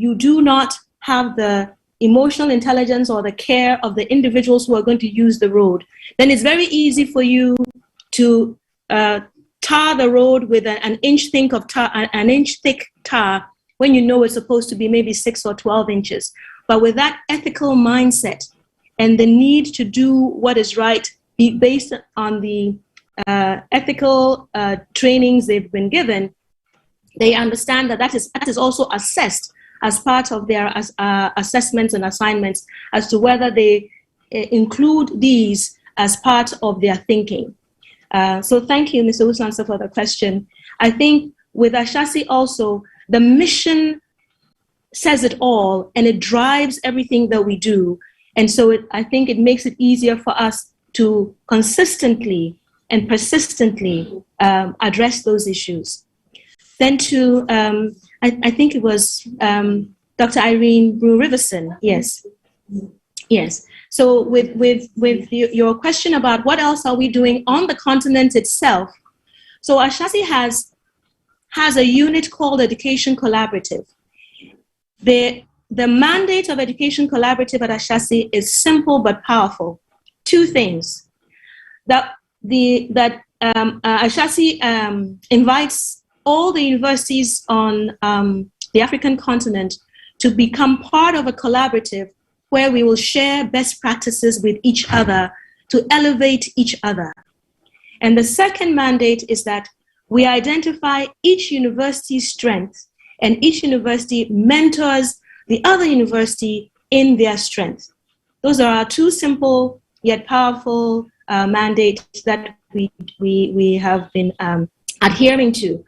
you do not have the emotional intelligence or the care of the individuals who are going to use the road, then it's very easy for you to tar the road with an inch thick of tar, an inch thick tar, when you know it's supposed to be maybe 6 or 12 inches. But with that ethical mindset and the need to do what is right, based on the ethical trainings they've been given, they understand that that is also assessed as part of their assessments and assignments as to whether they include these as part of their thinking. So thank you, Mr. Usansa, for the question. I think with Ashasi also, the mission says it all, and it drives everything that we do. And so I think it makes it easier for us to consistently and persistently address those issues. Then to, I think it was Dr. Irene Brew-Riverson, yes. Yes. So with your question about what else are we doing on the continent itself, so Ashasi has a unit called Education Collaborative. The mandate of Education Collaborative at Ashasi is simple but powerful. Two things. That Ashasi invites all the universities on the African continent to become part of a collaborative where we will share best practices with each other to elevate each other. And the second mandate is that we identify each university's strengths, and each university mentors the other university in their strength. Those are our two simple yet powerful mandates that we have been adhering to.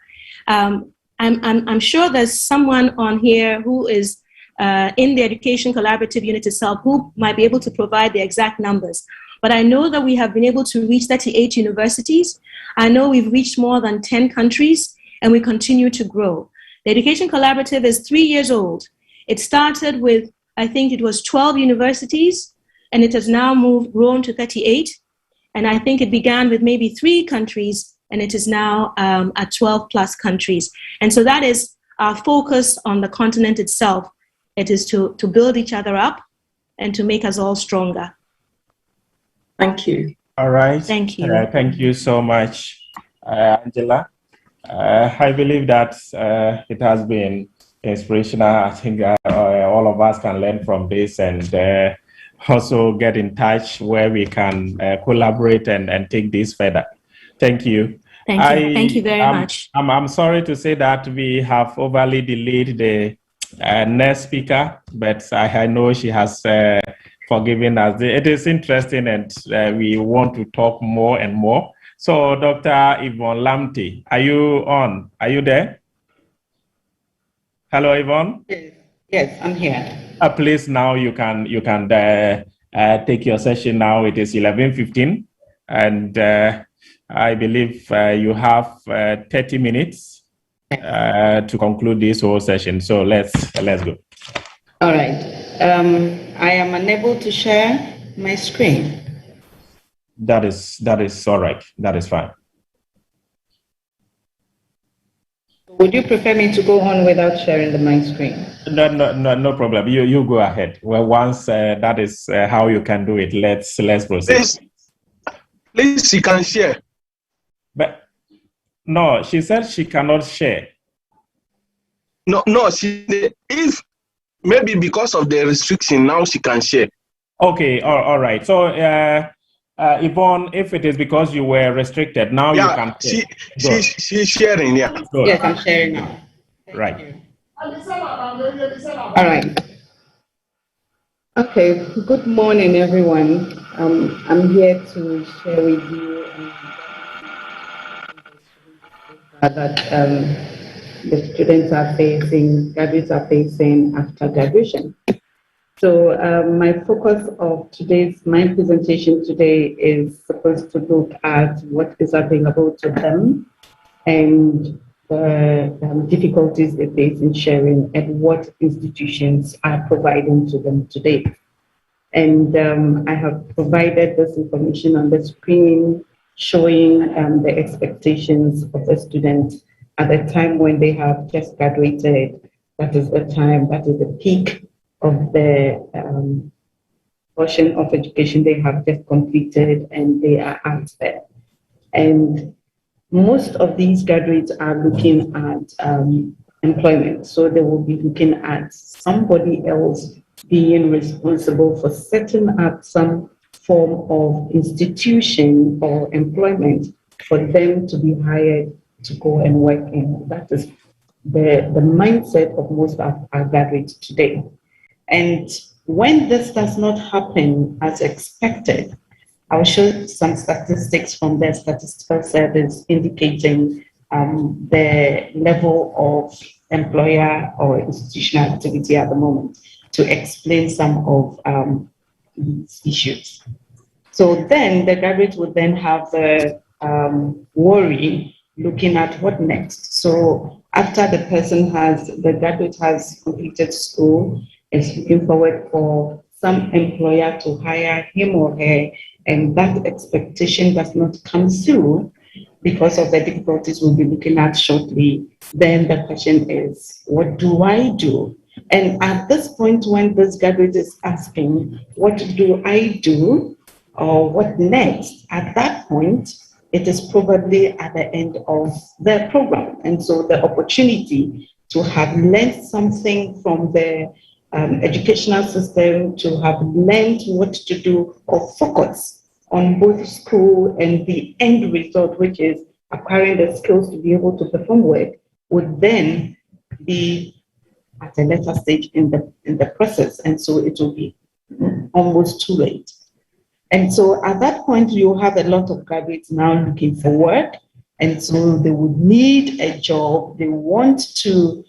I'm sure there's someone on here who is in the Education Collaborative unit itself who might be able to provide the exact numbers. But I know that we have been able to reach 38 universities. I know we've reached more than 10 countries, and we continue to grow. The Education Collaborative is 3 years old. It started with, I think it was 12 universities, and it has now grown to 38. And I think it began with maybe 3 countries, and it is now at 12 plus countries. And so that is our focus on the continent itself. It is to build each other up and to make us all stronger. Thank you. All right. Thank you. Thank you so much, Angela. I believe that it has been inspirational. I think all of us can learn from this and also get in touch where we can collaborate and take this further. Thank you. Thank you very much. I'm sorry to say that we have overly delayed the next speaker, but I know she has forgiven us. It is interesting, and we want to talk more and more. So, Dr. Yvonne Lamte, are you on? Are you there? Hello, Yvonne. Yes, I'm here. Please, now you can take your session. Now it is 11:15, and I believe you have 30 minutes to conclude this whole session. So let's go. All right. I am unable to share my screen. That is all right. That is fine. Would you prefer me to go on without sharing my screen? No problem. You go ahead. Well, once that is how you can do it, let's proceed. Please, she can share. But no, she said she cannot share. No, if maybe because of the restriction, now she can share. Okay, all right. So, Yvonne, if it is because you were restricted, now you can share. She's sharing, yeah. Good. Yes, I'm sharing now. Right. All right. Okay, good morning, everyone. I'm here to share with you that the students are facing, graduates are facing after graduation. So my focus of my presentation today is supposed to look at what is available to them and the difficulties they face in sharing and what institutions are providing to them today. And I have provided this information on the screen showing the expectations of the students at the time when they have just graduated That is the time, that is the peak of the portion of education they have just completed, and they are out there. And most of these graduates are looking at employment. So they will be looking at somebody else being responsible for setting up some form of institution or employment for them to be hired to go and work in. That is the mindset of most of our graduates today. And when this does not happen as expected, I'll show some statistics from the statistical service indicating the level of employer or institutional activity at the moment to explain some of these issues. So then the graduate would then have the worry looking at what next. So after the graduate has completed school, is looking forward for some employer to hire him or her, and that expectation does not come through because of the difficulties we'll be looking at shortly, then the question is, what do I do? And at this point, when this graduate is asking, what do I do? Or what next? At that point, it is probably at the end of the program. And so the opportunity to have learned something from the educational system, to have learned what to do or focus on both school and the end result, which is acquiring the skills to be able to perform work, would then be at a later stage in the process. And so it will be almost too late. And so at that point, you have a lot of graduates now looking for work. And so they would need a job. They want to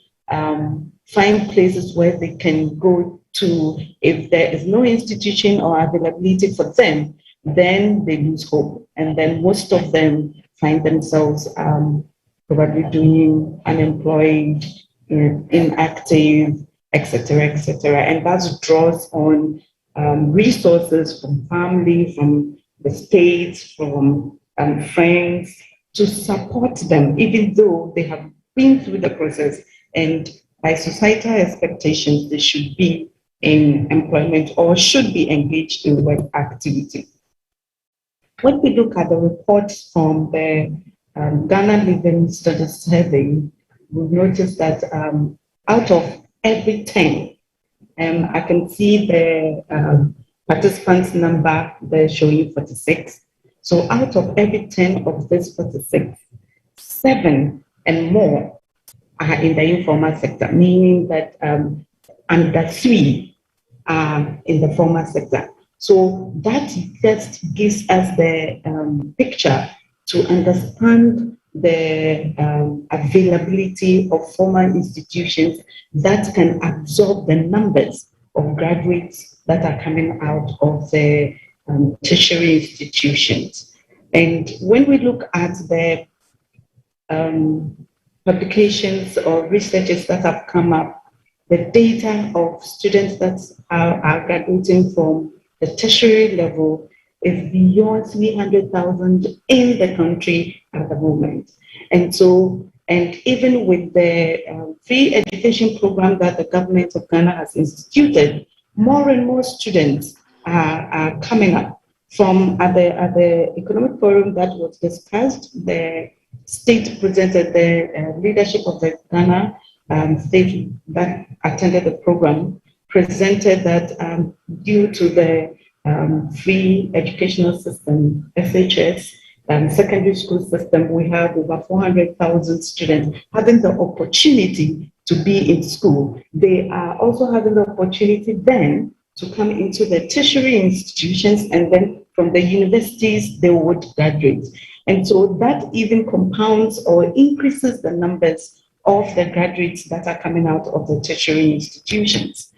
find places where they can go to. If there is no institution or availability for them, then they lose hope. And then most of them find themselves probably doing unemployed, inactive, etc., etc. And that draws on resources from family, from the state, from friends to support them, even though they have been through the process and by societal expectations, they should be in employment or should be engaged in work activity. When we look at the reports from the Ghana Living Studies Survey, we've noticed that out of every 10, I can see the participants number, they're showing 46. So out of every 10 of this 46, 7 and more are in the informal sector, meaning that under 3 are in the formal sector. So that just gives us the picture to understand the availability of formal institutions that can absorb the numbers of graduates that are coming out of the tertiary institutions. And when we look at the publications or researches that have come up, the data of students that are graduating from the tertiary level is beyond 300,000 in the country at the moment. And so, and even with the free education program that the government of Ghana has instituted, more and more students are coming up. From at the economic forum that was discussed, the state presented the leadership of the Ghana state that attended the program, presented that due to the free educational system, SHS, secondary school system, we have over 400,000 students having the opportunity to be in school. They are also having the opportunity then to come into the tertiary institutions, and then from the universities, they would graduate. And so that even compounds or increases the numbers of the graduates that are coming out of the tertiary institutions.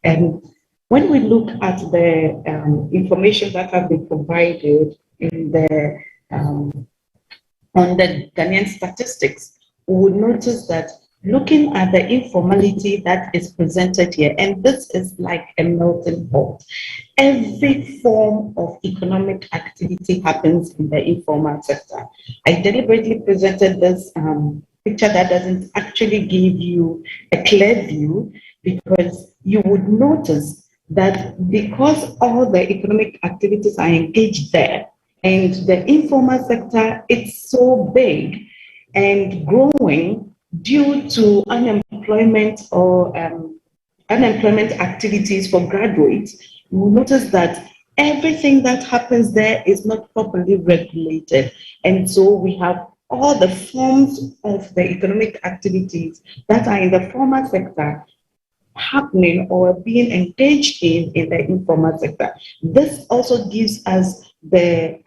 And when we look at the information that have been provided in the on the Ghanaian statistics, we would notice that looking at the informality that is presented here, and this is like a melting pot. Every form of economic activity happens in the informal sector. I deliberately presented this picture that doesn't actually give you a clear view, because you would notice that because all the economic activities are engaged there, and the informal sector, it's so big and growing due to unemployment or unemployment activities for graduates, you will notice that everything that happens there is not properly regulated. And so we have all the forms of the economic activities that are in the formal sector happening or being engaged in the informal sector. This also gives us the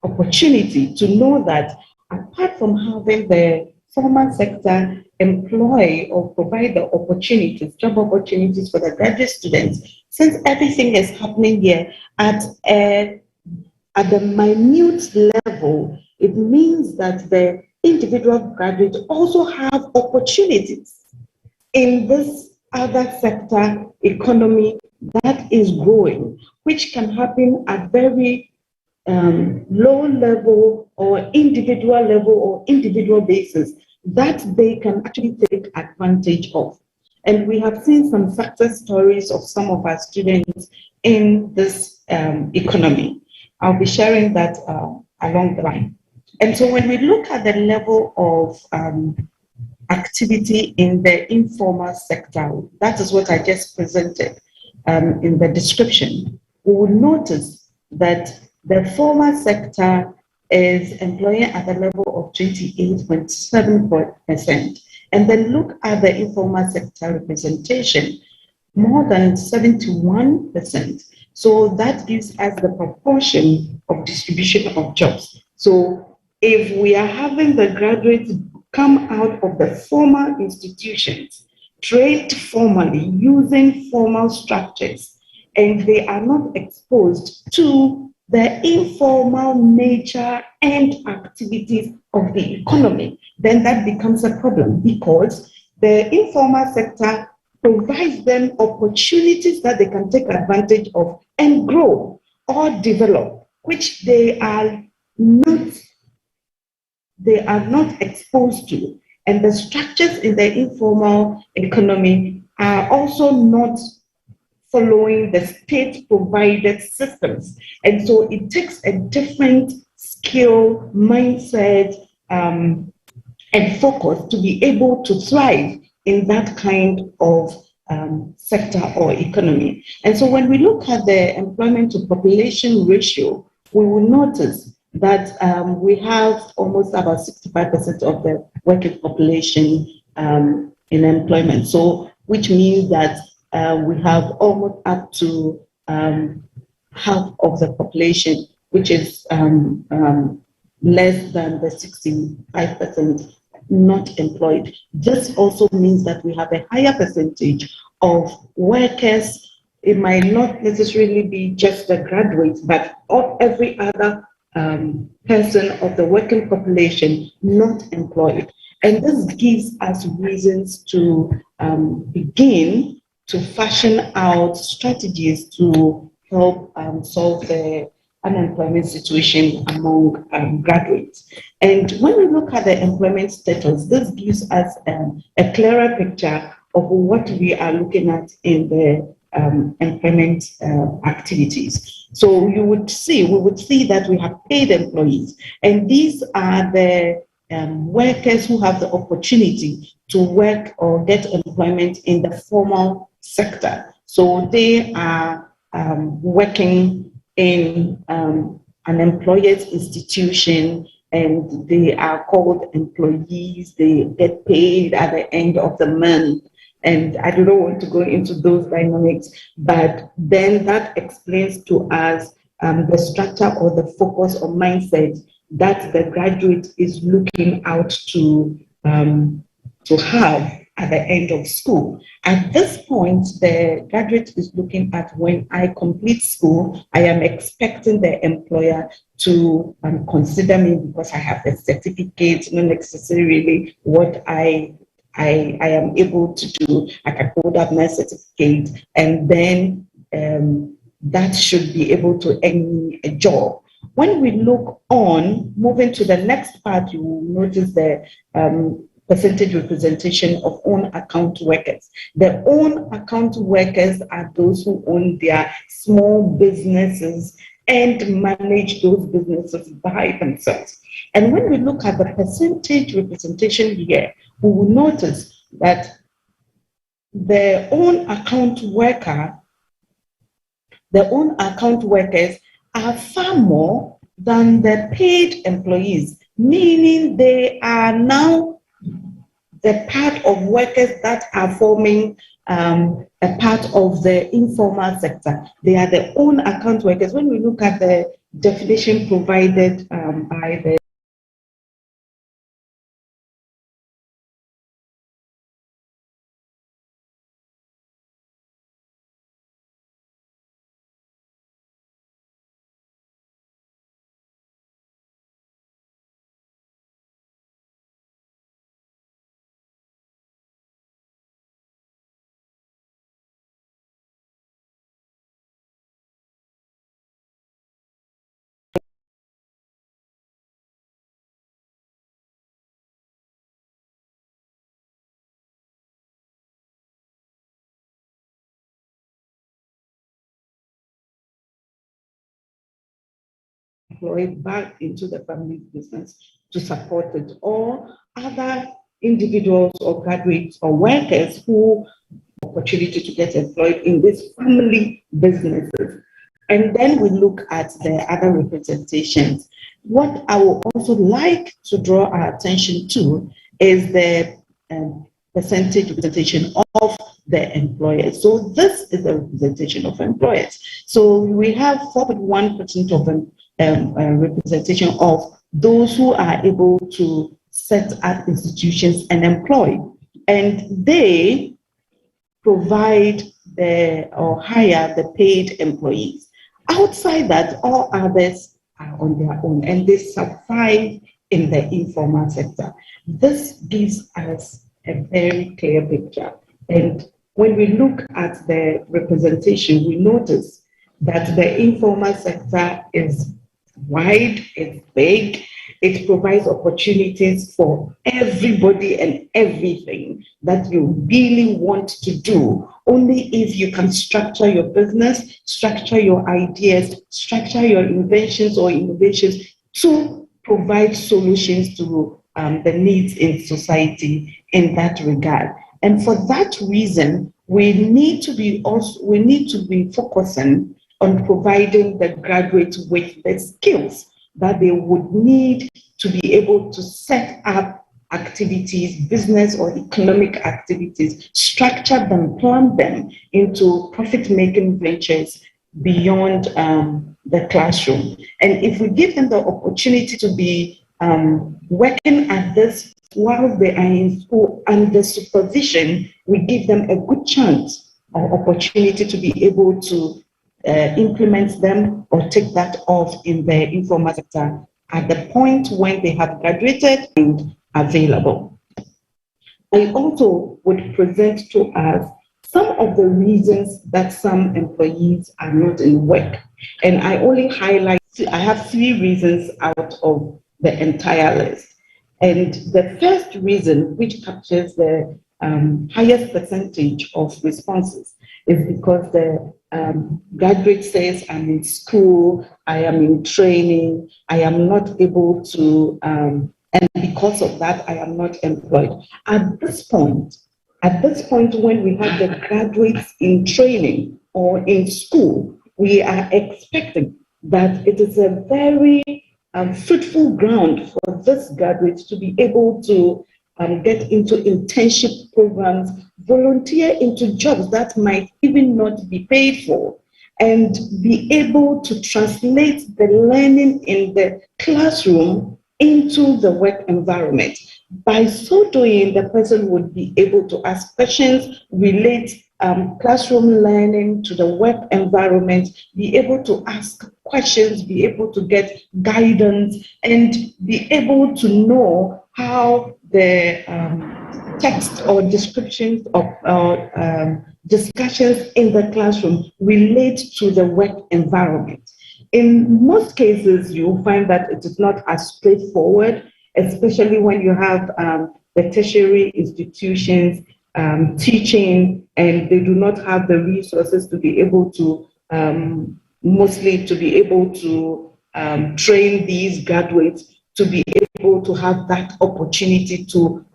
opportunity to know that apart from having the formal sector employ or provide the opportunities, job opportunities for the graduate students, since everything is happening here at the minute level, it means that the individual graduates also have opportunities in this other sector economy that is growing, which can happen at very low level or individual basis that they can actually take advantage of. And we have seen some success stories of some of our students in this economy. I'll be sharing that along the line. And so when we look at the level of activity in the informal sector, that is what I just presented in the description, we will notice that the formal sector is employing at the level of 28.7%. And then look at the informal sector representation, more than 71%. So that gives us the proportion of distribution of jobs. So if we are having the graduates come out of the formal institutions, trained formally using formal structures, and they are not exposed to the informal nature and activities of the economy, then that becomes a problem, because the informal sector provides them opportunities that they can take advantage of and grow or develop, which they are not exposed to. And the structures in the informal economy are also not following the state-provided systems. And so it takes a different skill, mindset, and focus to be able to thrive in that kind of sector or economy. And so when we look at the employment to population ratio, we will notice that we have almost about 65% of the working population in employment. So, which means that we have almost up to half of the population, which is less than the 65% not employed. This also means that we have a higher percentage of workers. It might not necessarily be just the graduates, but of every other person of the working population not employed. And this gives us reasons to begin to fashion out strategies to help solve the unemployment situation among graduates. And when we look at the employment status, this gives us a clearer picture of what we are looking at in the employment activities. So we would see that we have paid employees, and these are the workers who have the opportunity to work or get employment in the formal sector. So they are working in an employer's institution, and they are called employees. They get paid at the end of the month. And I don't want to go into those dynamics, but then that explains to us the structure or the focus or mindset that the graduate is looking out to have at the end of school. At this point, the graduate is looking at, when I complete school, I am expecting the employer to consider me because I have a certificate, not necessarily what I am able to do. I can hold up my certificate, and then that should be able to earn me a job. When we look on, moving to the next part, you will notice the percentage representation of own account workers. The own account workers are those who own their small businesses and manage those businesses by themselves. And when we look at the percentage representation here, we will notice that the own account workers are far more than the paid employees, meaning they are now the part of workers that are forming a part of the informal sector. They are the own account workers. When we look at the definition provided by the employed back into the family business to support it, or other individuals or graduates or workers who have opportunity to get employed in these family businesses. And then we look at the other representations. What I would also like to draw our attention to is the percentage representation of the employers. So this is the representation of employers. So we have 4.1% of representation of those who are able to set up institutions and employ. And they provide or hire the paid employees. Outside that, all others are on their own and they survive in the informal sector. This gives us a very clear picture. And when we look at the representation, we notice that the informal sector is wide, it's big, it provides opportunities for everybody and everything that you really want to do. Only if you can structure your business, structure your ideas, structure your inventions or innovations to provide solutions to the needs in society in that regard. And for that reason, we need to be focusing on providing the graduates with the skills that they would need to be able to set up activities, business or economic activities, structure them, plan them into profit-making ventures beyond the classroom. And if we give them the opportunity to be working at this while they are in school under supervision, we give them a good chance or opportunity to be able to implement them or take that off in the informal sector at the point when they have graduated and available. I also would present to us some of the reasons that some employees are not in work. And I have 3 reasons out of the entire list. And the first reason, which captures the highest percentage of responses, is because the graduate says, I'm in school, I am in training, I am not able to, and because of that, I am not employed. At this point, when we have the graduates in training or in school, we are expecting that it is a very fruitful ground for this graduate to be able to get into internship programs, volunteer into jobs that might even not be paid for, and be able to translate the learning in the classroom into the work environment. By so doing, the person would be able to ask questions, relate classroom learning to the work environment, be able to ask questions, be able to get guidance, and be able to know how the text or descriptions of discussions in the classroom relate to the work environment. in most cases, you'll find that it is not as straightforward, especially when you have the tertiary institutions teaching and they do not have the resources to be able to, mostly to be able to train these graduates to be able to have that opportunity to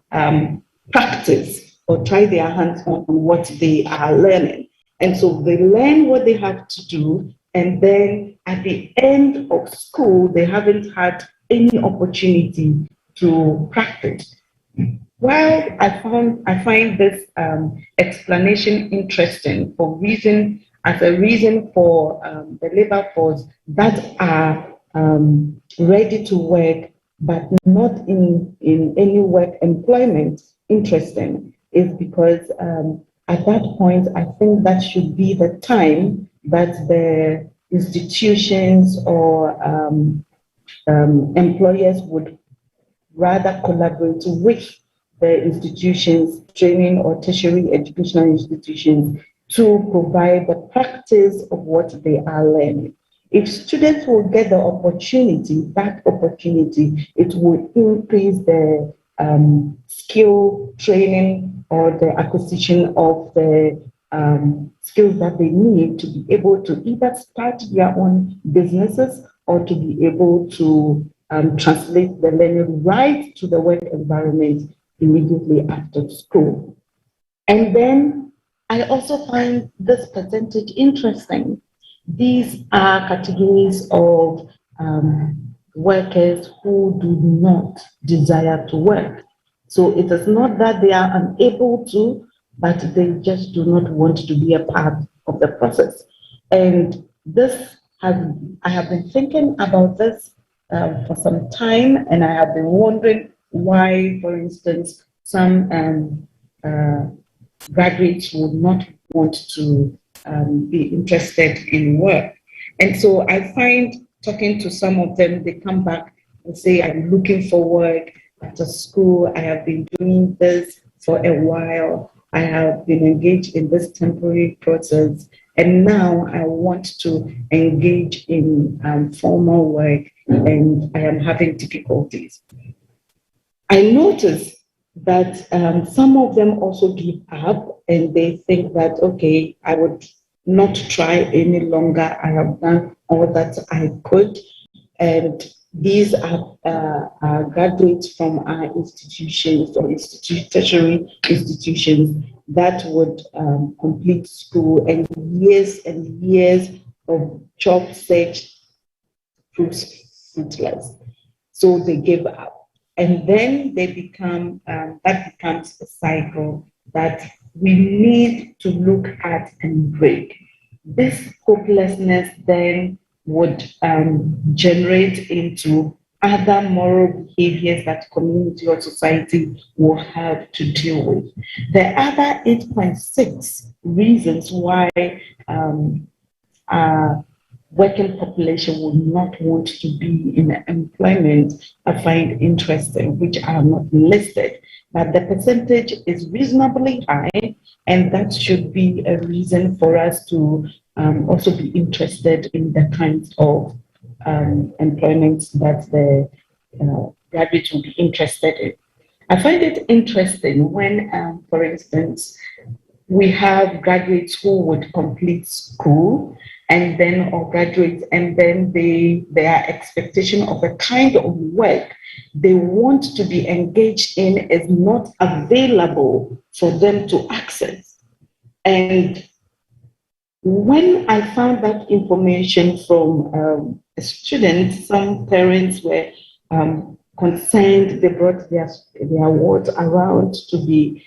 practice or try their hands on what they are learning. And so they learn what they have to do, and then at the end of school, they haven't had any opportunity to practice. Well, I find this explanation interesting as a reason for the labor force that are ready to work but not in any work employment interesting, is because at that point, I think that should be the time that the institutions or employers would rather collaborate with the institutions, training or tertiary educational institutions, to provide the practice of what they are learning. If students will get the opportunity, it will increase the skill training or the acquisition of the skills that they need to be able to either start their own businesses or to be able to translate the learning right to the work environment immediately after school. And then I also find this percentage interesting. These are categories of workers who do not desire to work. So it is not that they are unable to, but they just do not want to be a part of the process. And I have been thinking about this for some time, and I have been wondering why, for instance, some graduates would not want to be interested in work. And so I find, talking to some of them, they come back and say, I'm looking for work at a school. I have been doing this for a while. I have been engaged in this temporary process, and now I want to engage in formal work, and I am having difficulties. I notice that some of them also give up, and they think that, okay, I would not try any longer. I have done all that I could. And these are graduates from our institutions or tertiary institutions that would complete school, and years of job search proves fruitless. So they give up. And then they that becomes a cycle that we need to look at and break. This hopelessness then would generate into other moral behaviors that community or society will have to deal with. The other 8.6 reasons why working population would not want to be in employment I find interesting, which are not listed. But the percentage is reasonably high, and that should be a reason for us to also be interested in the kinds of employment that the graduates will be interested in. I find it interesting when, for instance, we have graduates who would complete school and then, or graduates, and then their expectation of the kind of work they want to be engaged in is not available for them to access. And when I found that information from a student, some parents were concerned. They brought their wards around to be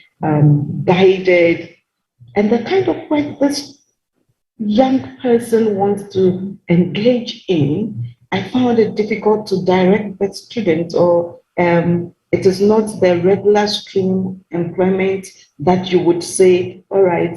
guided. And the kind of work this young person wants to engage in, I found it difficult to direct the student, or it is not the regular stream employment that you would say, all right,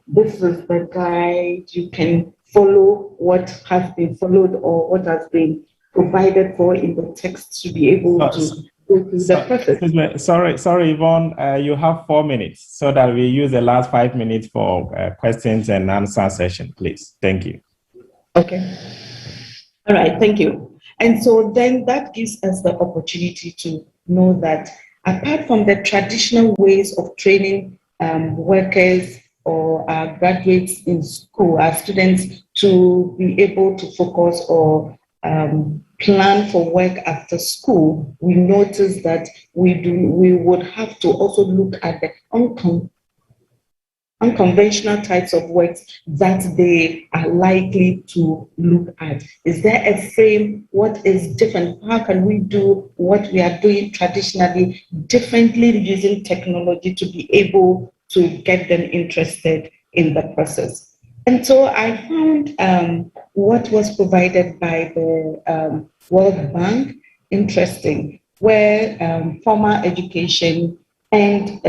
this is the guide, you can follow what has been followed or what has been provided for in the text to be able to go through the process. Sorry, Yvonne, you have 4 minutes so that we use the last 5 minutes for questions and answer session, please. Thank you. Okay. All right, thank you. And so then that gives us the opportunity to know that apart from the traditional ways of training workers or graduates in school, our students to be able to focus or plan for work after school, we notice that we would have to also look at the unconventional types of works that they are likely to look at? Is there a frame? What is different? How can we do what we are doing traditionally differently using technology to be able to get them interested in the process? And so I found what was provided by the World Bank interesting, where formal education and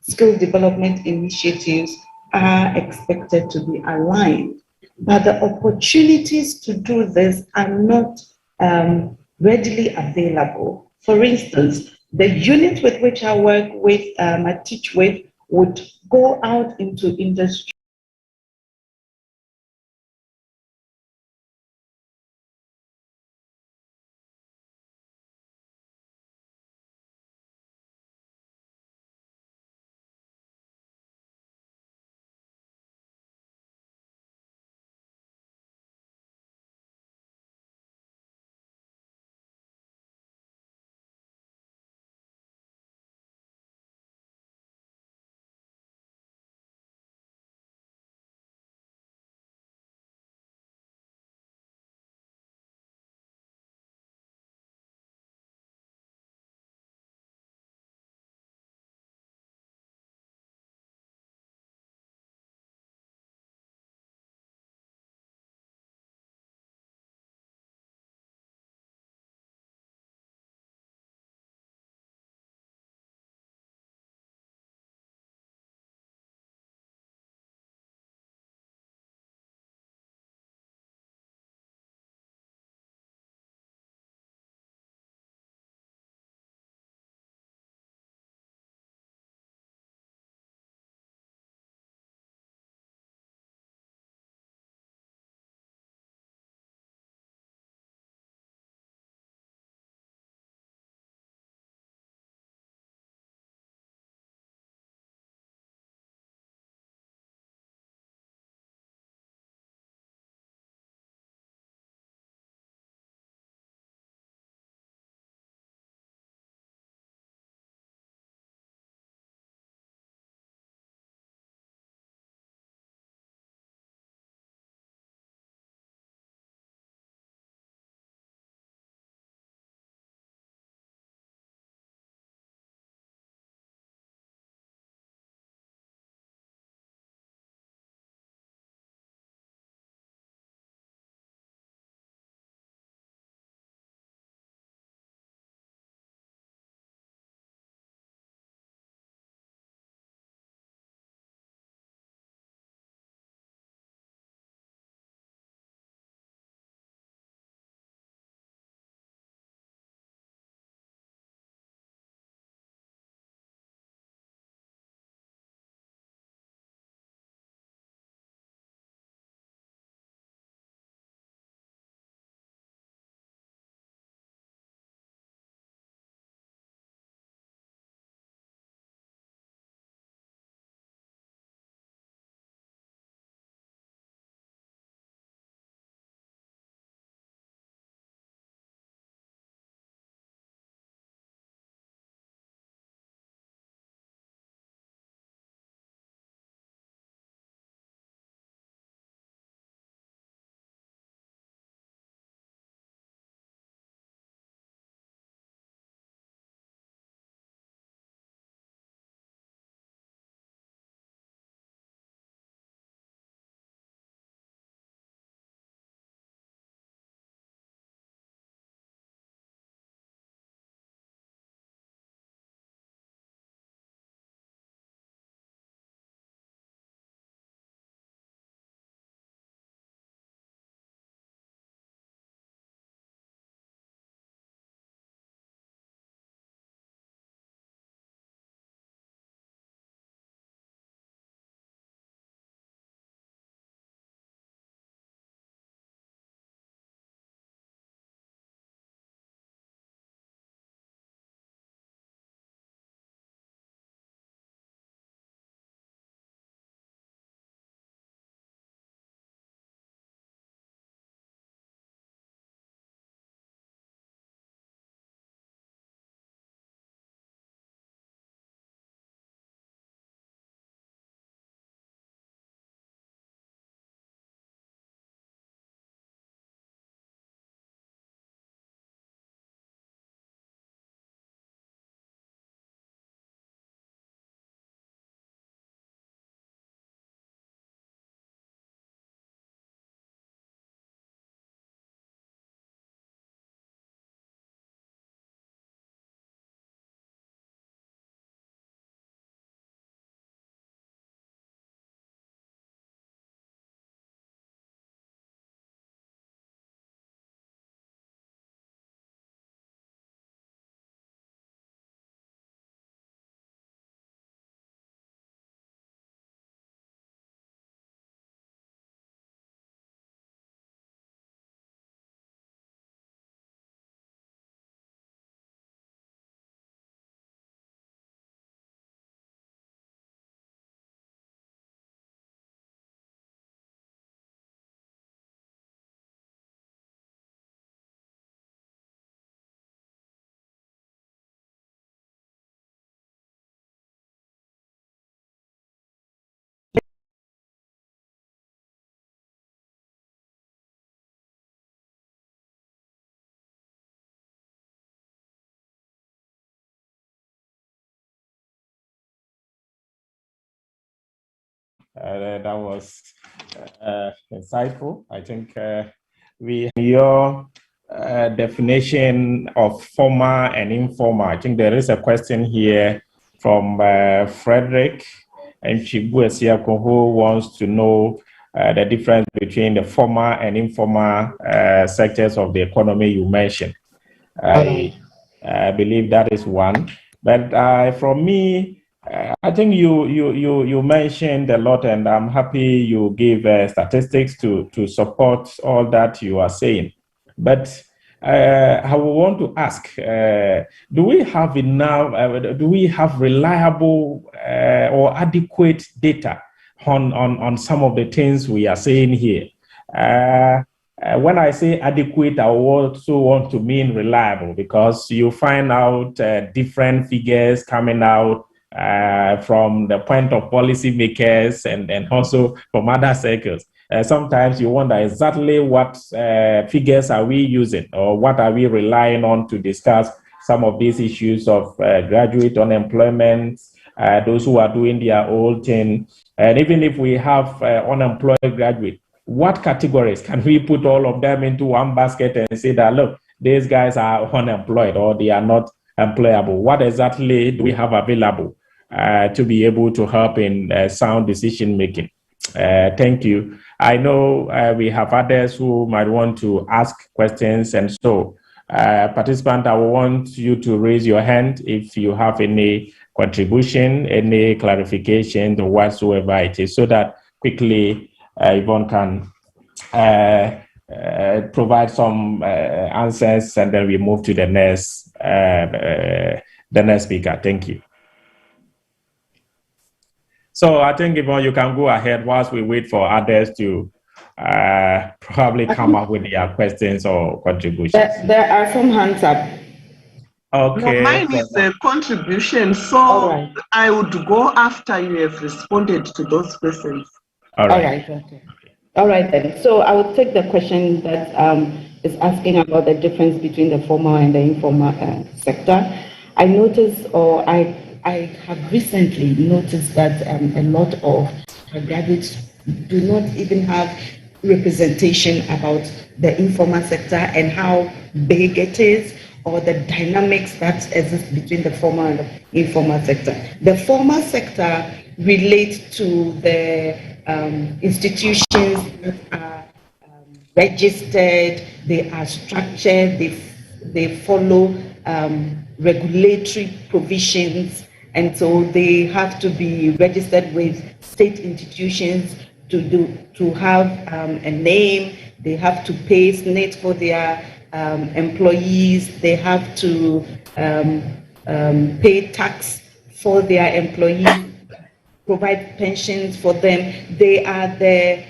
skill development initiatives are expected to be aligned. But the opportunities to do this are not readily available. For instance, the unit with which I work with, I teach with, would go out into industry That was insightful. I think your definition of formal and informal. I think there is a question here from Frederick and Chibuesiako, who wants to know the difference between the formal and informal sectors of the economy you mentioned. I believe that is one. But from me, I think you mentioned a lot, and I'm happy you gave statistics to support all that you are saying. But I would want to ask, do we have enough, do we have reliable or adequate data on some of the things we are saying here? When I say adequate, I also want to mean reliable, because you find out different figures coming out from the point of policymakers and also from other circles. Sometimes you wonder exactly what figures are we using, or what are we relying on to discuss some of these issues of graduate unemployment, those who are doing their own thing. And even if we have unemployed graduates, what categories can we put all of them into one basket and say that, look, these guys are unemployed or they are not employable? What exactly do we have available to be able to help in sound decision making? Thank you. I know we have others who might want to ask questions, and so participant, I want you to raise your hand if you have any contribution, any clarification, or whatsoever it is, so that quickly Yvonne can provide some answers, and then we move to the next speaker. Thank you. So I think, Yvonne, you can go ahead whilst we wait for others to probably come up with their questions or contributions. There are some hands up. Okay. No, mine is a contribution, so I would go after you have responded to those questions. All right. All right. Okay. All right then. So I will take the question that is asking about the difference between the formal and the informal sector. I noticed, or I have recently noticed that a lot of graduates do not even have representation about the informal sector and how big it is, or the dynamics that exist between the formal and the informal sector. The formal sector relates to the institutions that are registered, they are structured, they follow regulatory provisions, and so they have to be registered with state institutions to have a name. They have to pay SNIT for their employees. They have to pay tax for their employees, provide pensions for them. They are the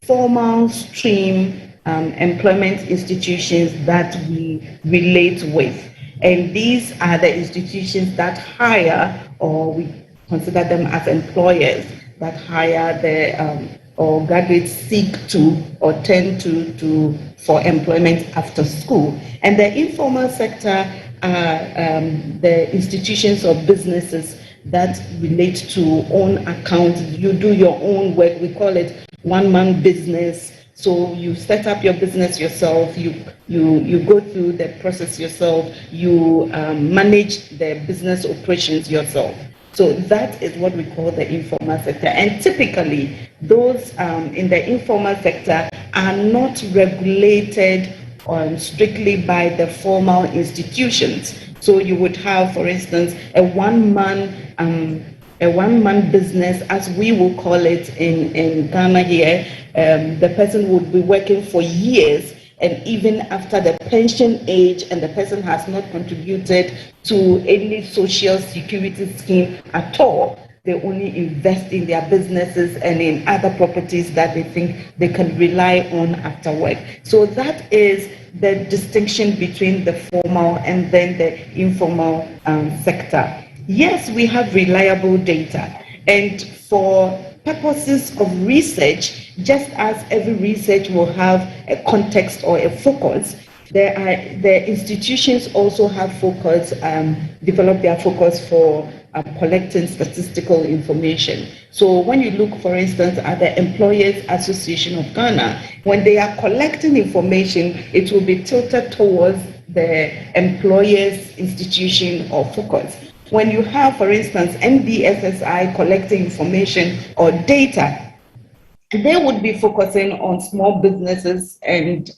formal stream employment institutions that we relate with. And these are the institutions that hire, or we consider them as employers, that hire the or graduates seek to or tend to for employment after school. And the informal sector are the institutions or businesses that relate to own account. You do your own work. We call it one-man business. So you set up your business yourself, you go through the process yourself, you manage the business operations yourself. So that is what we call the informal sector. And typically, those in the informal sector are not regulated strictly by the formal institutions. So you would have, for instance, a one-man business, as we will call it in Ghana here. The person would be working for years, and even after the pension age, and the person has not contributed to any social security scheme at all. They only invest in their businesses and in other properties that they think they can rely on after work. So that is the distinction between the formal and then the informal sector. Yes, we have reliable data, and for purposes of research, just as every research will have a context or a focus, the institutions also have focus, develop their focus for collecting statistical information. So when you look, for instance, at the Employers Association of Ghana, when they are collecting information, it will be tilted towards the employer's institution or focus. When you have, for instance, NDSSI collecting information or data, they would be focusing on small businesses and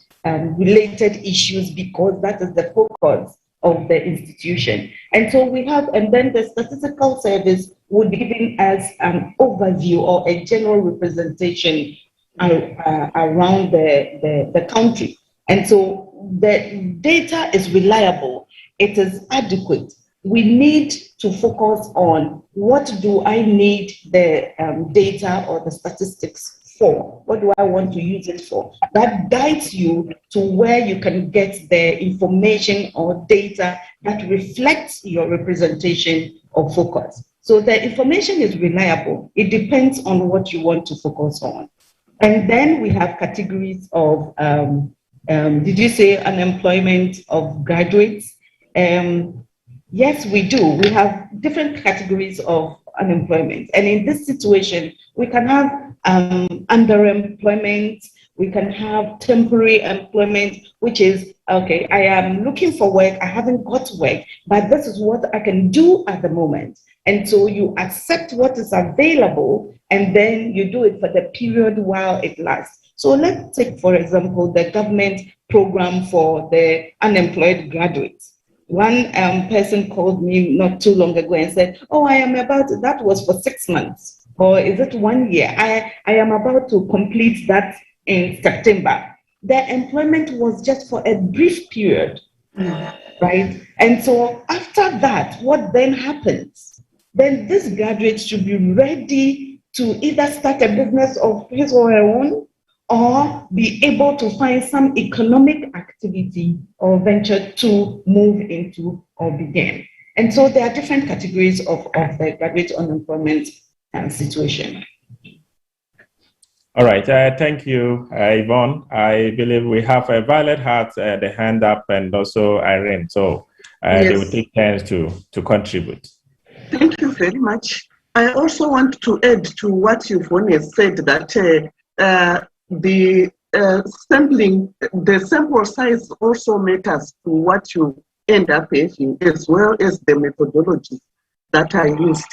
related issues because that is the focus of the institution. And so we have, and then the statistical service would be giving us an overview or a general representation around the country. And so the data is reliable, it is adequate. We need to focus on what do I need the data or the statistics for? What do I want to use it for? That guides you to where you can get the information or data that reflects your representation or focus. So the information is reliable. It depends on what you want to focus on. And then we have categories of, did you say unemployment of graduates? Yes, we do. We have different categories of unemployment. And in this situation, we can have underemployment, we can have temporary employment, which is, okay, I am looking for work, I haven't got work, but this is what I can do at the moment. And so you accept what is available, and then you do it for the period while it lasts. So let's take, for example, the government program for the unemployed graduates. One person called me not too long ago and said, oh, that was for 6 months, or is it 1 year? I am about to complete that in September. The employment was just for a brief period, right? And so after that, what then happens? Then this graduate should be ready to either start a business of his or her own, or be able to find some economic activity or venture to move into or begin. And so there are different categories of the graduate unemployment situation. All right, thank you, Yvonne. I believe we have Violet had the hand up, and also Irene. So yes, they will take turns to contribute. Thank you very much. I also want to add to what Yvonne has said, that the sample size also matters to what you end up having, as well as the methodologies that are used.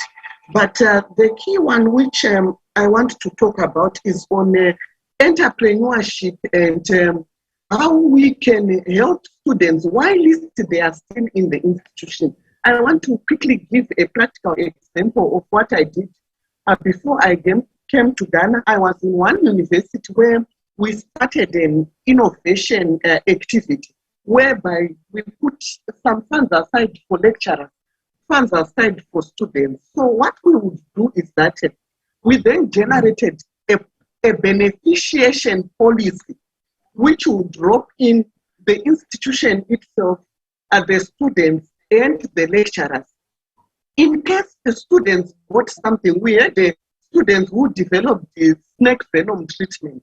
But the key one which I want to talk about is on entrepreneurship and how we can help students while they are still in the institution. I want to quickly give a practical example of what I did before I came to Ghana. I was in one university where we started an innovation activity whereby we put some funds aside for lecturers, funds aside for students. So what we would do is that we then generated a beneficiation policy which would drop in the institution itself at the students and the lecturers. In case the students bought something, we had a student who developed the snake venom treatment.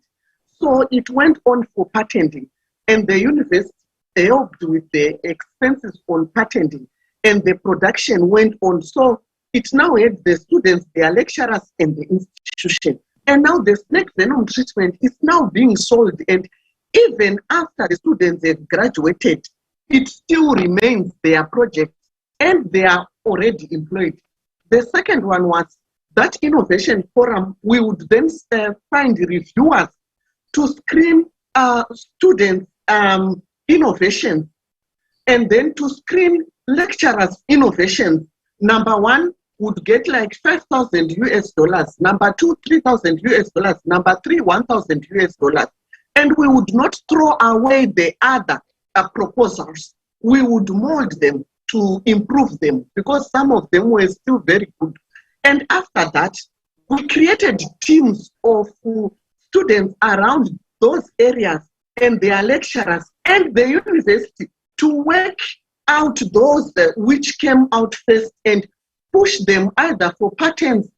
So it went on for patenting, and the university helped with the expenses on patenting, and the production went on. So it now had the students, their lecturers, and the institution. And now the snake venom treatment is now being sold, and even after the students have graduated, it still remains their project, and they are already employed. The second one was that innovation forum. We would then find reviewers to screen students' innovations, and then to screen lecturers' innovations. Number one would get like $5,000 US, number two, $3,000 US, number three, $1,000 US. And we would not throw away the other proposals. We would mold them to improve them because some of them were still very good. And after that, we created teams of students around those areas and their lecturers and the university to work out those which came out first and push them either for patents,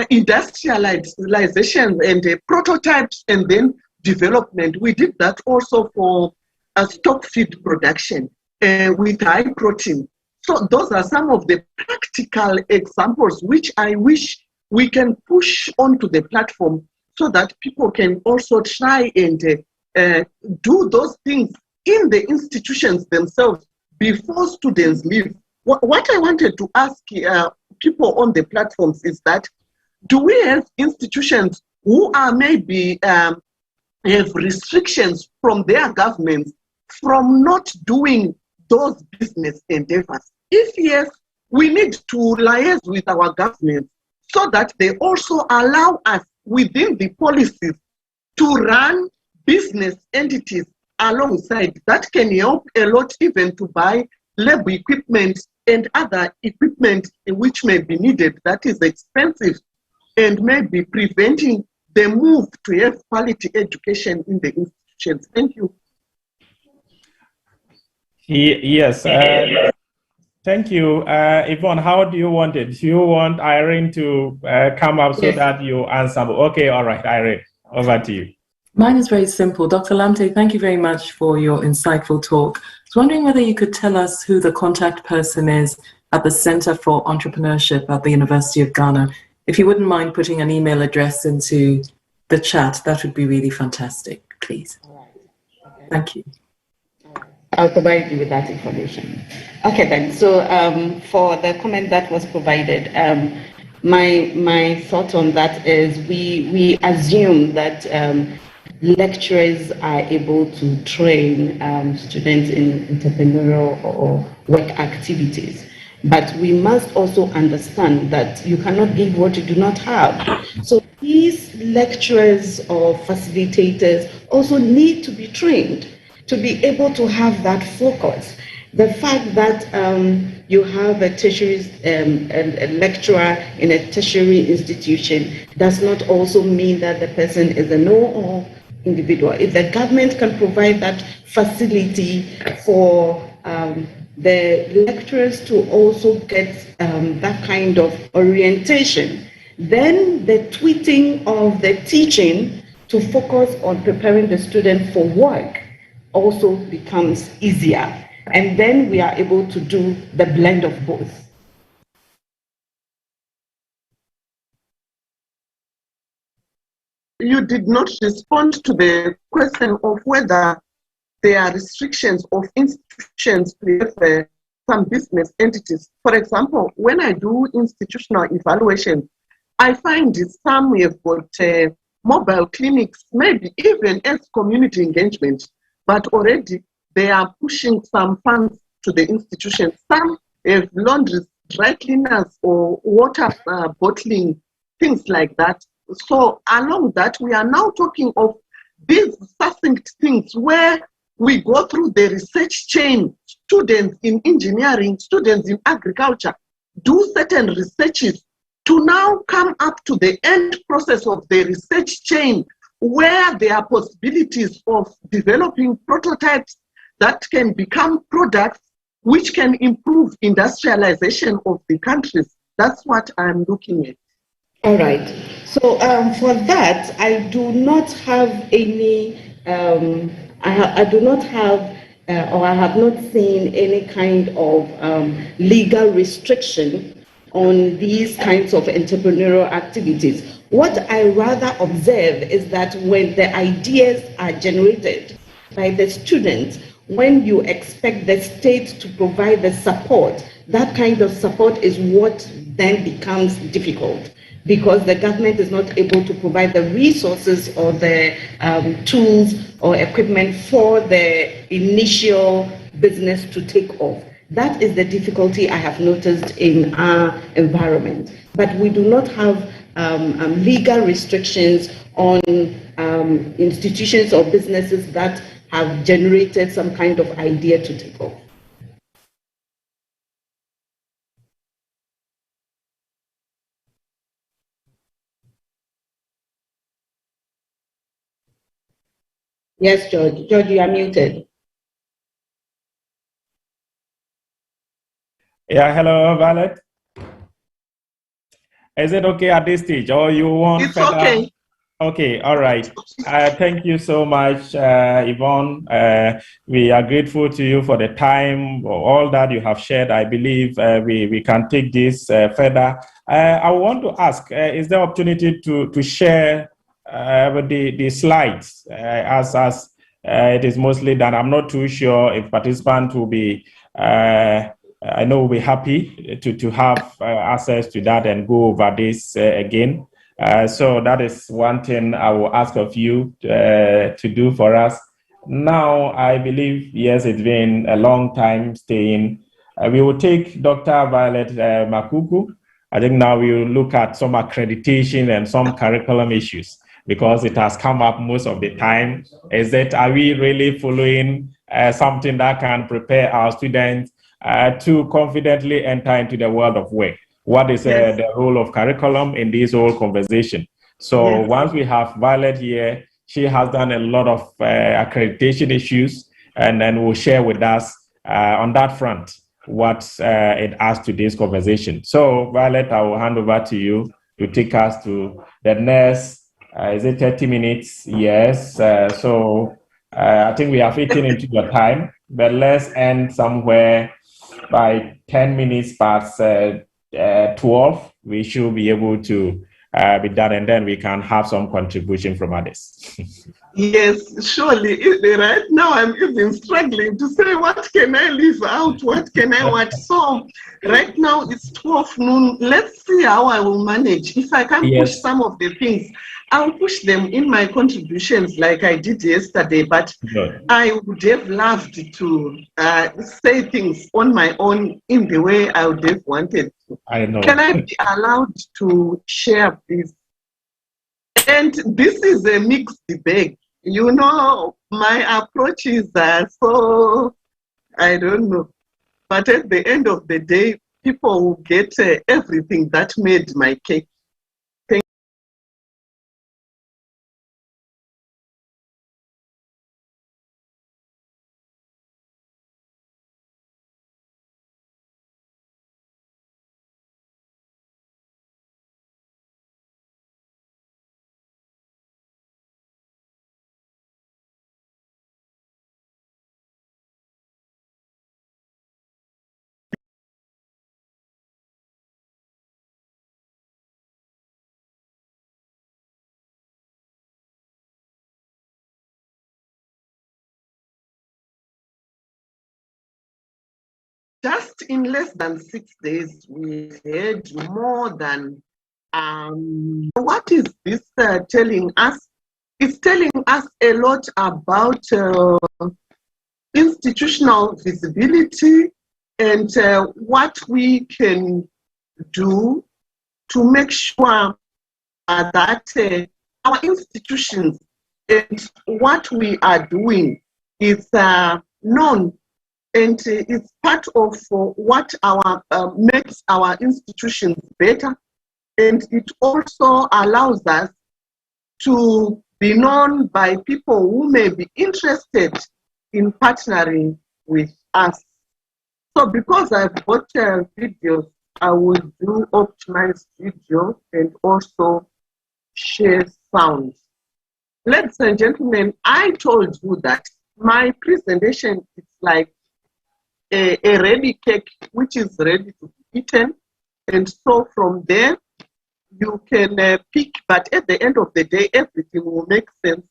industrialization and prototypes, and then development. We did that also for stock feed production with high protein. So those are some of the practical examples which I wish we can push onto the platform so that people can also try and do those things in the institutions themselves before students leave. What I wanted to ask people on the platforms is that, do we have institutions who are maybe have restrictions from their governments from not doing those business endeavors? If yes, we need to liaise with our governments so that they also allow us within the policies to run business entities alongside. That can help a lot, even to buy lab equipment and other equipment which may be needed that is expensive and may be preventing the move to have quality education in the institutions. Thank you. Yes. Thank you. Yvonne, how do you want it? Do you want Irene to come up so that you answer? Okay, all right, Irene, over to you. Mine is very simple. Dr. Lamte, thank you very much for your insightful talk. I was wondering whether you could tell us who the contact person is at the Center for Entrepreneurship at the University of Ghana. If you wouldn't mind putting an email address into the chat, that would be really fantastic, please. All right. Okay. Thank you. I'll provide you with that information. Okay then, so for the comment that was provided, my thought on that is we assume that lecturers are able to train students in entrepreneurial or work activities. But we must also understand that you cannot give what you do not have. So these lecturers or facilitators also need to be trained to be able to have that focus. The fact that you have a tertiary a lecturer in a tertiary institution does not also mean that the person is a know-all individual. If the government can provide that facility for the lecturers to also get that kind of orientation, then the tweeting of the teaching to focus on preparing the student for work also becomes easier. And then we are able to do the blend of both. You did not respond to the question of whether there are restrictions of institutions to have some business entities. For example, when I do institutional evaluation, I find some have got mobile clinics, maybe even as community engagement, but already they are pushing some funds to the institution. Some have laundries, dry cleaners, or water bottling, things like that. So along that, we are now talking of these succinct things where we go through the research chain. Students in engineering, students in agriculture, do certain researches to now come up to the end process of the research chain, where there are possibilities of developing prototypes that can become products which can improve industrialization of the countries. That's what I'm looking at. All right. So for that, I do not have any, I do not have, or I have not seen any kind of legal restriction on these kinds of entrepreneurial activities. What I rather observe is that when the ideas are generated by the students, when you expect the state to provide the support, that kind of support is what then becomes difficult, because the government is not able to provide the resources or the tools or equipment for the initial business to take off. That is the difficulty I have noticed in our environment. But we do not have legal restrictions on institutions or businesses that have generated some kind of idea to take off. Yes, George. George, you are muted. Yeah, hello, Violet. Is it okay at this stage, or you want It's further? okay. Okay, all right. Thank you so much, Yvonne. We are grateful to you for the time, all that you have shared. I believe we can take this further. I want to ask, is there opportunity to share the slides as it is mostly done? I'm not too sure if participants will be, I know will be happy to have access to that and go over this again. So that is one thing I will ask of you to do for us. Now, I believe, yes, it's been a long time staying. We will take Dr. Violet Makuku. I think now we will look at some accreditation and some curriculum issues because it has come up most of the time. Is that, are we really following something that can prepare our students to confidently enter into the world of work? What is the role of curriculum in this whole conversation? So once we have Violet here, she has done a lot of accreditation issues, and then will share with us on that front what it adds to this conversation. So Violet, I will hand over to you to take us to the next, is it 30 minutes? Yes. So I think we have eaten into your time, but let's end somewhere by 10 minutes past 12, we should be able to be done, and then we can have some contribution from others. Yes, surely. Right now, I'm even struggling to say what can I leave out, what can I watch. So right now it's 12 noon. Let's see how I will manage. If I can push some of the things, I'll push them in my contributions like I did yesterday, but I would have loved to say things on my own in the way I would have wanted to. I know. Can I be allowed to share this? And this is a mixed bag. You know, my approaches are so, I don't know. But at the end of the day, people will get everything that made my cake. Just in less than 6 days, we had more than, what is this telling us? It's telling us a lot about institutional visibility and what we can do to make sure that our institutions and what we are doing is known, and it's part of what our makes our institutions better, and it also allows us to be known by people who may be interested in partnering with us. So because I've got videos, I will do optimized video and also share sound. Ladies and gentlemen, I told you that my presentation is like a ready cake which is ready to be eaten, and so from there you can pick, but at the end of the day everything will make sense.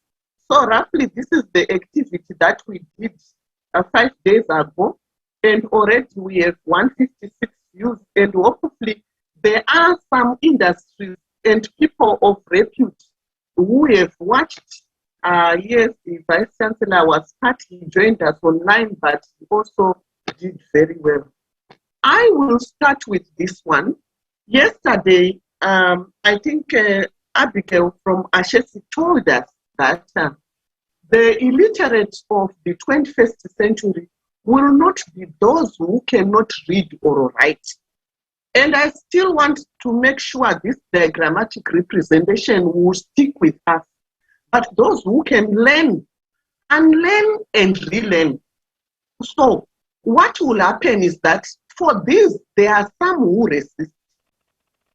So roughly this is the activity that we did 5 days ago, and already we have 156 views, and hopefully there are some industries and people of repute who have watched. Yes, the Vice Chancellor was part, he joined us online, but he also did very well. I will start with this one. Yesterday, I think Abigail from Ashesi told us that the illiterate of the 21st century will not be those who cannot read or write. And I still want to make sure this diagrammatic representation will stick with us. But those who can learn, unlearn and relearn. So what will happen is that for this, there are some who resist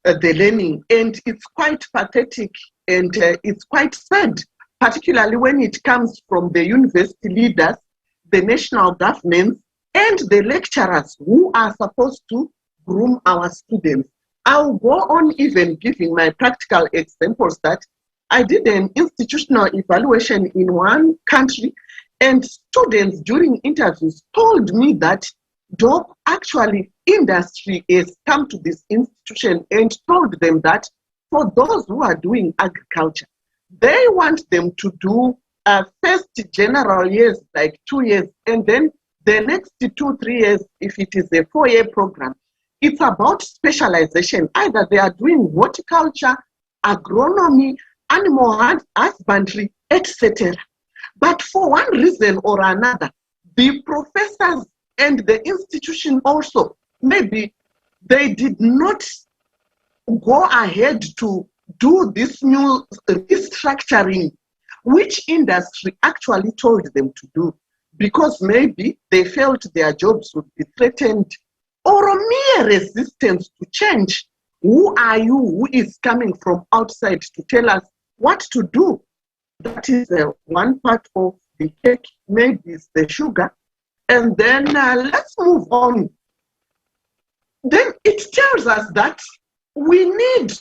the learning, and it's quite pathetic And it's quite sad, particularly when it comes from the university leaders, the national governments, and the lecturers who are supposed to groom our students. I'll go on even giving my practical examples that I did an institutional evaluation in one country, and students during interviews told me that actually industry has come to this institution and told them that for those who are doing agriculture, they want them to do first general years, like 2 years, and then the next 2-3 years, if it is a 4-year program, it's about specialization. Either they are doing horticulture, agronomy, animal husbandry, etc. But for one reason or another, the professors and the institution also, maybe they did not go ahead to do this new restructuring, which industry actually told them to do, because maybe they felt their jobs would be threatened, or mere resistance to change. Who are you who is coming from outside to tell us what to do? That is one part of the cake, maybe it's the sugar. And then let's move on. Then it tells us that we need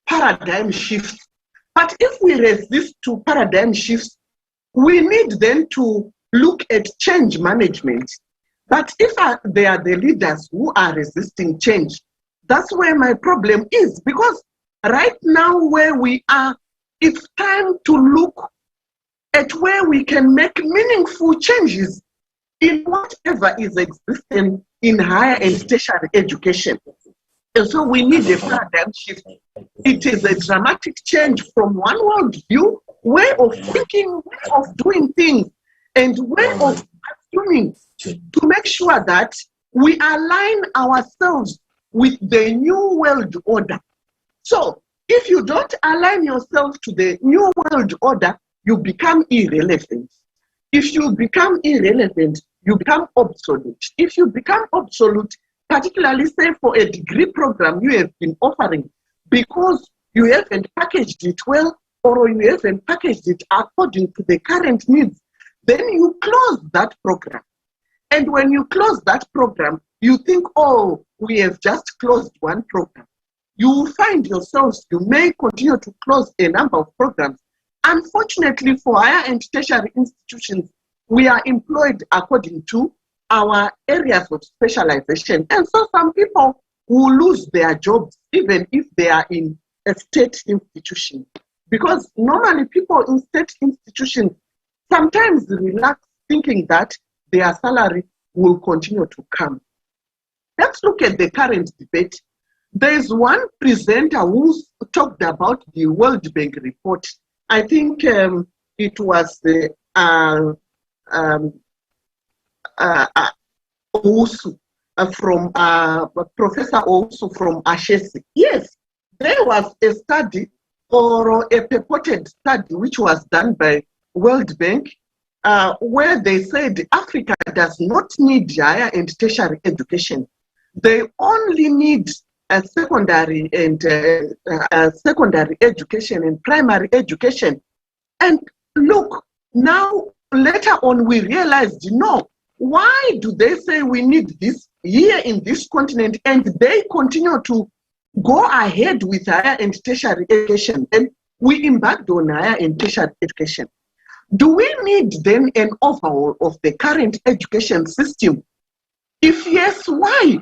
paradigm shifts. But if we resist to paradigm shifts, we need then to look at change management. But if they are the leaders who are resisting change, that's where my problem is. Because right now where we are, it's time to look at where we can make meaningful changes in whatever is existing in higher and tertiary education. And so we need a paradigm shift. It is a dramatic change from one worldview, way of thinking, way of doing things, and way of assuming to make sure that we align ourselves with the new world order. So if you don't align yourself to the new world order, you become irrelevant. If you become irrelevant, you become obsolete. If you become obsolete, particularly say for a degree program you have been offering, because you haven't packaged it well, or you haven't packaged it according to the current needs, then you close that program. And when you close that program, you think, oh, we have just closed one program. You will find yourselves, you may continue to close a number of programs. Unfortunately, for higher and tertiary institutions, we are employed according to our areas of specialization. And so some people will lose their jobs, even if they are in a state institution. Because normally people in state institutions sometimes relax, thinking that their salary will continue to come. Let's look at the current debate. There is one presenter who talked about the World Bank report. I think it was the Owusu from Professor Owusu from Ashesi. Yes, there was a study, or a purported study, which was done by World Bank, where they said Africa does not need higher and tertiary education. They only need a secondary and secondary education and primary education. And look, now later on we realized, no, why do they say we need this here in this continent, and they continue to go ahead with higher and tertiary education, and we embarked on higher and tertiary education? Do we need then an overhaul of the current education system? If yes, why?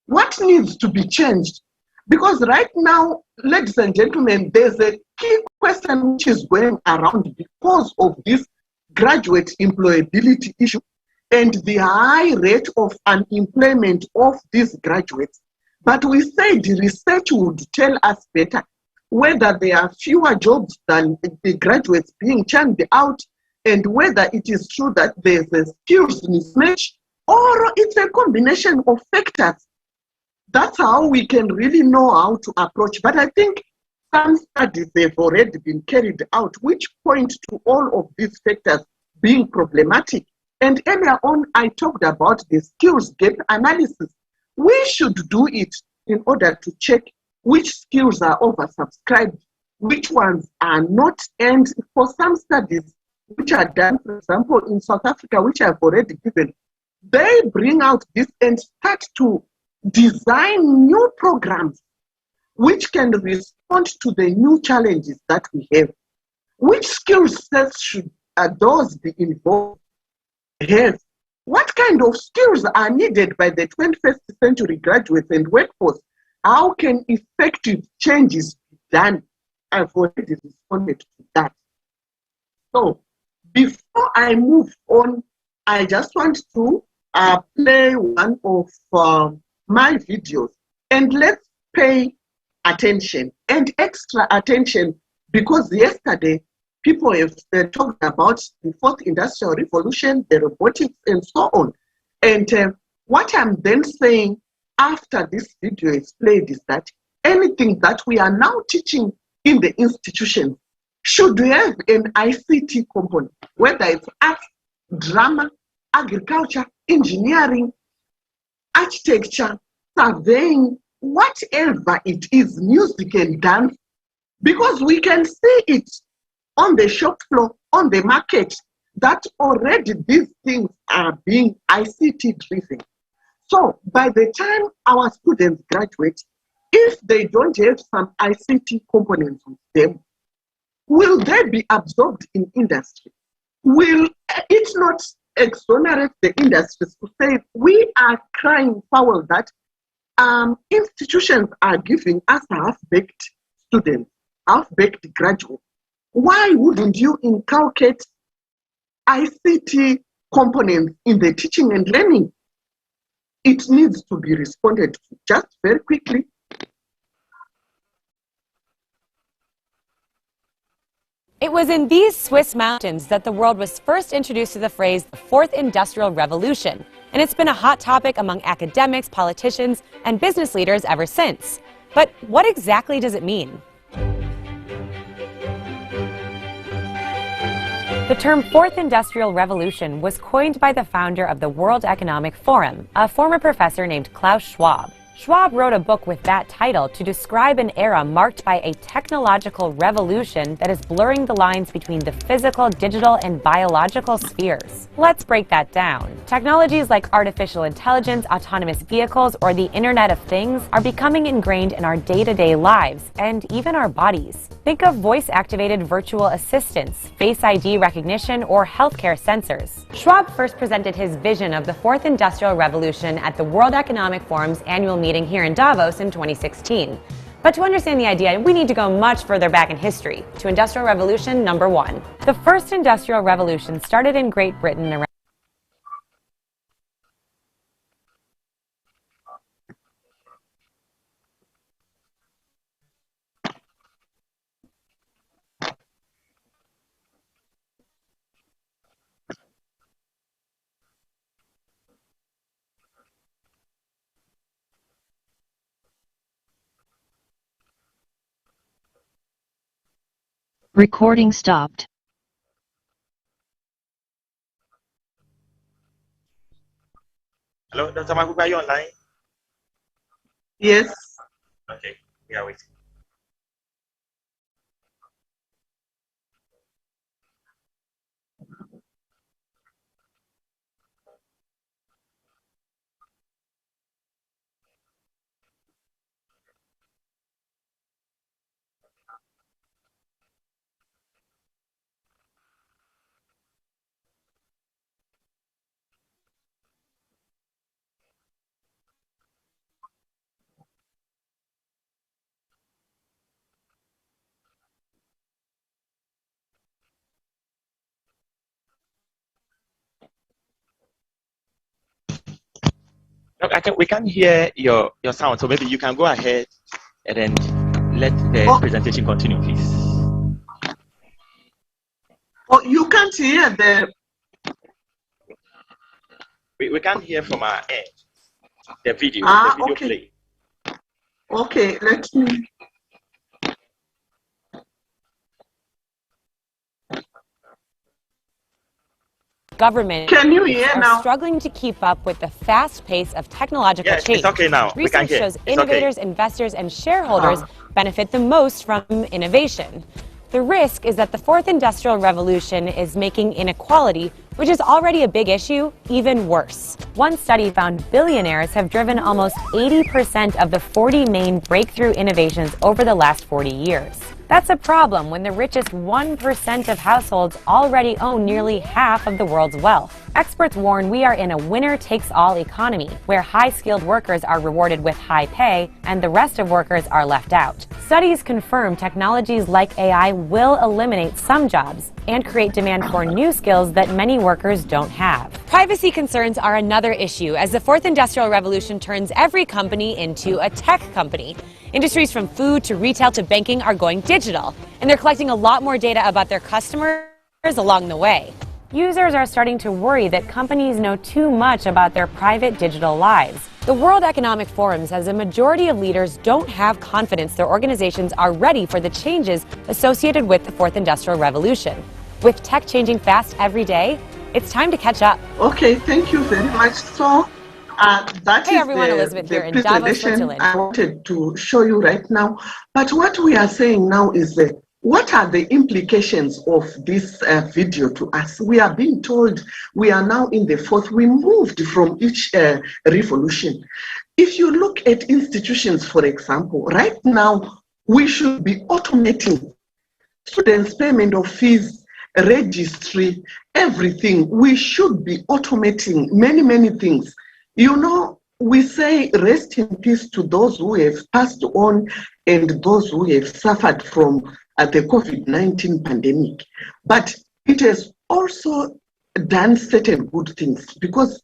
What needs to be changed? Because right now, ladies and gentlemen, there's a key question which is going around because of this graduate employability issue and the high rate of unemployment of these graduates. But we said the research would tell us better whether there are fewer jobs than the graduates being churned out, and whether it is true that there's a skills mismatch, or it's a combination of factors. That's how we can really know how to approach. But I think some studies have already been carried out, which point to all of these factors being problematic. And earlier on, I talked about the skills gap analysis. We should do it in order to check which skills are oversubscribed which ones are not. And for some studies which are done, for example, in South Africa, which I've already given, they bring out this and start to design new programs which can respond to the new challenges that we have. Which skill sets should those be involved have? What kind of skills are needed by the 21st century graduates and workforce? How can effective changes be done? I've already responded to that. So before I move on, I just want to play one of my videos, and let's pay attention and extra attention, because yesterday people have talked about the fourth industrial revolution, the robotics, and so on. And what I'm then saying after this video is played is that anything that we are now teaching in the institution should have an ICT component, whether it's arts, drama, agriculture, engineering, architecture, surveying, whatever it is, music and dance, because we can see it on the shop floor, on the market, that already these things are being ICT driven. So by the time our students graduate, if they don't have some ICT components with them, will they be absorbed in industry? Will it not exonerate the industries to say we are crying foul that institutions are giving us half-baked students, half-baked graduates? Why wouldn't you inculcate ICT components in the teaching and learning? It needs to be responded to. Just very quickly. It was in these Swiss mountains that the world was first introduced to the phrase the Fourth Industrial Revolution, and it's been a hot topic among academics, politicians, and business leaders ever since. But what exactly does it mean? The term Fourth Industrial Revolution was coined by the founder of the World Economic Forum, a former professor named Klaus Schwab. Schwab wrote a book with that title to describe an era marked by a technological revolution that is blurring the lines between the physical, digital, and biological spheres. Let's break that down. Technologies like artificial intelligence, autonomous vehicles, or the Internet of Things are becoming ingrained in our day-to-day lives and even our bodies. Think of voice-activated virtual assistants, Face ID recognition, or healthcare sensors. Schwab first presented his vision of the Fourth Industrial Revolution at the World Economic Forum's annual meeting here in Davos in 2016. But to understand the idea, we need to go much further back in history, to Industrial Revolution number 1. The first Industrial Revolution started in Great Britain around Recording stopped. Hello, Dr. Makuba, are you online? Yes. Okay, we are waiting. Look, we can hear your sound, so maybe you can go ahead and then let the presentation continue, please. Oh, you can't hear the... We can't hear from our end. The video, okay. play. Okay, let me... government Can you hear are now? struggling to keep up with the fast pace of technological change. It's okay now. Research shows innovators, investors, and shareholders benefit the most from innovation. The risk is that the fourth industrial revolution is making inequality, which is already a big issue, even worse. One study found billionaires have driven almost 80% of the 40 main breakthrough innovations over the last 40 years. That's a problem when the richest 1% of households already own nearly half of the world's wealth. Experts warn we are in a winner-takes-all economy, where high-skilled workers are rewarded with high pay and the rest of workers are left out. Studies confirm technologies like AI will eliminate some jobs and create demand for new skills that many workers don't have. Privacy concerns are another issue as the fourth industrial revolution turns every company into a tech company. Industries from food to retail to banking are going digital, and they're collecting a lot more data about their customers along the way. Users are starting to worry that companies know too much about their private digital lives. The World Economic Forum says a majority of leaders don't have confidence their organizations are ready for the changes associated with the fourth industrial revolution. With tech changing fast every day, it's time to catch up. Okay, thank you very much. So that hey is everyone, Elizabeth here in Davos, Switzerland. I wanted to show you right now. But what we are saying now is that what are the implications of this video to us? We are being told we are now in the fourth. We moved from each revolution. If you look at institutions, for example, right now, we should be automating students' payment of fees, registry, everything. We should be automating many, many things. You know, we say rest in peace to those who have passed on and those who have suffered from the COVID-19 pandemic. But it has also done certain good things because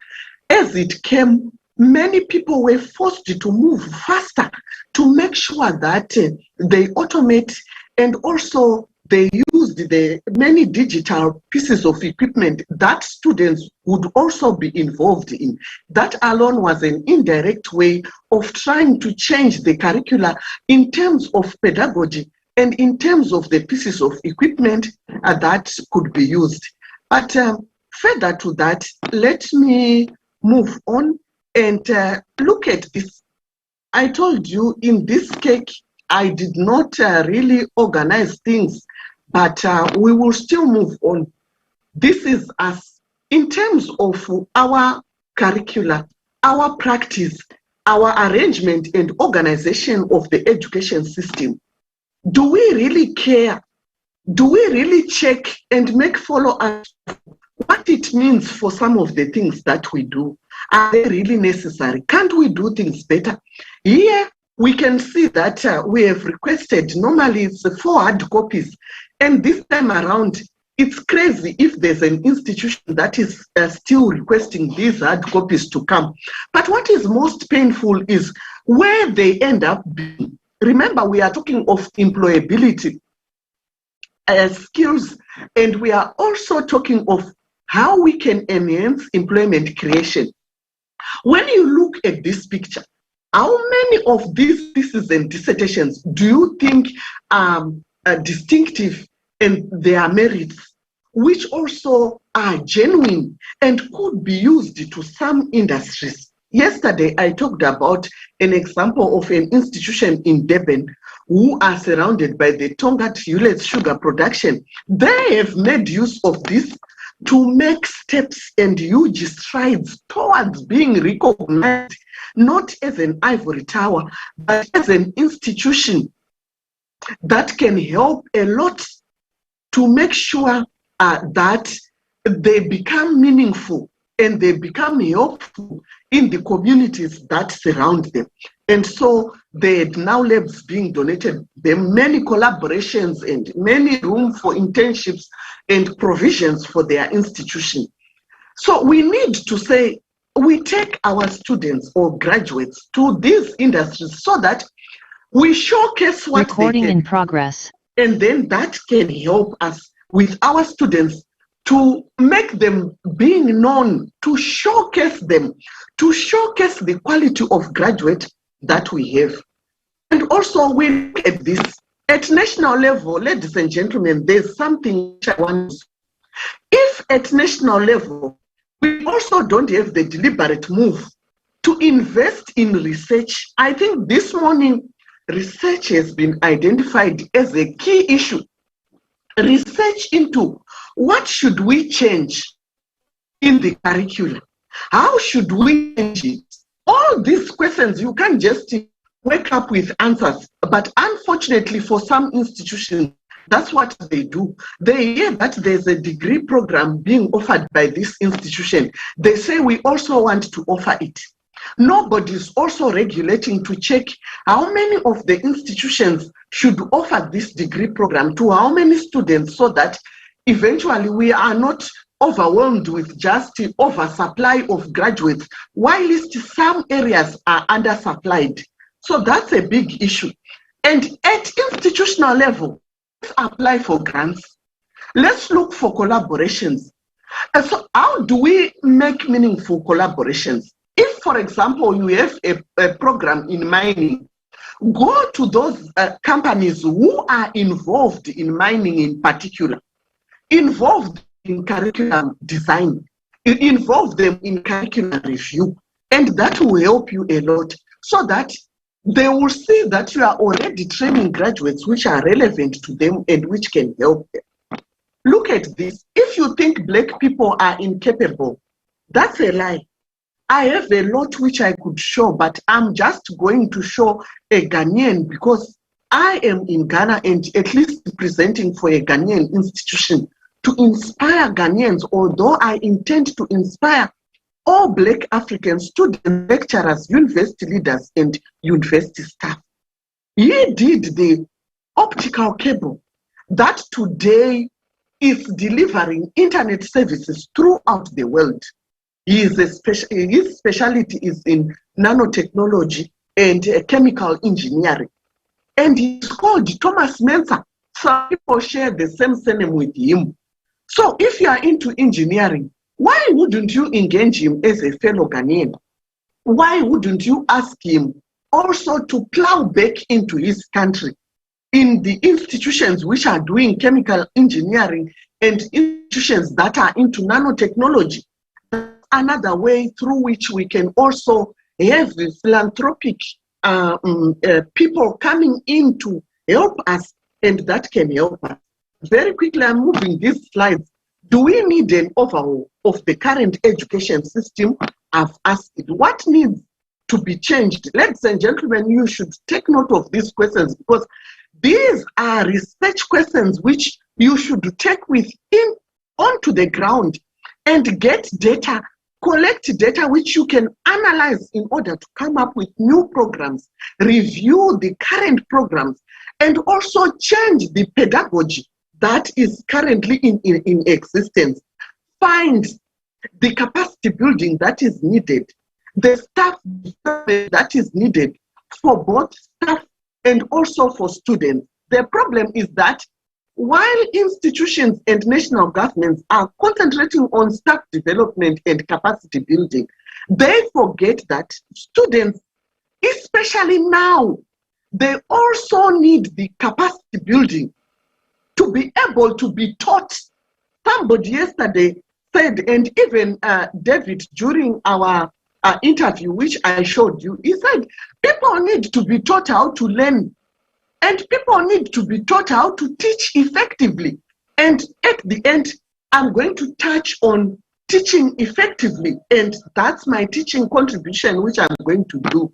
as it came, many people were forced to move faster to make sure that they automate, and also they used the many digital pieces of equipment that students would also be involved in. That alone was an indirect way of trying to change the curricula in terms of pedagogy and in terms of the pieces of equipment that could be used. But further to that, let me move on and look at this. I told you in this cake, I did not really organize things, but we will still move on. This is us in terms of our curricula, our practice, our arrangement and organization of the education system. Do we really care? Do we really check and make follow-up what it means for some of the things that we do? Are they really necessary? Can't we do things better? Here we can see that we have requested, normally it's 4 hard copies, and this time around it's crazy if there's an institution that is still requesting these hard copies to come. But what is most painful is where they end up being. Remember, we are talking of employability, skills, and we are also talking of how we can enhance employment creation. When you look at this picture, how many of these theses and dissertations do you think are distinctive and their merits, which also are genuine and could be used to some industries? Yesterday, I talked about an example of an institution in Durban who are surrounded by the Tonga Hewlett sugar production. They have made use of this to make steps and huge strides towards being recognized, not as an ivory tower, but as an institution that can help a lot to make sure that they become meaningful and they become helpful in the communities that surround them. And so there are now labs being donated. There are many collaborations and many room for internships and provisions for their institution. So we need to say, we take our students or graduates to these industries so that we showcase what recording they can in progress. And then that can help us with our students to make them being known, to showcase them, to showcase the quality of graduate that we have. And also we look at this at national level, ladies and gentlemen, there's something which I want to say. If at national level, we also don't have the deliberate move to invest in research. I think this morning research has been identified as a key issue. Research into what should we change in the curriculum? How should we change it? All these questions, you can't just wake up with answers. But unfortunately, for some institutions, that's what they do. They hear that there's a degree program being offered by this institution. They say, we also want to offer it. Nobody is also regulating to check how many of the institutions should offer this degree program to how many students, so that eventually we are not overwhelmed with just oversupply of graduates, whilst some areas are undersupplied. So that's a big issue. And at institutional level, let's apply for grants. Let's look for collaborations. And so how do we make meaningful collaborations? If, for example, you have a program in mining, go to those companies who are involved in mining in particular, involved in curriculum design, involve them in curriculum review, and that will help you a lot, so that they will see that you are already training graduates which are relevant to them and which can help them. Look at this. If you think Black people are incapable, that's a lie. I have a lot which I could show, but I'm just going to show a Ghanaian because I am in Ghana and at least presenting for a Ghanaian institution to inspire Ghanaians, although I intend to inspire all Black African students, lecturers, university leaders, and university staff. He did the optical cable that today is delivering internet services throughout the world. His specialty is in nanotechnology and chemical engineering. And he's called Thomas Mensah. Some people share the same surname with him. So if you are into engineering, why wouldn't you engage him as a fellow Ghanaian? Why wouldn't you ask him also to plow back into his country in the institutions which are doing chemical engineering and institutions that are into nanotechnology? Another way through which we can also have philanthropic people coming in to help us, and that can help us. Very quickly, I'm moving these slides. Do we need an overhaul of the current education system? I've asked it. What needs to be changed? Ladies and gentlemen, you should take note of these questions, because these are research questions which you should take onto the ground and get data, collect data which you can analyze in order to come up with new programs, review the current programs, and also change the pedagogy that is currently in existence. Find the capacity building that is needed, the staff development that is needed for both staff and also for students. The problem is that while institutions and national governments are concentrating on staff development and capacity building, they forget that students, especially now, they also need the capacity building to be able to be taught. Somebody yesterday said, and even David during our interview, which I showed you, he said, people need to be taught how to learn, and people need to be taught how to teach effectively. And at the end, I'm going to touch on teaching effectively, and that's my teaching contribution, which I'm going to do.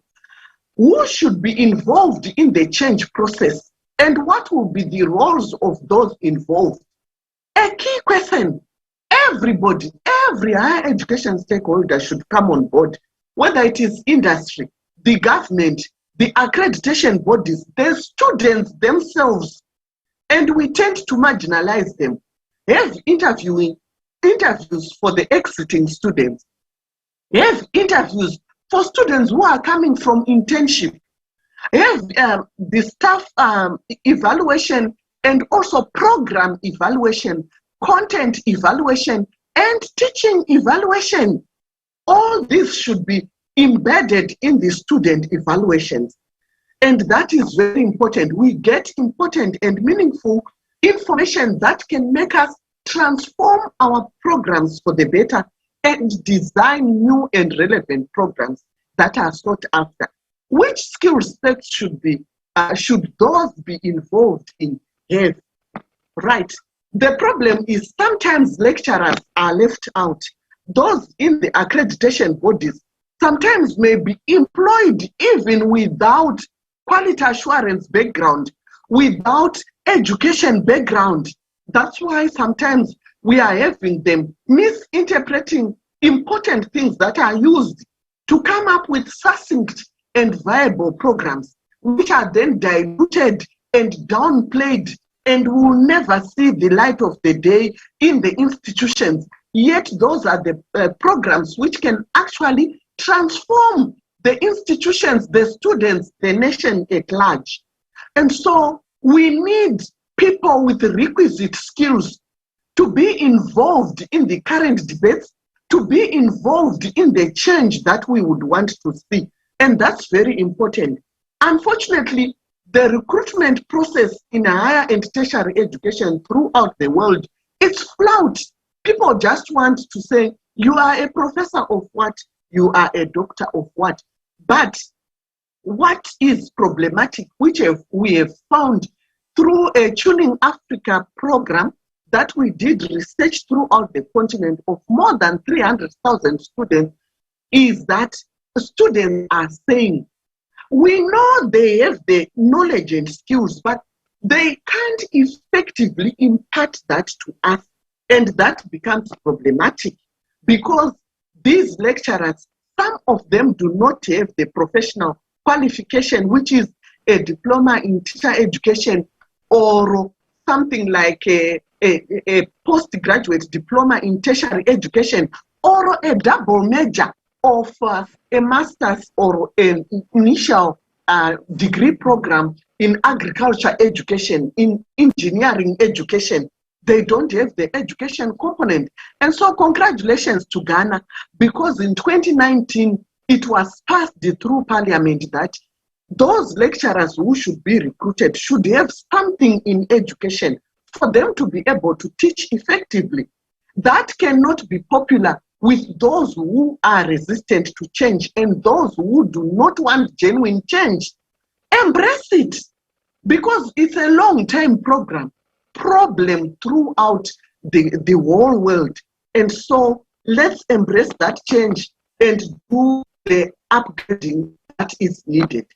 Who should be involved in the change process, and what will be the roles of those involved? A key question. Everybody, every higher education stakeholder should come on board, whether it is industry, the government, the accreditation bodies, the students themselves, and we tend to marginalize them. Have interviews for the exiting students. Have interviews for students who are coming from internship. Have the staff evaluation and also program evaluation, content evaluation, and teaching evaluation. All this should be embedded in the student evaluations. And that is very important. We get important and meaningful information that can make us transform our programs for the better and design new and relevant programs that are sought after. Which skill sets should be should those be involved in health? Right. The problem is sometimes lecturers are left out. Those in the accreditation bodies sometimes may be employed even without quality assurance background, without education background. That's why sometimes we are having them misinterpreting important things that are used to come up with succinct and viable programs, which are then diluted and downplayed and will never see the light of the day in the institutions. Yet those are the programs which can actually transform the institutions, the students, the nation at large. And so we need people with requisite skills to be involved in the current debates, to be involved in the change that we would want to see. And that's very important. Unfortunately, the recruitment process in higher and tertiary education throughout the world, it's flawed. People just want to say, you are a professor of what? You are a doctor of what? But what is problematic, which we have found through a Tuning Africa program that we did research throughout the continent of more than 300,000 students, is that students are saying, we know they have the knowledge and skills, but they can't effectively impart that to us. And that becomes problematic because these lecturers, some of them do not have the professional qualification, which is a diploma in teacher education or something like a postgraduate diploma in tertiary education or a double major of a master's or an initial degree program in agriculture education, in engineering education. They don't have the education component. And so congratulations to Ghana, because in 2019, it was passed through parliament that those lecturers who should be recruited should have something in education for them to be able to teach effectively. That cannot be popular with those who are resistant to change and those who do not want genuine change. Embrace it, because it's a long-term problem throughout the whole world. And so let's embrace that change and do the upgrading that is needed.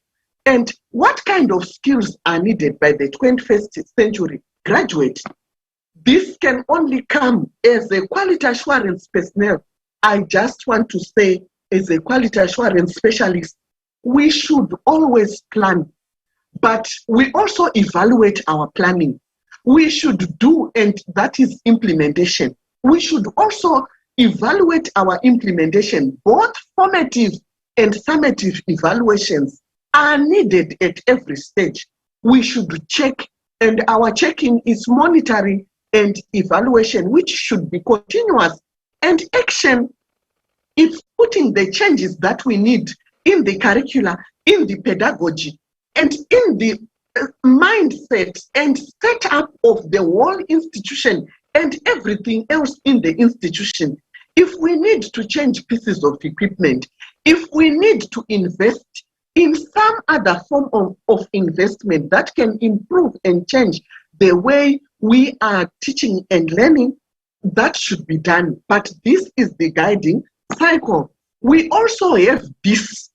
And what kind of skills are needed by the 21st century graduate? This can only come as a quality assurance personnel. I just want to say, as a quality assurance specialist, we should always plan, but we also evaluate our planning. We should do, and that is implementation. We should also evaluate our implementation. Both formative and summative evaluations are needed at every stage. We should check, and our checking is monitoring and evaluation, which should be continuous. And action, it's putting the changes that we need in the curricula, in the pedagogy, and in the mindset and setup of the whole institution and everything else in the institution. If we need to change pieces of equipment, if we need to invest in some other form of investment that can improve and change the way we are teaching and learning, that should be done. But this is the guiding cycle. We also have this,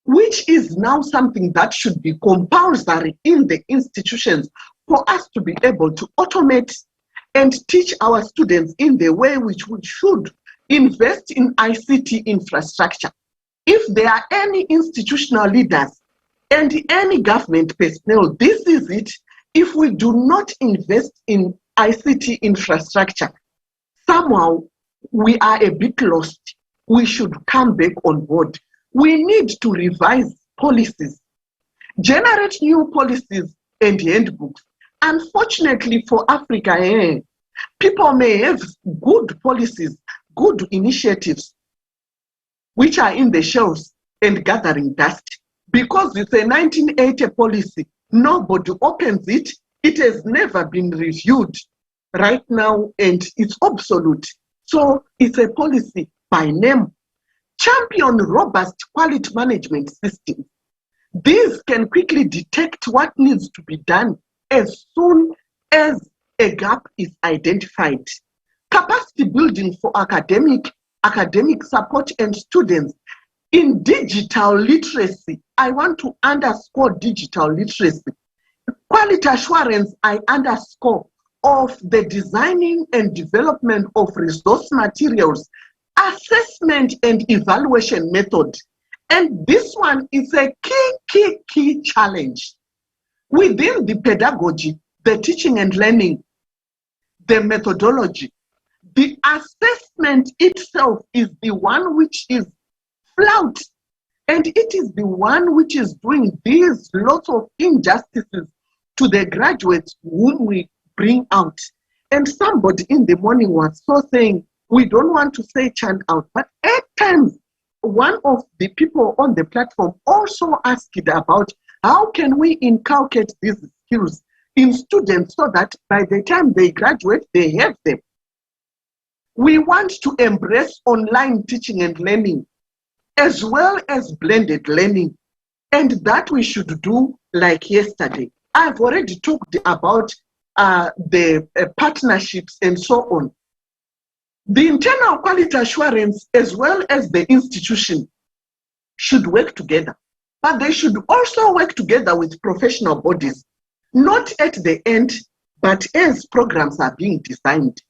which is now something that should be compulsory in the institutions for us to be able to automate and teach our students in the way which we should invest in ICT infrastructure. If there are any institutional leaders and any government personnel, this is it. If we do not invest in ICT infrastructure, somehow we are a bit lost. We should come back on board. We need to revise policies, generate new policies and handbooks. Unfortunately for Africa, people may have good policies, good initiatives, which are in the shelves and gathering dust. Because it's a 1980 policy, nobody opens it. It has never been reviewed right now and it's obsolete. So it's a policy by name. Champion robust quality management systems. These can quickly detect what needs to be done as soon as a gap is identified. Capacity building for academic support and students in digital literacy. I want to underscore digital literacy. Quality assurance, I underscore, of the designing and development of resource materials, assessment and evaluation method. And this one is a key challenge. Within the pedagogy, the teaching and learning, the methodology, the assessment itself is the one which is flawed. And it is the one which is doing these lots of injustices to the graduates whom we bring out. And somebody in the morning was so saying, we don't want to say churn out, but at times, one of the people on the platform also asked about how can we inculcate these skills in students so that by the time they graduate, they have them. We want to embrace online teaching and learning as well as blended learning, and that we should do like yesterday. I've already talked about the partnerships and so on. The internal quality assurance as well as the institution should work together, but they should also work together with professional bodies, not at the end, but as programs are being designed.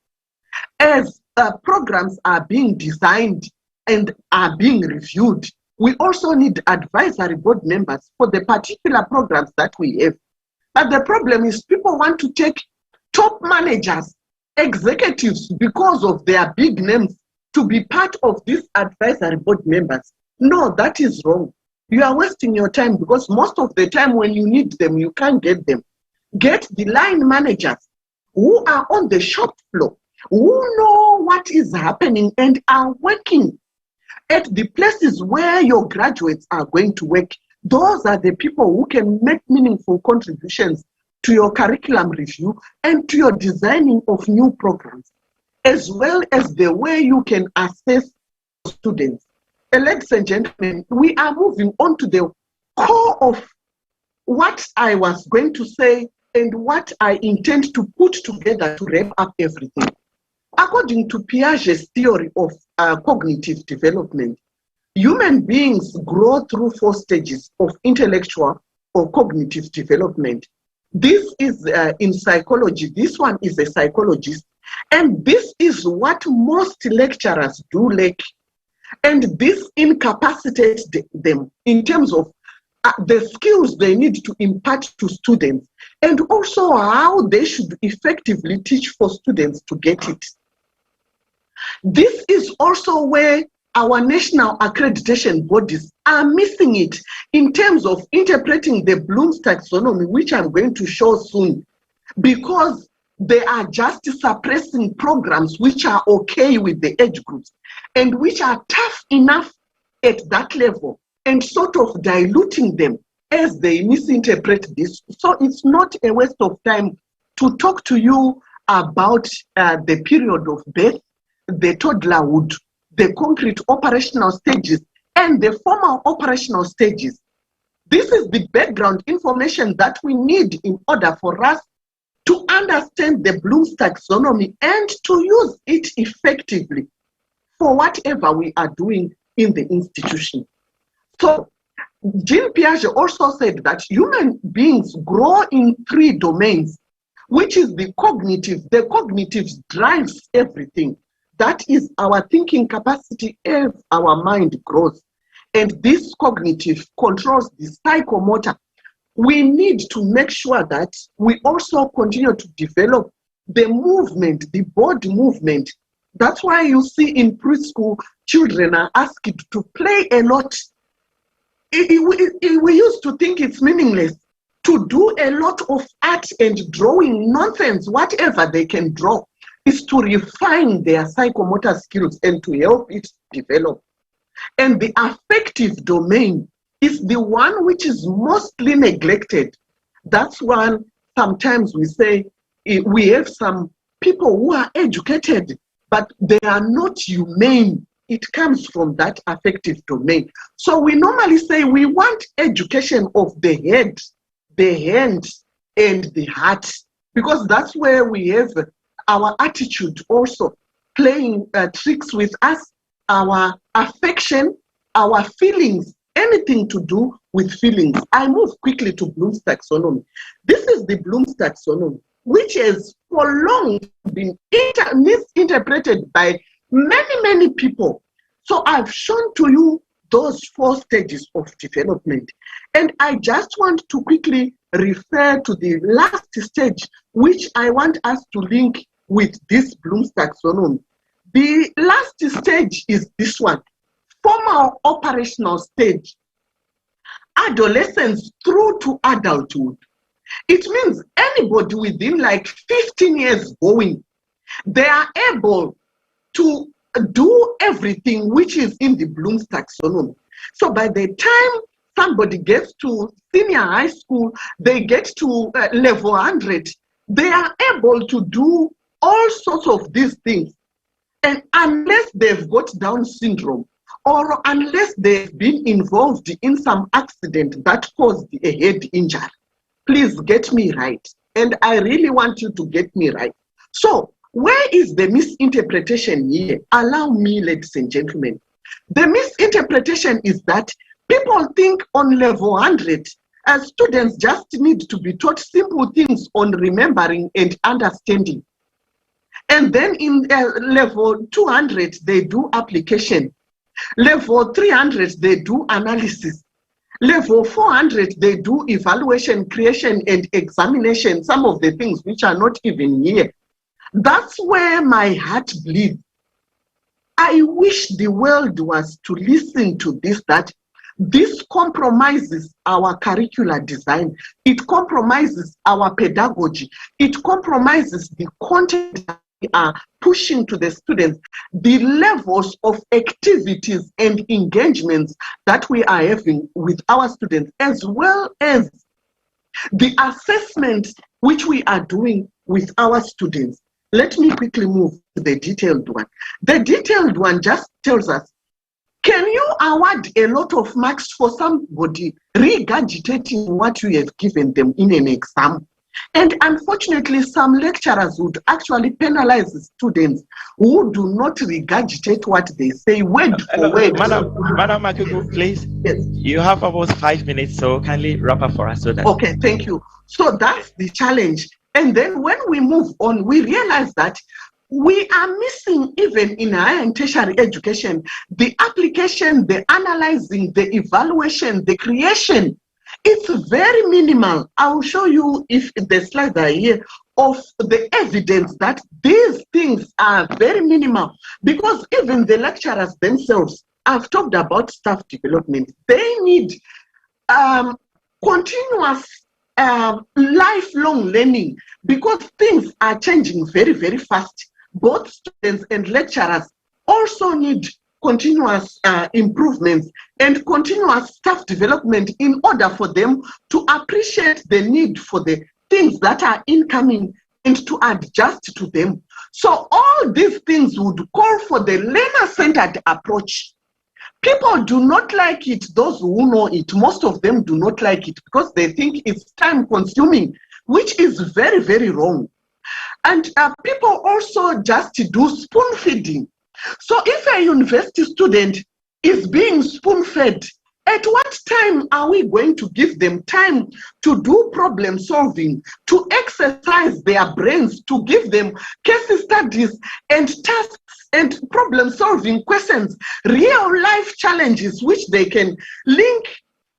As programs are being designed and are being reviewed, we also need advisory board members for the particular programs that we have. But the problem is people want to take top managers, executives, because of their big names, to be part of these advisory board members. No, that is wrong. You are wasting your time, because most of the time when you need them, you can't get them. Get the line managers who are on the shop floor, who know what is happening and are working at the places where your graduates are going to work. Those are the people who can make meaningful contributions to your curriculum review and to your designing of new programs, as well as the way you can assess students. Ladies and gentlemen, we are moving on to the core of what I was going to say and what I intend to put together to wrap up everything. According to Piaget's theory of cognitive development, human beings grow through 4 stages of intellectual or cognitive development. This is in psychology. This one is a psychologist. And this is what most lecturers do lack. And this incapacitates them in terms of the skills they need to impart to students, and also how they should effectively teach for students to get it. This is also where our national accreditation bodies are missing it in terms of interpreting the Bloom's taxonomy, which I'm going to show soon, because they are just suppressing programs which are okay with the age groups and which are tough enough at that level, and sort of diluting them as they misinterpret this. So it's not a waste of time to talk to you about the period of birth, the toddlerhood, the concrete operational stages, and the formal operational stages. This is the background information that we need in order for us to understand the Bloom's taxonomy and to use it effectively for whatever we are doing in the institution. So Jean Piaget also said that human beings grow in 3 domains, which is the cognitive. The cognitive drives everything. That is our thinking capacity as our mind grows. And this cognitive controls the psychomotor. We need to make sure that we also continue to develop the movement, the body movement. That's why you see in preschool, children are asked to play a lot. We used to think it's meaningless to do a lot of art and drawing nonsense, whatever they can draw, is to refine their psychomotor skills and to help it develop. And the affective domain is the one which is mostly neglected. That's why sometimes we say we have some people who are educated, but they are not humane it comes from that affective domain. So we normally say we want education of the head, the hand, and the heart, because that's where we have our attitude also playing tricks with us, our affection, our feelings, anything to do with feelings. I move quickly to Bloom's taxonomy. This is the Bloom's taxonomy, which has for long been misinterpreted by many people. So I've shown to you those 4 stages of development. And I just want to quickly refer to the last stage, which I want us to link with this Bloom's taxonomy. The last stage is this one, formal operational stage, adolescence through to adulthood. It means anybody within like 15 years going, they are able to do everything which is in the Bloom's taxonomy. So by the time somebody gets to senior high school, they get to level 100, they are able to do all sorts of these things. And unless they've got Down syndrome, or unless they've been involved in some accident that caused a head injury, please get me right. And I really want you to get me right. So where is the misinterpretation here? Allow me, ladies and gentlemen. The misinterpretation is that people think on level 100, as students just need to be taught simple things on remembering and understanding. And then in level 200, they do application. Level 300, they do analysis. Level 400, they do evaluation, creation, and examination, some of the things which are not even here. That's where my heart bleeds. I wish the world was to listen to this, that this compromises our curricular design. It compromises our pedagogy. It compromises the content that we are pushing to the students, the levels of activities and engagements that we are having with our students, as well as the assessment which we are doing with our students. Let me quickly move to the detailed one. The detailed one just tells us, can you award a lot of marks for somebody regurgitating what you have given them in an exam? And unfortunately, some lecturers would actually penalize the students who do not regurgitate what they say word for word. Madam Makugu, please. Yes. You have almost 5 minutes, so kindly wrap up for us. So that. Okay, thank you. So that's the challenge. And then when we move on, we realize that we are missing, even in higher and tertiary education, the application, the analyzing, the evaluation, the creation. It's very minimal. I will show you, if the slides are here, of the evidence that these things are very minimal, because even the lecturers themselves have talked about staff development. They need continuous lifelong learning, because things are changing very fast. Both students and lecturers also need continuous improvements and continuous staff development in order for them to appreciate the need for the things that are incoming and to adjust to them. So all these things would call for the learner-centered approach. People do not like it. Those who know it, most of them do not like it because they think it's time-consuming, which is very wrong. And people also just do spoon-feeding. So if a university student is being spoon-fed, at what time are we going to give them time to do problem solving, to exercise their brains, to give them case studies and tasks and problem solving questions, real life challenges which they can link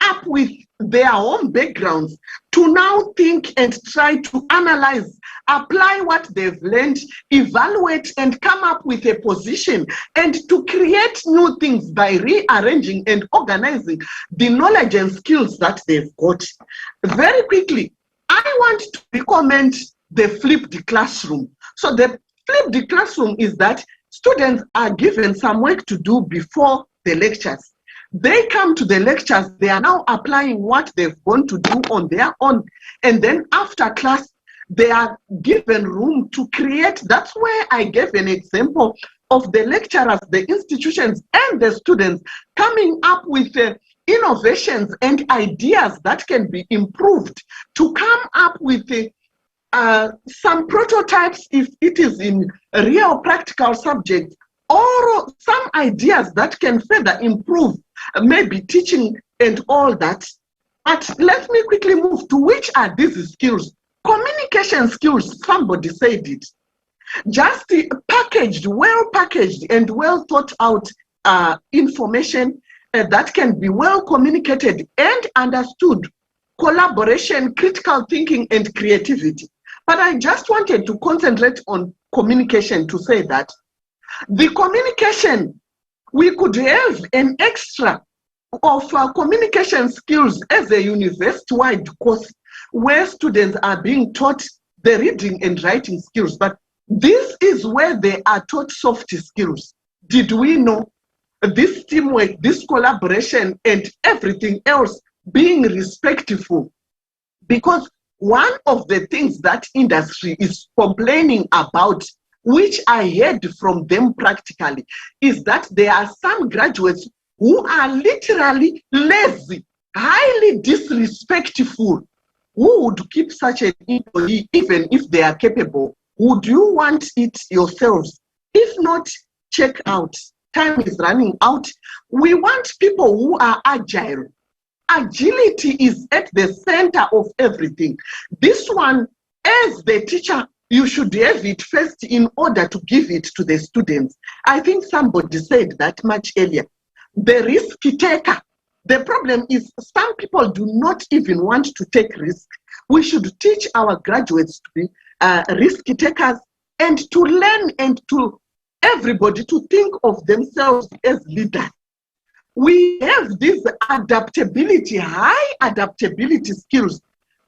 up with their own backgrounds to now think and try to analyze, apply what they've learned, evaluate and come up with a position, and to create new things by rearranging and organizing the knowledge and skills that they've got. Very quickly, I want to recommend the flipped classroom. So the flipped classroom is that students are given some work to do before the lectures. They come to the lectures, they are now applying what they've gone to do on their own. And then after class, they are given room to create. That's where I gave an example of the lecturers, the institutions, and the students coming up with innovations and ideas that can be improved, to come up with some prototypes if it is in real practical subjects, or some ideas that can further improve maybe teaching and all that. But let me quickly move to which are these skills. Communication skills, somebody said it. Just packaged, well packaged and well thought out information that can be well communicated and understood. Collaboration, critical thinking, and creativity. But I just wanted to concentrate on communication to say that the communication, we could have an extra of communication skills as a university-wide course where students are being taught the reading and writing skills. But this is where they are taught soft skills. Did we know this teamwork, this collaboration, and everything else being respectful? Because one of the things that industry is complaining about, which I heard from them practically, is that there are some graduates who are literally lazy, highly disrespectful. Who would keep such an employee even if they are capable? Would you want it yourselves? If not, check out. Time is running out. We want people who are agile. Agility is at the center of everything. This one, as the teacher, you should have it first in order to give it to the students. I think somebody said that much earlier. The risk taker. The problem is some people do not even want to take risk. We should teach our graduates to be risk takers and to learn and to everybody to think of themselves as leaders. We have this adaptability, high adaptability skills.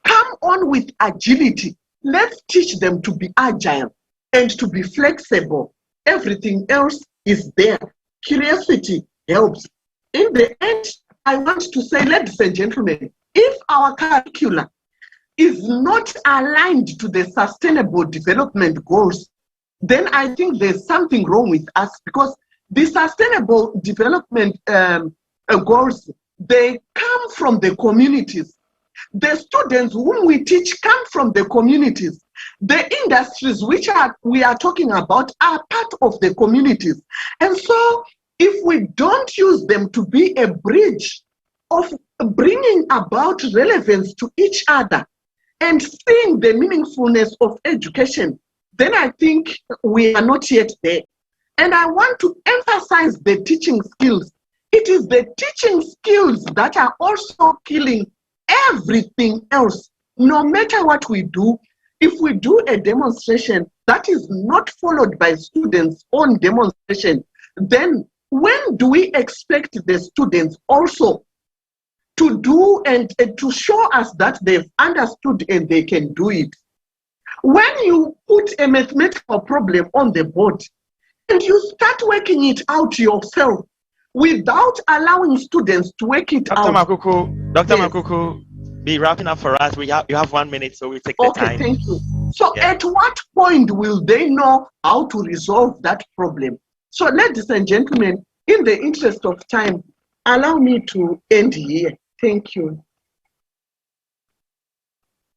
Come on with agility. Let's teach them to be agile and to be flexible. Everything else is there. Curiosity helps. In the end, I want to say, ladies and gentlemen, if our curriculum is not aligned to the sustainable development goals, then I think there's something wrong with us, because the sustainable development goals, they come from the communities. The students whom we teach come from the communities. The industries which we are talking about are part of the communities. And so if we don't use them to be a bridge of bringing about relevance to each other and seeing the meaningfulness of education, then I think we are not yet there. And I want to emphasize the teaching skills. It is the teaching skills that are also killing everything else. No matter what we do, if we do a demonstration that is not followed by students on demonstration, then when do we expect the students also to do and to show us that they've understood and they can do it? When you put a mathematical problem on the board and you start working it out yourself without allowing students to work it Dr. out. Dr. Yes. Makuku, be wrapping up for us. You have 1 minute, so we take the time. Okay, thank you. So at what point will they know how to resolve that problem? So ladies and gentlemen, in the interest of time, allow me to end here. Thank you.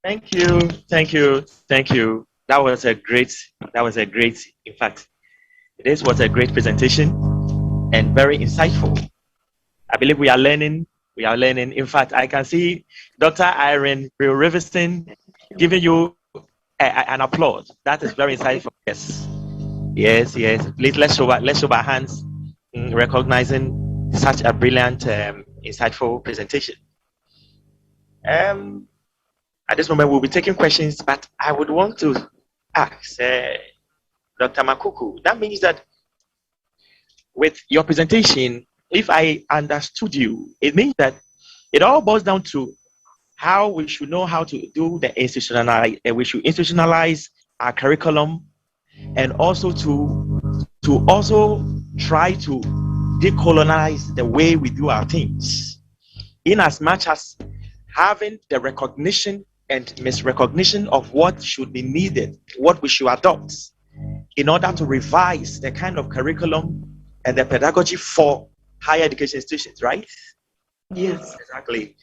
Thank you. Thank you. Thank you. That was a great, in fact, this was a great presentation and very insightful. I believe we are learning. In fact, I can see Dr. Irene Riverson giving you an applause. That is very insightful. Yes. Please let's show our hands in recognizing such a brilliant, insightful presentation. At this moment, we'll be taking questions, but I would want to ask Dr. Makuku. That means that with your presentation, if I understood you, it means that it all boils down to how we should know how to do the we should institutionalize our curriculum, and also to also try to decolonize the way we do our things, in as much as having the recognition and misrecognition of what should be needed, what we should adopt, in order to revise the kind of curriculum and the pedagogy for higher education institutions, right? Yes. Exactly.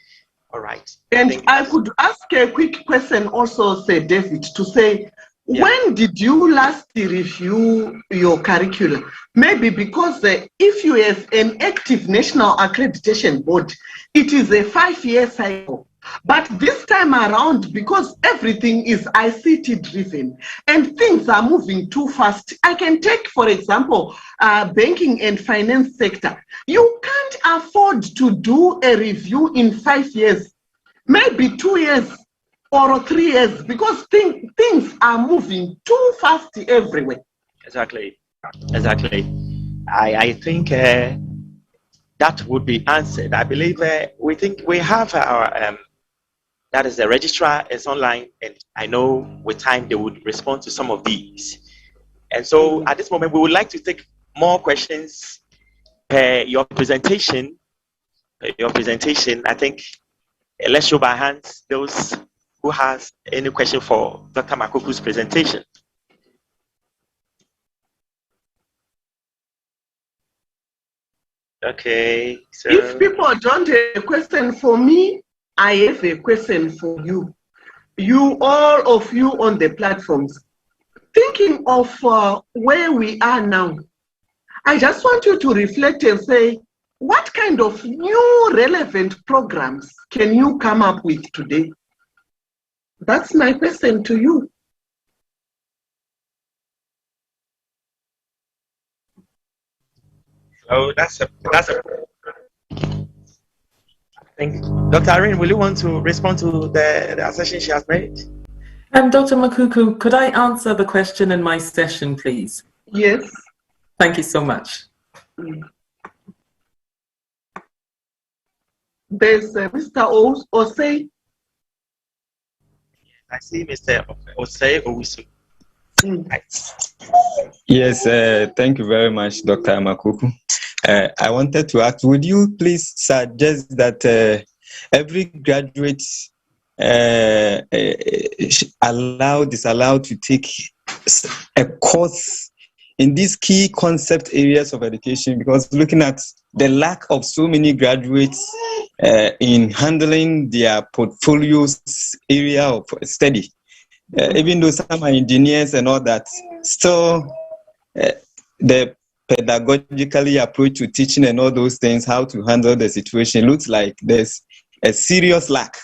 All right. And I could ask a quick question also, say David, to say, when did you last review your curriculum? Maybe because if you have an active national accreditation board, it is a 5-year cycle. But this time around, because everything is ICT driven and things are moving too fast, I can take, for example, banking and finance sector. You can't afford to do a review in 5 years, maybe 2 years or 3 years, because things are moving too fast everywhere. Exactly. I think that would be answered. I believe we think we have our that is the registrar is online, and I know with time they would respond to some of these. And so at this moment, we would like to take more questions per your presentation. I think let's show by hands those who has any question for Dr. Makuku's presentation. Okay. So if people don't have a question for me, I have a question for you. All of you on the platforms, thinking of where we are now, I just want you to reflect and say, what kind of new relevant programs can you come up with today? That's my question to you. Oh, that's a. I think Dr. Irene, will you want to respond to the assertion she has made? Dr. Makuku, could I answer the question in my session, please? Yes. Thank you so much. There's Mr. Osei. I see Mr. Osei Owusu. Yes, thank you very much, Dr. Makuku. I wanted to ask, would you please suggest that every graduate disallowed to take a course in these key concept areas of education? Because looking at the lack of so many graduates in handling their portfolios area of study, even though some are engineers and all that, still the pedagogically approach to teaching and all those things, how to handle the situation, looks like there's a serious lack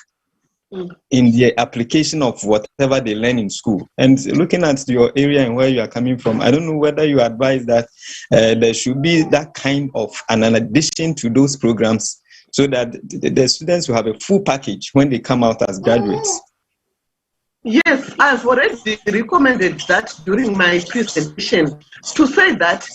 in the application of whatever they learn in school. And looking at your area and where you are coming from, I don't know whether you advise that there should be that kind of an addition to those programs so that the students will have a full package when they come out as graduates. Yes, I've already recommended that during my presentation, to say that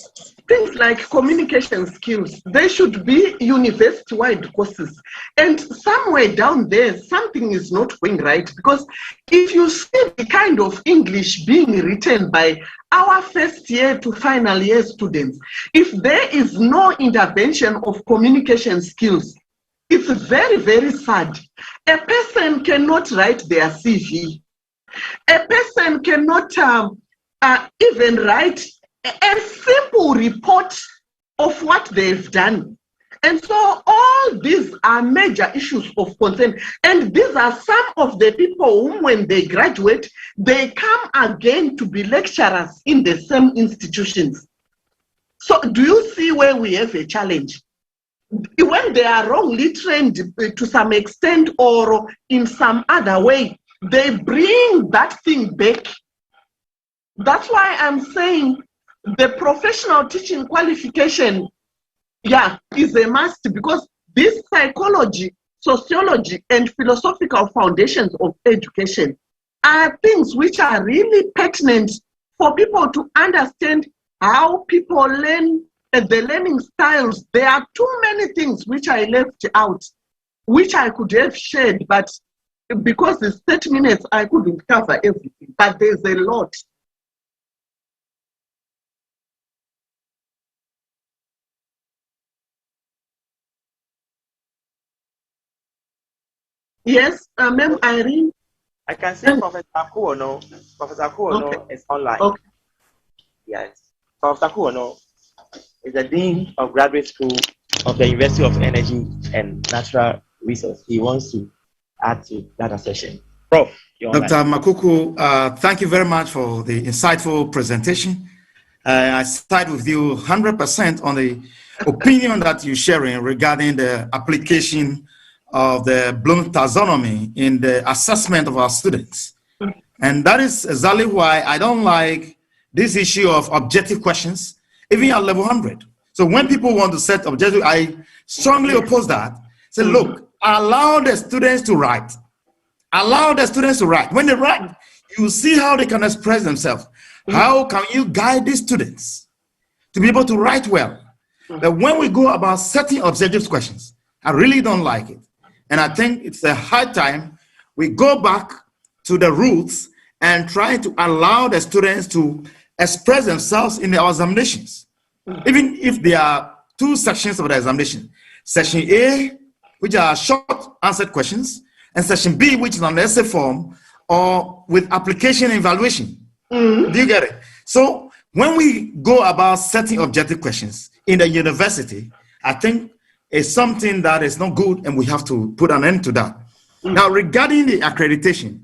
things like communication skills, they should be university-wide courses. And somewhere down there, something is not going right, because if you see the kind of English being written by our first year to final year students, if there is no intervention of communication skills, it's very, very sad. A person cannot write their CV. A person cannot even write a simple report of what they've done. And so all these are major issues of concern. And these are some of the people whom, when they graduate, they come again to be lecturers in the same institutions. So do you see where we have a challenge? When they are wrongly trained to some extent or in some other way, they bring that thing back. That's why I'm saying the professional teaching qualification, is a must, because this psychology, sociology, and philosophical foundations of education are things which are really pertinent for people to understand how people learn and the learning styles. There are too many things which I left out, which I could have shared, but because it's 30 minutes, I couldn't cover everything, but there's a lot. Yes, Ma'am Irene? I can see Professor Akuono. Professor Akuono is online. Okay. Yes. Professor Kuono is the Dean of Graduate School of the University of Energy and Natural Resources. He wants to add to that session. Prof, Dr. Makuku, thank you very much for the insightful presentation. I side with you 100% on the opinion that you're sharing regarding the application of the Bloom taxonomy in the assessment of our students. And that is exactly why I don't like this issue of objective questions, even at level 100. So when people want to set objective, I strongly oppose that. Say, look, allow the students to write. Allow the students to write. When they write, you see how they can express themselves. How can you guide these students to be able to write well? But when we go about setting objective questions, I really don't like it. And I think it's a high time we go back to the roots and try to allow the students to express themselves in our examinations. Even if there are two sections of the examination. Section A, which are short answered questions, and section B, which is on the essay form or with application and evaluation. Do you get it? So when we go about setting objective questions in the university, I think it's something that is not good and we have to put an end to that. Now, regarding the accreditation,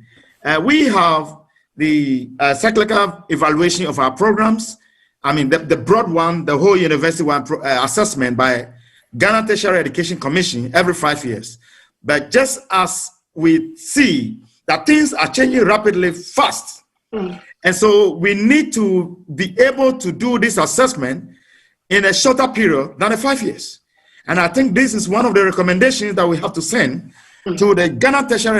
we have the cyclical evaluation of our programs. I mean, the broad one, the whole university one assessment by Ghana Tertiary Education Commission every 5 years. But just as we see that things are changing rapidly fast, and so we need to be able to do this assessment in a shorter period than the 5 years. And I think this is one of the recommendations that we have to send to the Ghana Tertiary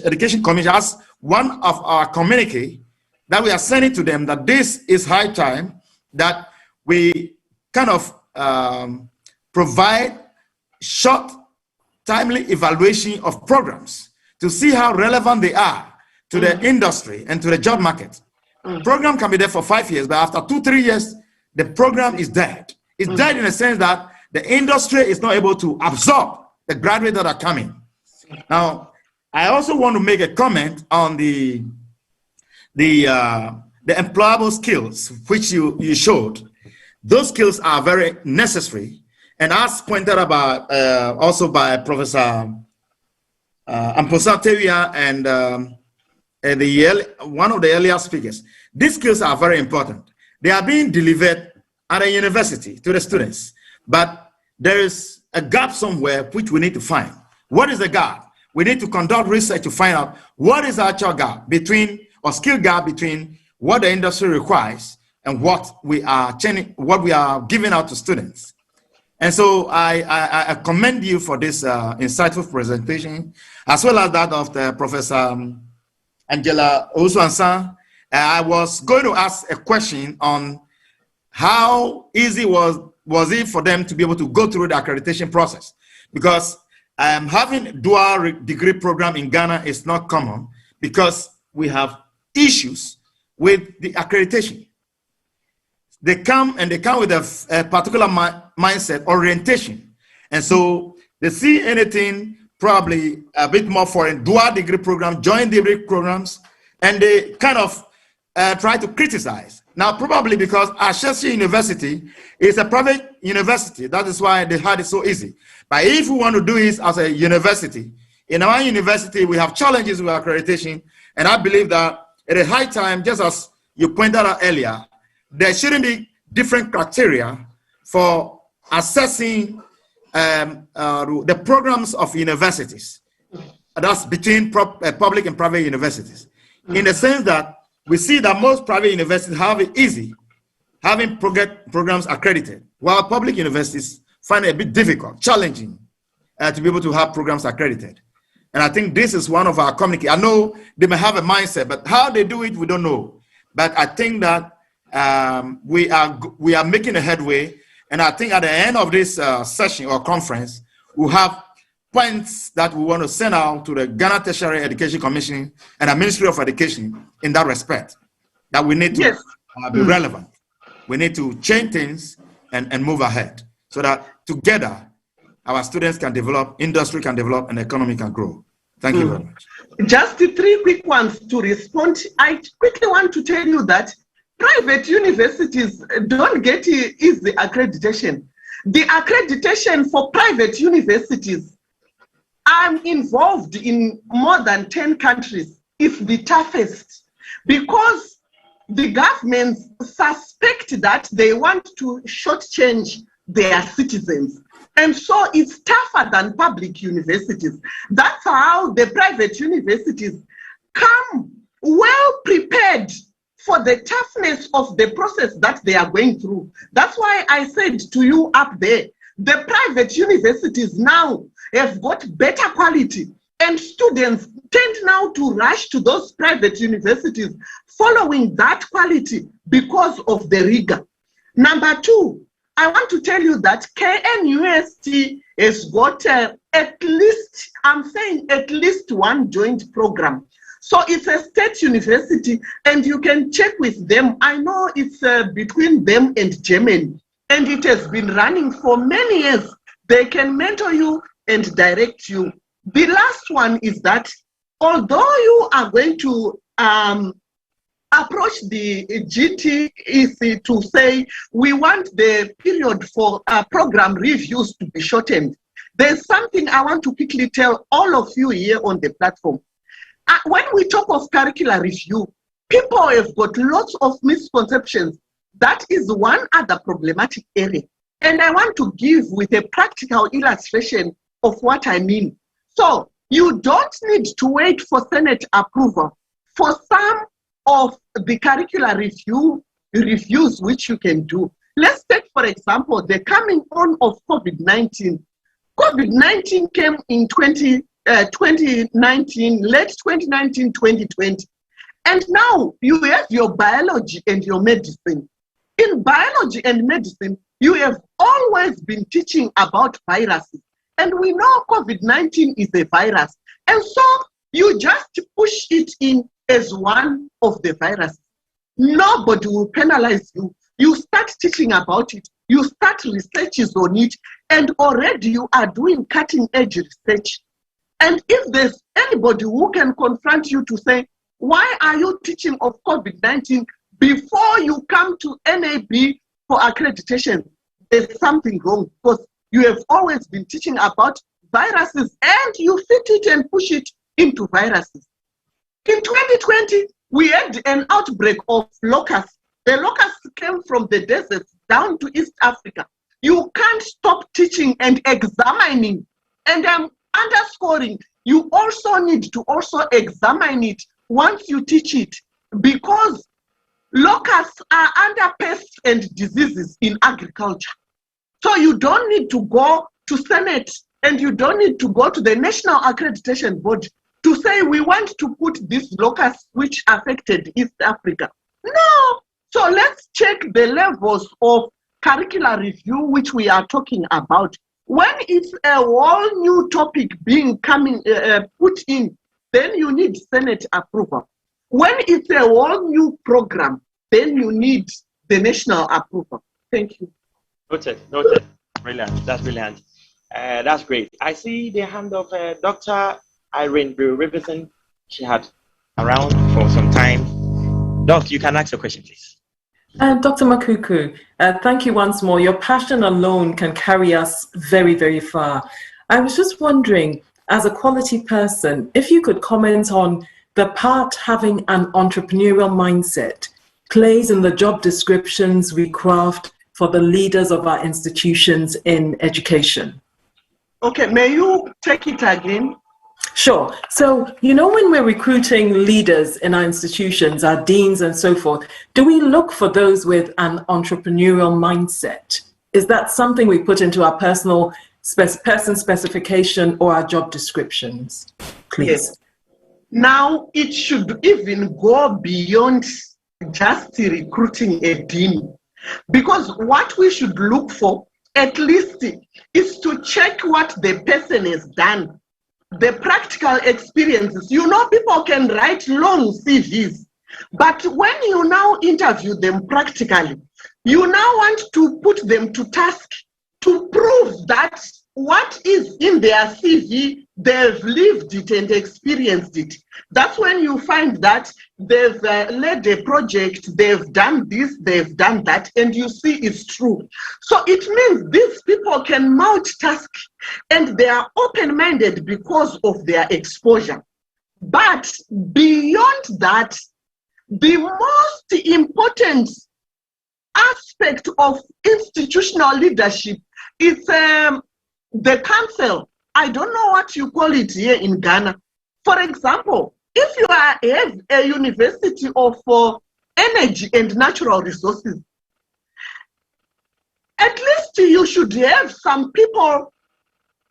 Education Commission as one of our communique that we are sending to them, that this is high time that we kind of provide short, timely evaluation of programs to see how relevant they are to the industry and to the job market. Program can be there for 5 years, but after 2-3 years, the program is dead. It's dead in the sense that the industry is not able to absorb the graduates that are coming. Now, I also want to make a comment on the employable skills, which you showed. Those skills are very necessary. And as pointed about also by Professor Amposa Tewia and one of the earlier speakers, these skills are very important. They are being delivered at a university to the students, but there is a gap somewhere which we need to find. What is the gap? We need to conduct research to find out what is the actual gap between, or skill gap between what the industry requires and what we are giving out to students. And so I commend you for this insightful presentation, as well as that of the Professor Angela Osuansan. I was going to ask a question on how easy was it for them to be able to go through the accreditation process, because having dual degree program in Ghana is not common because we have issues with the accreditation. They come with a particular mindset, orientation. And so they see anything probably a bit more foreign, dual degree program, joint degree programs, and they kind of try to criticize. Now, probably because Ashesi University is a private university. That is why they had it so easy. But if we want to do it as a university, in our university, we have challenges with accreditation. And I believe that at a high time, just as you pointed out earlier, there shouldn't be different criteria for assessing the programs of universities. That's between public and private universities. In the sense that we see that most private universities have it easy having programs accredited, while public universities find it a bit difficult, challenging to be able to have programs accredited. And I think this is one of our communities. I know they may have a mindset, but how they do it, we don't know. But I think that we are making a headway, and I think at the end of this session or conference, we'll have points that we want to send out to the Ghana Tertiary Education Commission and the Ministry of Education in that respect, that we need to be relevant. We need to change things and move ahead so that together our students can develop, industry can develop, and the economy can grow. Thank you very much. Just 3 quick ones to respond. I quickly want to tell you that private universities don't get easy accreditation. The accreditation for private universities, I'm involved in more than 10 countries. It's the toughest because the governments suspect that they want to shortchange their citizens. And so it's tougher than public universities. That's how the private universities come well prepared for the toughness of the process that they are going through. That's why I said to you up there, the private universities now have got better quality, and students tend now to rush to those private universities following that quality because of the rigor. Number two, I want to tell you that KNUST has got at least, I'm saying at least one joint program. So it's a state university, and you can check with them. I know it's between them and Germany, and it has been running for many years. They can mentor you and direct you. The last one is that although you are going to approach the GTEC to say, we want the period for program reviews to be shortened, there's something I want to quickly tell all of you here on the platform. When we talk of curricular review, people have got lots of misconceptions. That is one other problematic area. And I want to give with a practical illustration of what I mean. So you don't need to wait for Senate approval for some of the curricular reviews which you can do. Let's take, for example, the coming on of COVID-19. COVID-19 came in 2019, late 2019, 2020. And now you have your biology and your medicine. In biology and medicine, you have always been teaching about viruses. And we know COVID-19 is a virus. And so you just push it in as one of the viruses. Nobody will penalize you. You start teaching about it. You start researches on it. And already you are doing cutting edge research. And if there's anybody who can confront you to say, why are you teaching of COVID-19 before you come to NAB for accreditation? There's something wrong, because you have always been teaching about viruses and you fit it and push it into viruses. In 2020, we had an outbreak of locusts. The locusts came from the desert down to East Africa. You can't stop teaching and examining. And I'm underscoring, you also need to also examine it once you teach it, because locusts are under pests and diseases in agriculture. So you don't need to go to Senate and you don't need to go to the National Accreditation Board to say we want to put these locusts which affected East Africa. No. So let's check the levels of curricular review which we are talking about. When it's a whole new topic being put in, then you need Senate approval. When it's a whole new program, then you need the national approval. Thank you. Noted. Brilliant. That's brilliant. That's great. I see the hand of Dr. Irene Riverton. She had around for some time. Doc, you can ask your question, please. Dr. Makuku, thank you once more. Your passion alone can carry us very, very far. I was just wondering, as a quality person, if you could comment on the part having an entrepreneurial mindset plays in the job descriptions we craft for the leaders of our institutions in education. Okay, may you take it again? Sure. So, you know, when we're recruiting leaders in our institutions, our deans and so forth, do we look for those with an entrepreneurial mindset? Is that something we put into our personal person specification or our job descriptions? Please. Yes. Now, it should even go beyond just recruiting a dean, because what we should look for, at least, is to check what the person has done. The practical experiences. You know, people can write long CVs, but when you now interview them practically, you now want to put them to task to prove that what is in their CV, they've lived it and experienced it. That's when you find that they've led a project, they've done this, they've done that, and you see it's true. So it means these people can multitask and they are open-minded because of their exposure. But beyond that, the most important aspect of institutional leadership is the council. I don't know what you call it here in Ghana. For example, if you have a university of energy and natural resources, at least you should have some people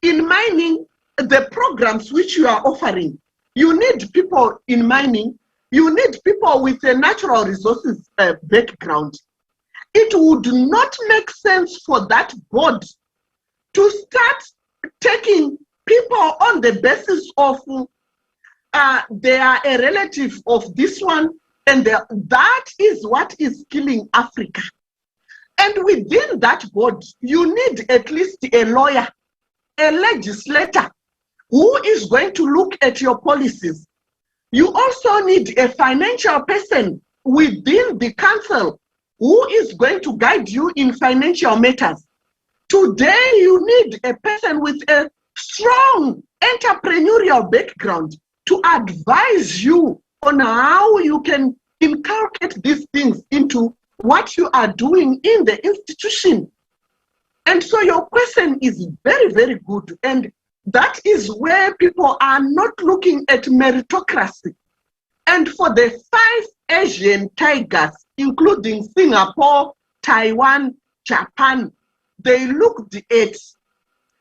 in mining the programs which you are offering. You need people in mining. You need people with a natural resources background. It would not make sense for that board to start taking people on the basis of they are a relative of this one, and that is what is killing Africa. And within that board, you need at least a lawyer, a legislator who is going to look at your policies. You also need a financial person within the council who is going to guide you in financial matters. Today, you need a person with a strong entrepreneurial background to advise you on how you can inculcate these things into what you are doing in the institution. And so your question is very, very good. And that is where people are not looking at meritocracy. And for the 5 Asian tigers, including Singapore, Taiwan, Japan, they looked at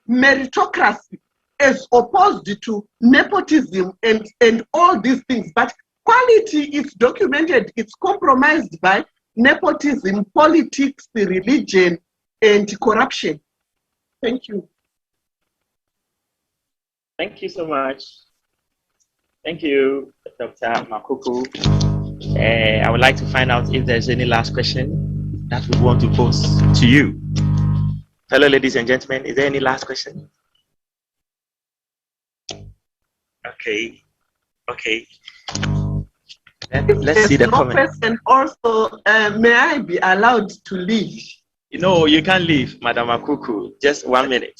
meritocracy as opposed to nepotism and all these things. But quality is documented, it's compromised by nepotism, politics, religion, and corruption. Thank you. Thank you so much. Thank you, Dr. Makuku. I would like to find out if there's any last question that we want to pose to you. Fellow ladies and gentlemen, is there any last question? Okay. Let's see the comment. And also, may I be allowed to leave? No, you can't leave, Madam Akuku. Just 1 minute.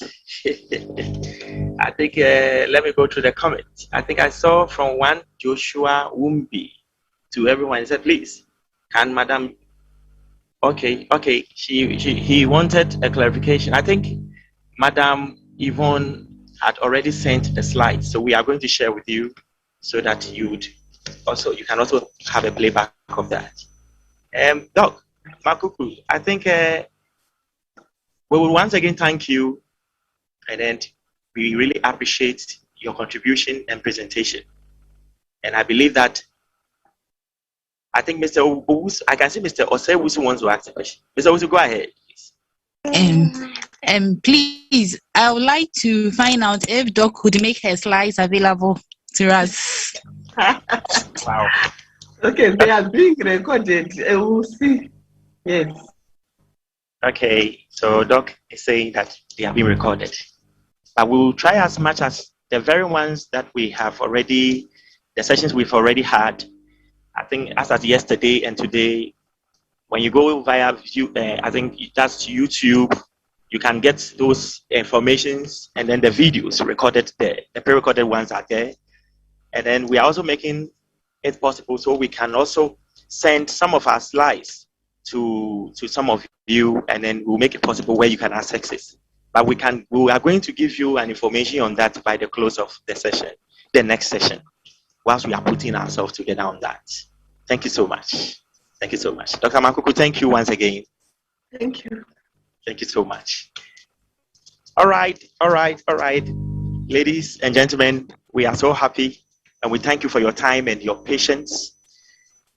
I think, let me go through the comment. I think I saw from one Joshua Wumbi to everyone. He said, please, can Madam... Okay. He wanted a clarification. I think Madam Yvonne had already sent a slide, so we are going to share with you so that you can also have a playback of that. Doc Makuku, I think we will once again thank you, and then we really appreciate your contribution and presentation. And I believe that I think Mr. Owusu, I can see Mr. Osewusu wants to ask a question. Mr. Owusu, go ahead, please. Please, I would like to find out if Doc could make her slides available to us. Wow. Okay, they are being recorded. We'll see. Yes. Okay, so Doc is saying that they are being recorded. But we will try as much as the very ones that we have already, the sessions we've already had. I think as of yesterday and today, when you go via I think that's YouTube, you can get those informations, and then the videos recorded there, the pre-recorded ones are there. And then we are also making it possible so we can also send some of our slides to some of you, and then we'll make it possible where you can access it. But we are going to give you an information on that by the close of the session, the next session, whilst we are putting ourselves together on that. Thank you so much. Thank you so much. Dr. Makuku, thank you once again. Thank you. Thank you so much. All right. Ladies and gentlemen, we are so happy, and we thank you for your time and your patience.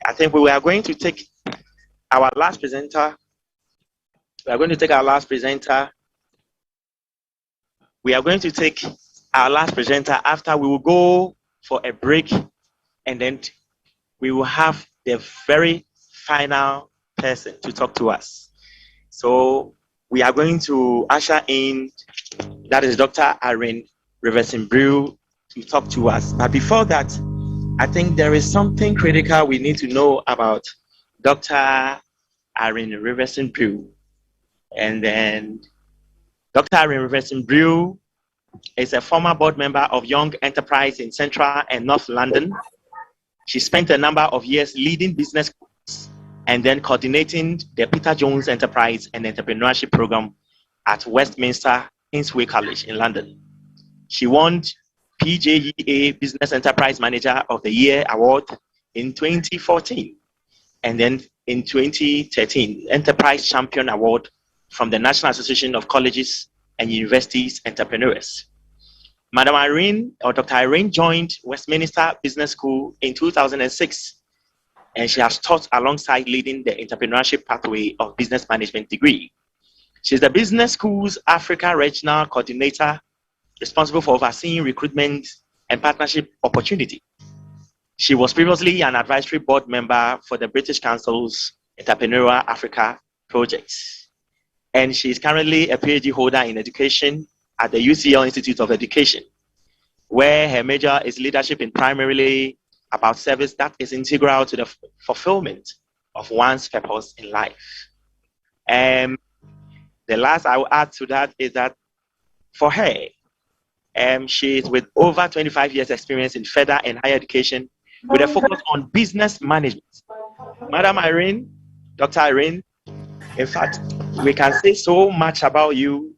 I think we are going to take our last presenter. We are going to take our last presenter after we will go for a break, and then we will have the very final person to talk to us. So we are going to usher in that is Dr. Irene Riverson-Brew, to talk to us. But before that, I think there is something critical we need to know about Dr. Irene Riverson-Brew. And then Dr. Irene Riverson-Brew is a former board member of Young Enterprise in Central and North London. She spent a number of years leading business schools and then coordinating the Peter Jones Enterprise and Entrepreneurship Program at Westminster Kingsway College in London. She won PJEA Business Enterprise Manager of the Year Award in 2014, and then in 2013, Enterprise Champion Award from the National Association of Colleges and Universities Entrepreneurs. Madam Irene, or Dr. Irene, joined Westminster Business School in 2006, and she has taught alongside leading the entrepreneurship pathway of business management degree. She's the business school's Africa Regional Coordinator, responsible for overseeing recruitment and partnership opportunity. She was previously an advisory board member for the British Council's Entrepreneurial Africa project. And she is currently a PhD holder in education at the UCL Institute of Education, where her major is leadership in primarily about service that is integral to the fulfillment of one's purpose in life. And the last I will add to that is that for her, she is with over 25 years experience in further and higher education with a focus on business management. Madam Irene, Dr. Irene, in fact, we can say so much about you,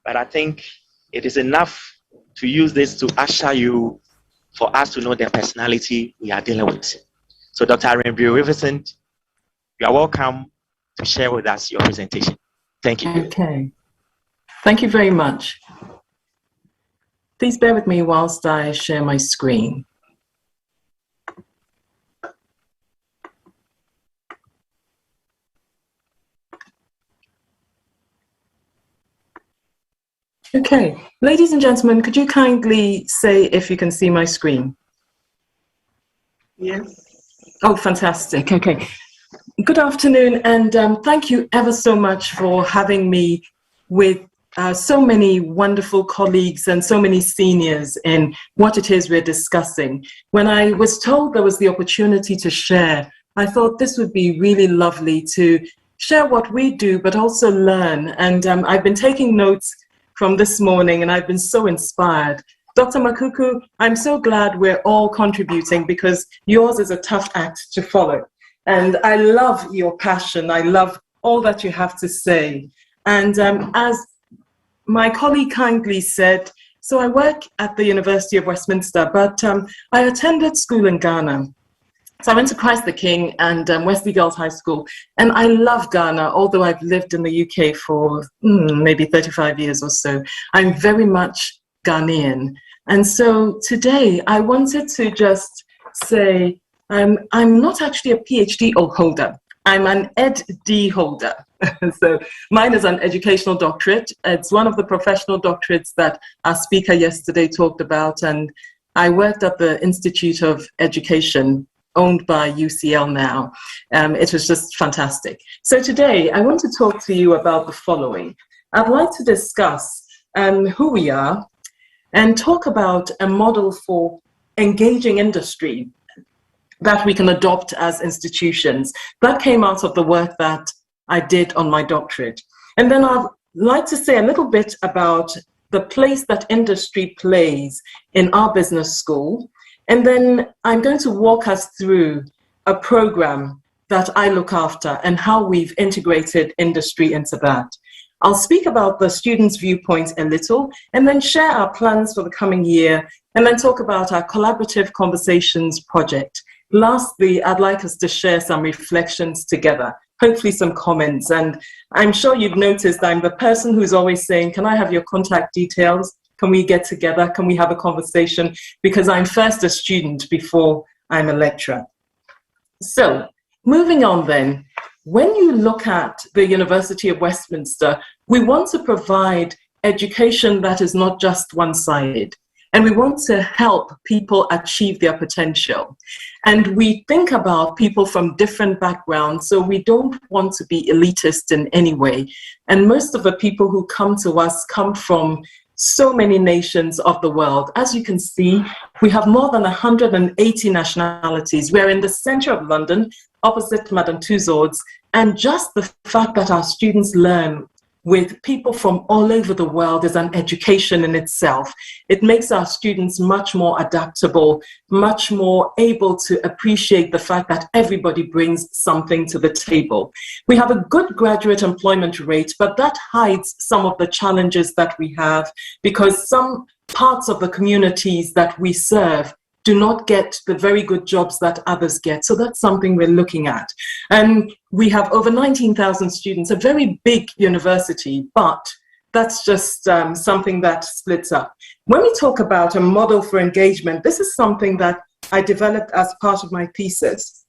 but I think it is enough to use this to usher you for us to know the personality we are dealing with. So Dr. Irene Riverson, you are welcome to share with us your presentation. Thank you. Okay. Thank you very much. Please bear with me whilst I share my screen. Okay, ladies and gentlemen, could you kindly say if you can see my screen? Yes. Oh, fantastic. Okay. Good afternoon, and thank you ever so much for having me with so many wonderful colleagues and so many seniors in what it is we're discussing. When I was told there was the opportunity to share, I thought this would be really lovely to share what we do, but also learn. And I've been taking notes from this morning, and I've been so inspired. Dr. Makuku, I'm so glad we're all contributing, because yours is a tough act to follow. And I love your passion. I love all that you have to say. And as my colleague kindly said, so I work at the University of Westminster, but I attended school in Ghana. So I went to Christ the King and Wesley Girls High School, and I love Ghana, although I've lived in the UK for maybe 35 years or so. I'm very much Ghanaian. And so today I wanted to just say, I'm not actually a PhD holder. I'm an Ed.D. holder. So mine is an educational doctorate. It's one of the professional doctorates that our speaker yesterday talked about, and I worked at the Institute of Education, owned by UCL now. It was just fantastic. So today I want to talk to you about the following. I'd like to discuss who we are and talk about a model for engaging industry that we can adopt as institutions. That came out of the work that I did on my doctorate. And then I'd like to say a little bit about the place that industry plays in our business school. And then I'm going to walk us through a program that I look after and how we've integrated industry into that. I'll speak about the students' viewpoint a little, and then share our plans for the coming year, and then talk about our collaborative conversations project. Lastly, I'd like us to share some reflections together, hopefully some comments. And I'm sure you've noticed I'm the person who's always saying, can I have your contact details? Can we get together? Can we have a conversation? Because I'm first a student before I'm a lecturer. So moving on then, when you look at the University of Westminster, we want to provide education that is not just one-sided. And we want to help people achieve their potential. And we think about people from different backgrounds, so we don't want to be elitist in any way. And most of the people who come to us come from so many nations of the world. As you can see, we have more than 180 nationalities. We're in the center of London, opposite Madame Tussauds, and just the fact that our students learn with people from all over the world is an education in itself. It makes our students much more adaptable, much more able to appreciate the fact that everybody brings something to the table. We have a good graduate employment rate, but that hides some of the challenges that we have because some parts of the communities that we serve do not get the very good jobs that others get. So that's something we're looking at. And we have over 19,000 students, a very big university, but that's just something that splits up. When we talk about a model for engagement, this is something that I developed as part of my thesis.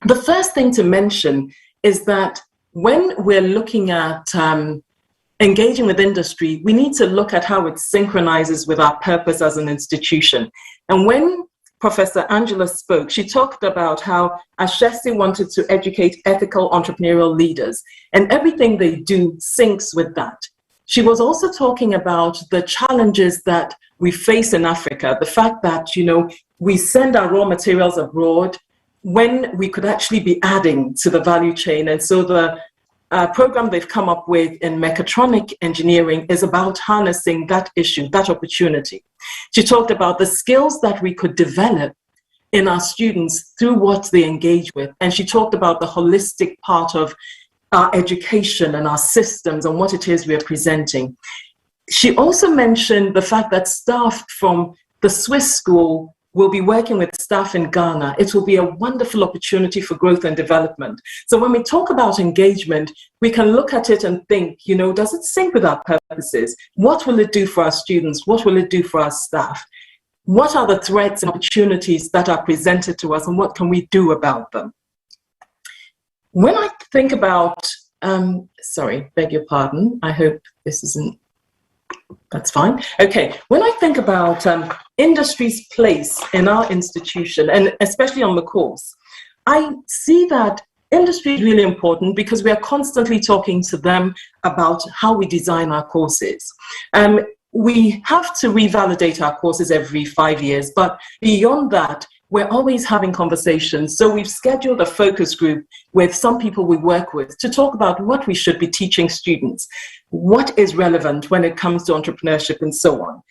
The first thing to mention is that when we're looking at engaging with industry, we need to look at how it synchronizes with our purpose as an institution. And when Professor Angela spoke, she talked about how Ashesi wanted to educate ethical entrepreneurial leaders, and everything they do syncs with that. She was also talking about the challenges that we face in Africa, the fact that, you know, we send our raw materials abroad when we could actually be adding to the value chain. And so the program they've come up with in mechatronic engineering is about harnessing that issue, that opportunity. She talked about the skills that we could develop in our students through what they engage with. And she talked about the holistic part of our education and our systems and what it is we're presenting. She also mentioned the fact that staff from the Swiss school will be working with staff in Ghana. It will be a wonderful opportunity for growth and development. So when we talk about engagement, we can look at it and think, you know, does it sync with our purposes? What will it do for our students? What will it do for our staff? What are the threats and opportunities that are presented to us, and what can we do about them? When I think about, sorry, beg your pardon, I hope this isn't, that's fine. Okay, when I think about industry's place in our institution, and especially on the course, I see that industry is really important because we are constantly talking to them about how we design our courses. We have to revalidate our courses every 5 years, but beyond that, we're always having conversations. So we've scheduled a focus group with some people we work with to talk about what we should be teaching students, what is relevant when it comes to entrepreneurship and so on.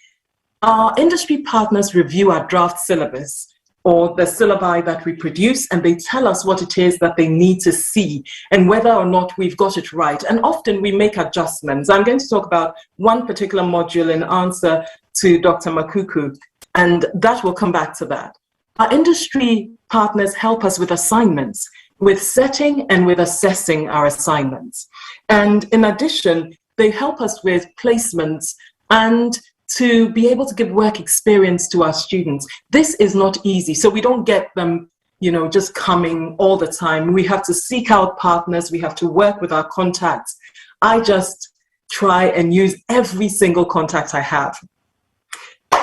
Our industry partners review our draft syllabus or the syllabi that we produce, and they tell us what it is that they need to see and whether or not we've got it right. And often we make adjustments. I'm going to talk about one particular module in answer to Dr. Makuku, and that will come back to that. Our industry partners help us with assignments, with setting and with assessing our assignments. And in addition, they help us with placements and to be able to give work experience to our students. This is not easy. So we don't get them, you know, just coming all the time. We have to seek out partners. We have to work with our contacts. I just try and use every single contact I have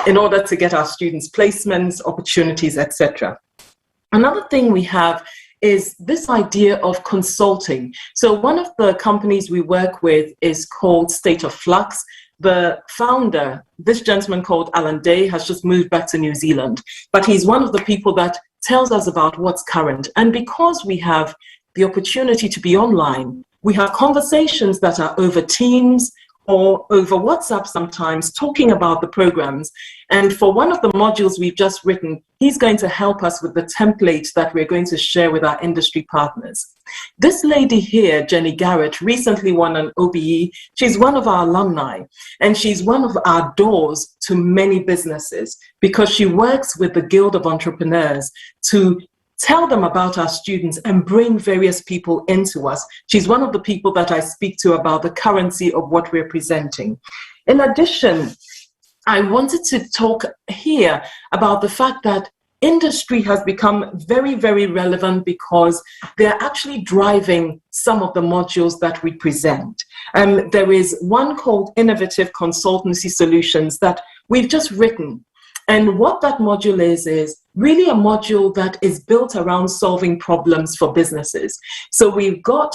in order to get our students placements, opportunities, etc. Another thing we have is this idea of consulting. So one of the companies we work with is called State of Flux. The founder, this gentleman called Alan Day, has just moved back to New Zealand, but he's one of the people that tells us about what's current. And because we have the opportunity to be online, we have conversations that are over Teams or over WhatsApp sometimes, talking about the programs. And for one of the modules we've just written, he's going to help us with the template that we're going to share with our industry partners. This lady here, Jenny Garrett, recently won an OBE. She's one of our alumni, and she's one of our doors to many businesses because she works with the Guild of Entrepreneurs to tell them about our students and bring various people into us. She's one of the people that I speak to about the currency of what we're presenting. In addition, I wanted to talk here about the fact that industry has become very, very relevant because they're actually driving some of the modules that we present. There is one called Innovative Consultancy Solutions that we've just written. And what that module is really a module that is built around solving problems for businesses. So we've got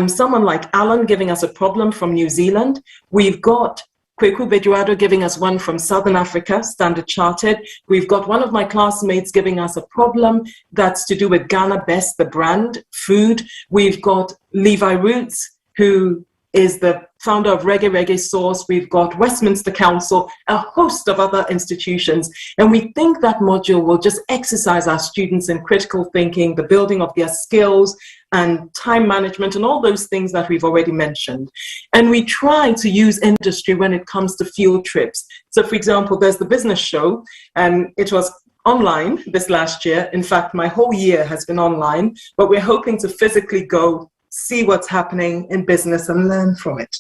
someone like Alan giving us a problem from New Zealand. We've got Kweku Bejuado giving us one from Southern Africa, Standard Chartered. We've got one of my classmates giving us a problem that's to do with Ghana Best, the brand, food. We've got Levi Roots, who is the founder of Reggae Source. We've got Westminster Council, a host of other institutions. And we think that module will just exercise our students in critical thinking, the building of their skills and time management and all those things that we've already mentioned. And we try to use industry when it comes to field trips. So for example, there's the business show, and it was online this last year. In fact, my whole year has been online, but we're hoping to physically go see what's happening in business and learn from it.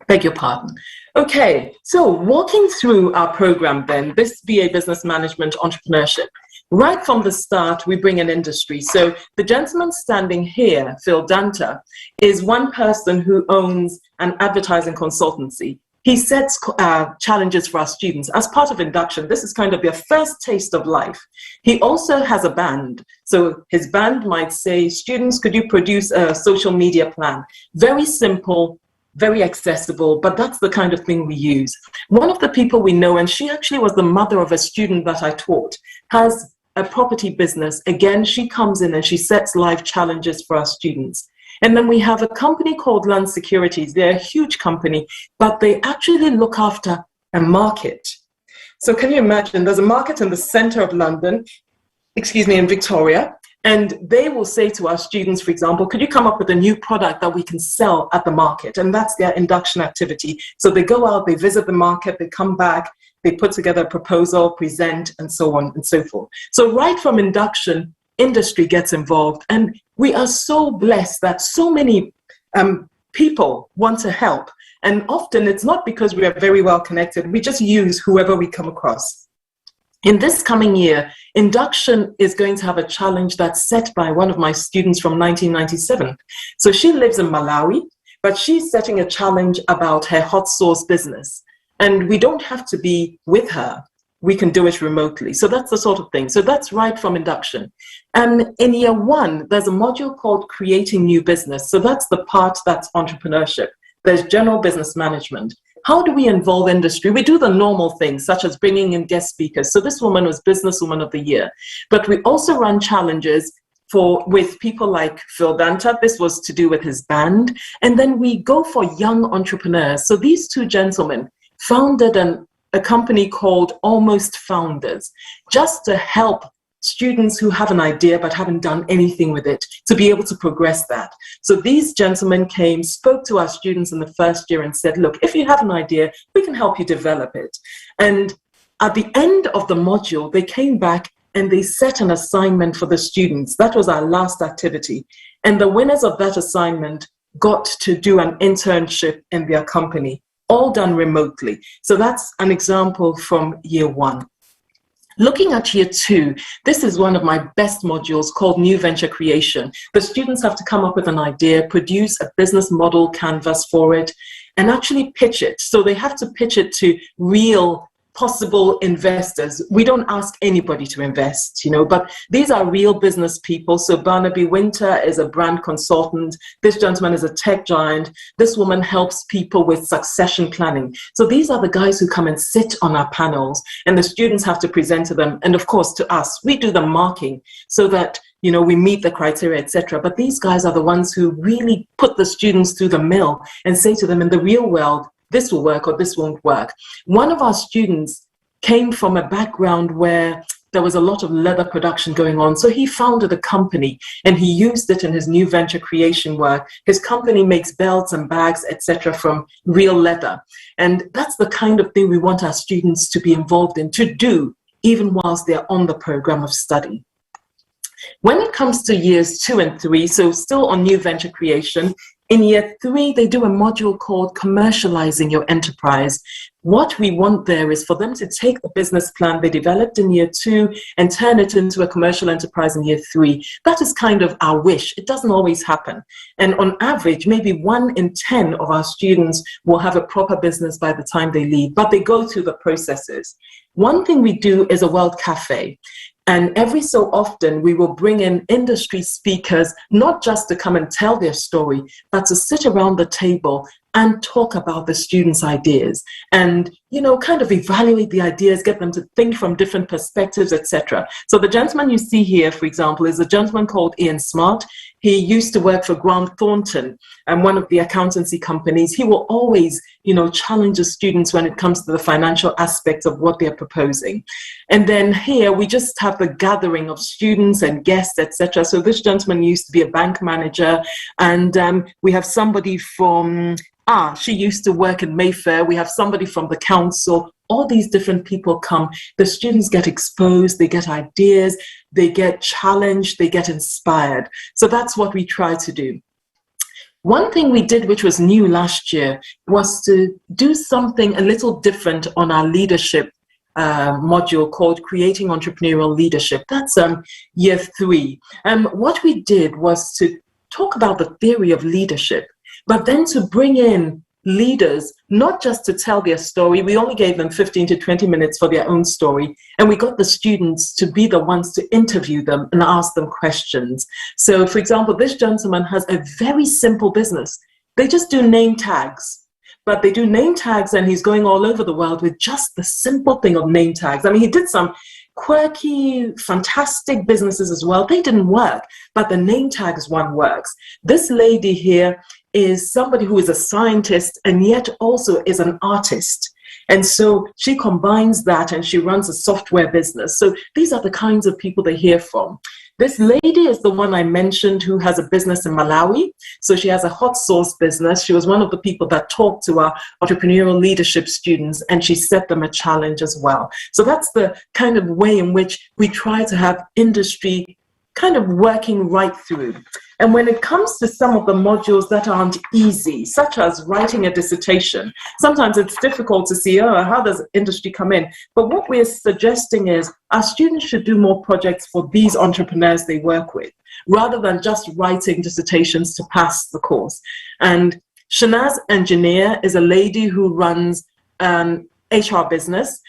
Beg your pardon. Okay, so walking through our program then, this BA Business Management Entrepreneurship. Right from the start, we bring in industry. So the gentleman standing here, Phil Danta, is one person who owns an advertising consultancy. He sets challenges for our students as part of induction. This is kind of their first taste of life. He also has a band. So his band might say, students, could you produce a social media plan? Very simple, very accessible, but that's the kind of thing we use. One of the people we know, and she actually was the mother of a student that I taught, has a property business. Again, she comes in and she sets live challenges for our students. And then we have a company called Land Securities. They're a huge company, but they actually look after a market. So can you imagine, there's a market in the center of London, in Victoria, and they will say to our students, for example, could you come up with a new product that we can sell at the market? And that's their induction activity. So they go out, they visit the market, they come back, they put together a proposal, present, and so on and so forth. So right from induction, industry gets involved, and we are so blessed that so many people want to help. And often it's not because we are very well connected, we just use whoever we come across. In this coming year, induction is going to have a challenge that's set by one of my students from 1997. So she lives in Malawi, but she's setting a challenge about her hot sauce business. And we don't have to be with her. We can do it remotely. So that's the sort of thing. So that's right from induction. And in year one, there's a module called Creating New Business. So that's the part that's entrepreneurship. There's general business management. How do we involve industry? We do the normal things, such as bringing in guest speakers. So this woman was Businesswoman of the Year. But we also run challenges with people like Phil Danta. This was to do with his band. And then we go for young entrepreneurs. So these two gentlemen founded a company called Almost Founders, just to help students who have an idea but haven't done anything with it to be able to progress that. So these gentlemen came, spoke to our students in the first year and said, look, if you have an idea, we can help you develop it. And at the end of the module, they came back and they set an assignment for the students. That was our last activity. And the winners of that assignment got to do an internship in their company, all done remotely. So that's an example from year one. Looking at year two, this is one of my best modules called New Venture Creation. The students have to come up with an idea, produce a business model canvas for it, and actually pitch it. So they have to pitch it to real possible investors. We don't ask anybody to invest, but these are real business people. So Barnaby Winter is a brand consultant. This gentleman is a tech giant. This woman helps people with succession planning. So these are the guys who come and sit on our panels, and the students have to present to them. And of course, to us, we do the marking so that we meet the criteria, etc. But these guys are the ones who really put the students through the mill and say to them, in the real world, this will work or this won't work. One of our students came from a background where there was a lot of leather production going on. So he founded a company and he used it in his new venture creation work. His company makes belts and bags, etc., from real leather. And that's the kind of thing we want our students to be involved in, to do, even whilst they're on the program of study. When it comes to years 2 and 3, so still on new venture creation, in year 3, they do a module called Commercializing Your Enterprise. What we want there is for them to take the business plan they developed in year 2 and turn it into a commercial enterprise in year 3. That is kind of our wish. It doesn't always happen. And on average, maybe 1 in 10 of our students will have a proper business by the time they leave, but they go through the processes. One thing we do is a World Cafe. And every so often, we will bring in industry speakers, not just to come and tell their story, but to sit around the table and talk about the students' ideas and, kind of evaluate the ideas, get them to think from different perspectives, etc. So the gentleman you see here, for example, is a gentleman called Ian Smart. He used to work for Grant Thornton and one of the accountancy companies. He will always, challenge the students when it comes to the financial aspects of what they're proposing. And then here we just have the gathering of students and guests, etc. So this gentleman used to be a bank manager, and we have somebody from, she used to work in Mayfair. We have somebody from the council. All these different people come. The students get exposed, they get ideas, they get challenged, they get inspired. So that's what we try to do. One thing we did, which was new last year, was to do something a little different on our leadership module called Creating Entrepreneurial Leadership. That's year 3. What we did was to talk about the theory of leadership, but then to bring in leaders, not just to tell their story. We only gave them 15 to 20 minutes for their own story, and we got the students to be the ones to interview them and ask them questions. So, for example, this gentleman has a very simple business. They just do name tags, but they do name tags, and he's going all over the world with just the simple thing of name tags. I mean, he did some quirky, fantastic businesses as well. They didn't work, but the name tags one works. This lady here is somebody who is a scientist and yet also is an artist. And so she combines that and she runs a software business. So these are the kinds of people they hear from. This lady is the one I mentioned who has a business in Malawi. So she has a hot sauce business. She was one of the people that talked to our entrepreneurial leadership students, and she set them a challenge as well. So that's the kind of way in which we try to have industry kind of working right through. And when it comes to some of the modules that aren't easy, such as writing a dissertation, sometimes it's difficult to see, how does industry come in? But what we're suggesting is our students should do more projects for these entrepreneurs they work with, rather than just writing dissertations to pass the course. And Shanaz Engineer is a lady who runs HR business.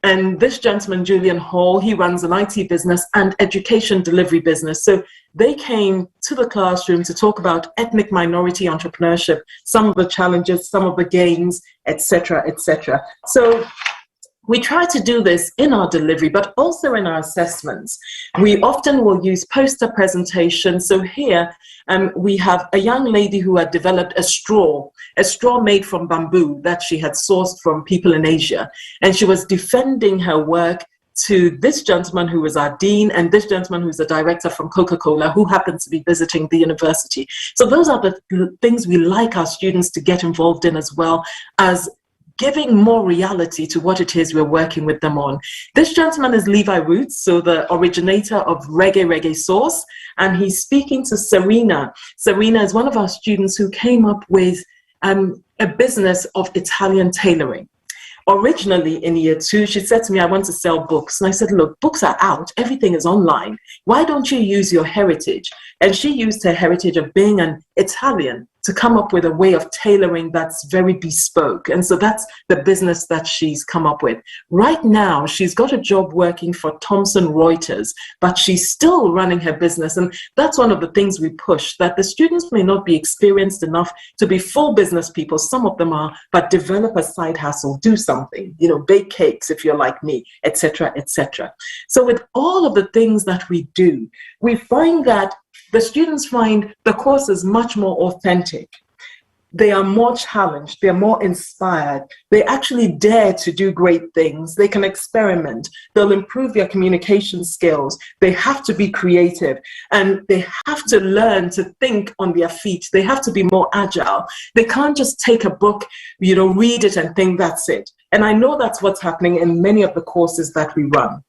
And this gentleman, Julian Hall, he runs an IT business and education delivery business. So they came to the classroom to talk about ethnic minority entrepreneurship, some of the challenges, some of the gains, etc., etc. So we try to do this in our delivery, but also in our assessments. We often will use poster presentations. So here we have a young lady who had developed a straw made from bamboo that she had sourced from people in Asia. And she was defending her work to this gentleman who was our dean and this gentleman who's a director from Coca-Cola who happens to be visiting the university. So those are the things we like our students to get involved in, as well as giving more reality to what it is we're working with them on. This gentleman is Levi Roots, so the originator of Reggae Sauce, and he's speaking to Serena. Serena is one of our students who came up with a business of Italian tailoring. Originally in year 2, she said to me, I want to sell books. And I said, look, books are out. Everything is online. Why don't you use your heritage? And she used her heritage of being an Italian to come up with a way of tailoring that's very bespoke. And so that's the business that she's come up with. Right now, she's got a job working for Thomson Reuters, but she's still running her business. And that's one of the things we push, that the students may not be experienced enough to be full business people. Some of them are, but develop a side hustle, do something, bake cakes if you're like me, etc., etc. So with all of the things that we do, we find that the students find the courses much more authentic. They are more challenged. They're more inspired. They actually dare to do great things. They can experiment. They'll improve their communication skills. They have to be creative, and they have to learn to think on their feet. They have to be more agile. They can't just take a book, read it and think that's it. And I know that's what's happening in many of the courses that we run.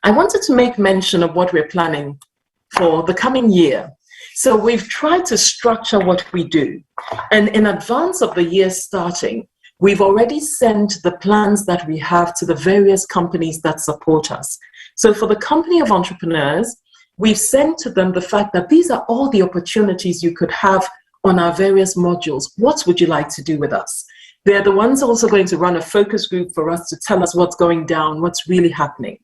I wanted to make mention of what we're planning for the coming year. So we've tried to structure what we do. And in advance of the year starting, we've already sent the plans that we have to the various companies that support us. So for the Company of Entrepreneurs, we've sent to them the fact that these are all the opportunities you could have on our various modules. What would you like to do with us? They're the ones also going to run a focus group for us to tell us what's going down, what's really happening.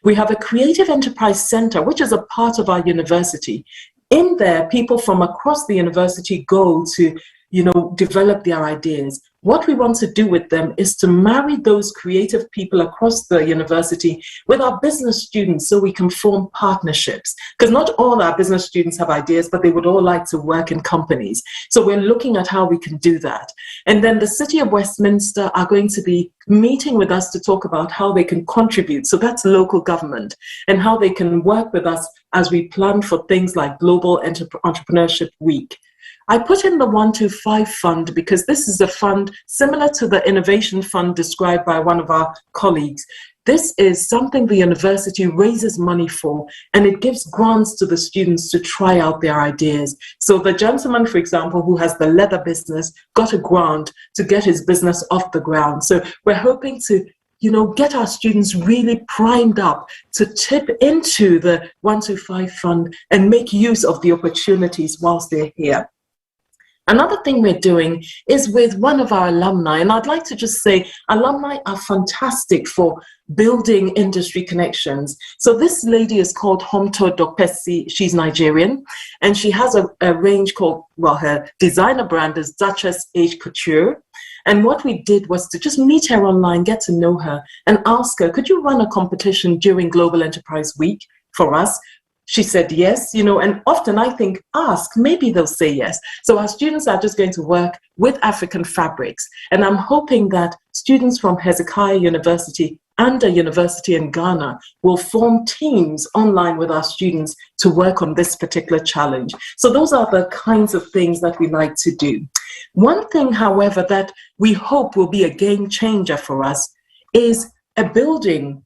We have a Creative Enterprise Center, which is a part of our university. In there, people from across the university go to develop their ideas. What we want to do with them is to marry those creative people across the university with our business students so we can form partnerships. Because not all our business students have ideas, but they would all like to work in companies. So we're looking at how we can do that. And then the City of Westminster are going to be meeting with us to talk about how they can contribute. So that's local government, and how they can work with us as we plan for things like Global Entrepreneurship Week. I put in the 125 fund because this is a fund similar to the innovation fund described by one of our colleagues. This is something the university raises money for, and it gives grants to the students to try out their ideas. So the gentleman, for example, who has the leather business, got a grant to get his business off the ground. So we're hoping to get our students really primed up to tip into the 125 fund and make use of the opportunities whilst they're here. Another thing we're doing is with one of our alumni, and I'd like to just say alumni are fantastic for building industry connections. So this lady is called Homto Dokpesi. She's Nigerian, and she has a range called, her designer brand is Duchess Age Couture. And what we did was to just meet her online, get to know her, and ask her, could you run a competition during Global Enterprise Week for us? She said yes, and often I think, ask, maybe they'll say yes. So our students are just going to work with African fabrics. And I'm hoping that students from Hezekiah University and a university in Ghana will form teams online with our students to work on this particular challenge. So those are the kinds of things that we like to do. One thing, however, that we hope will be a game changer for us is a building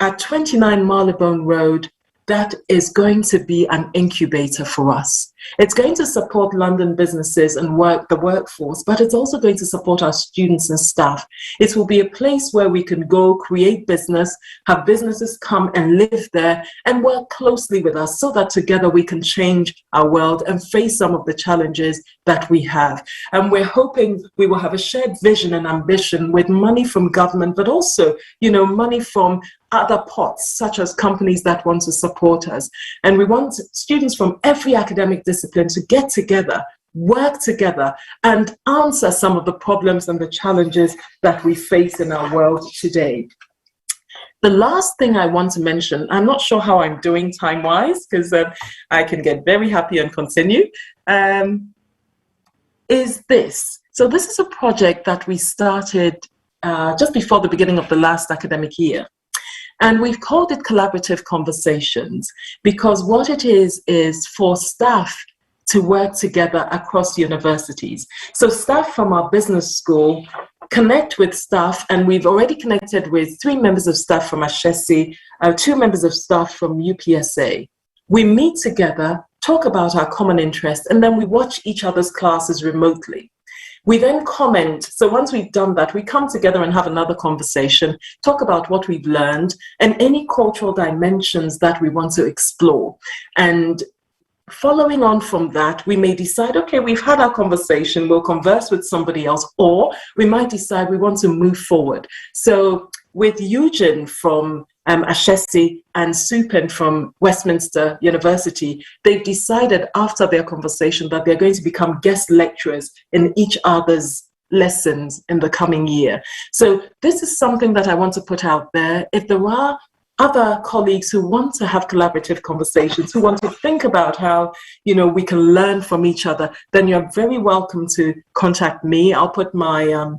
at 29 Marylebone Road that is going to be an incubator for us. It's going to support London businesses and the workforce, but it's also going to support our students and staff. It will be a place where we can go create business, have businesses come and live there and work closely with us so that together we can change our world and face some of the challenges that we have. And we're hoping we will have a shared vision and ambition with money from government, but also, money from other pots, such as companies that want to support us. And we want students from every academic discipline to get together, work together, and answer some of the problems and the challenges that we face in our world today. The last thing I want to mention, I'm not sure how I'm doing time-wise, because I can get very happy and continue, is this. So this is a project that we started just before the beginning of the last academic year. And we've called it Collaborative Conversations because what it is for staff to work together across universities. So staff from our business school connect with staff, and we've already connected with 3 members of staff from Ashesi, 2 members of staff from UPSA. We meet together, talk about our common interests, and then we watch each other's classes remotely. We then comment. So once we've done that, we come together and have another conversation, talk about what we've learned and any cultural dimensions that we want to explore. And following on from that, we may decide, okay, we've had our conversation, we'll converse with somebody else, or we might decide we want to move forward. So with Eugene from Ashesi and Supen from Westminster University, they've decided after their conversation that they're going to become guest lecturers in each other's lessons in the coming year. So this is something that I want to put out there. If there are other colleagues who want to have collaborative conversations, who want to think about how, we can learn from each other, then you're very welcome to contact me. I'll put my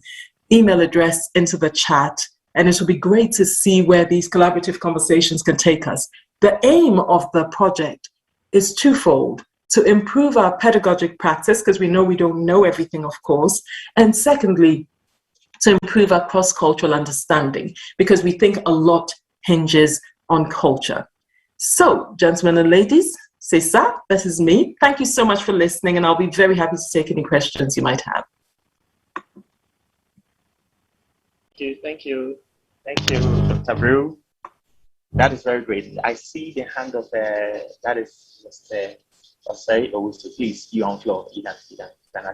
email address into the chat. And it will be great to see where these collaborative conversations can take us. The aim of the project is twofold: to improve our pedagogic practice, because we know we don't know everything, of course. And secondly, to improve our cross-cultural understanding, because we think a lot hinges on culture. So, gentlemen and ladies, c'est ça, this is me. Thank you so much for listening, and I'll be very happy to take any questions you might have. Thank you, Dr. Brew. That is very great. I see the hand of that is Mr. Osei Owusu. Please, you on floor. You can ask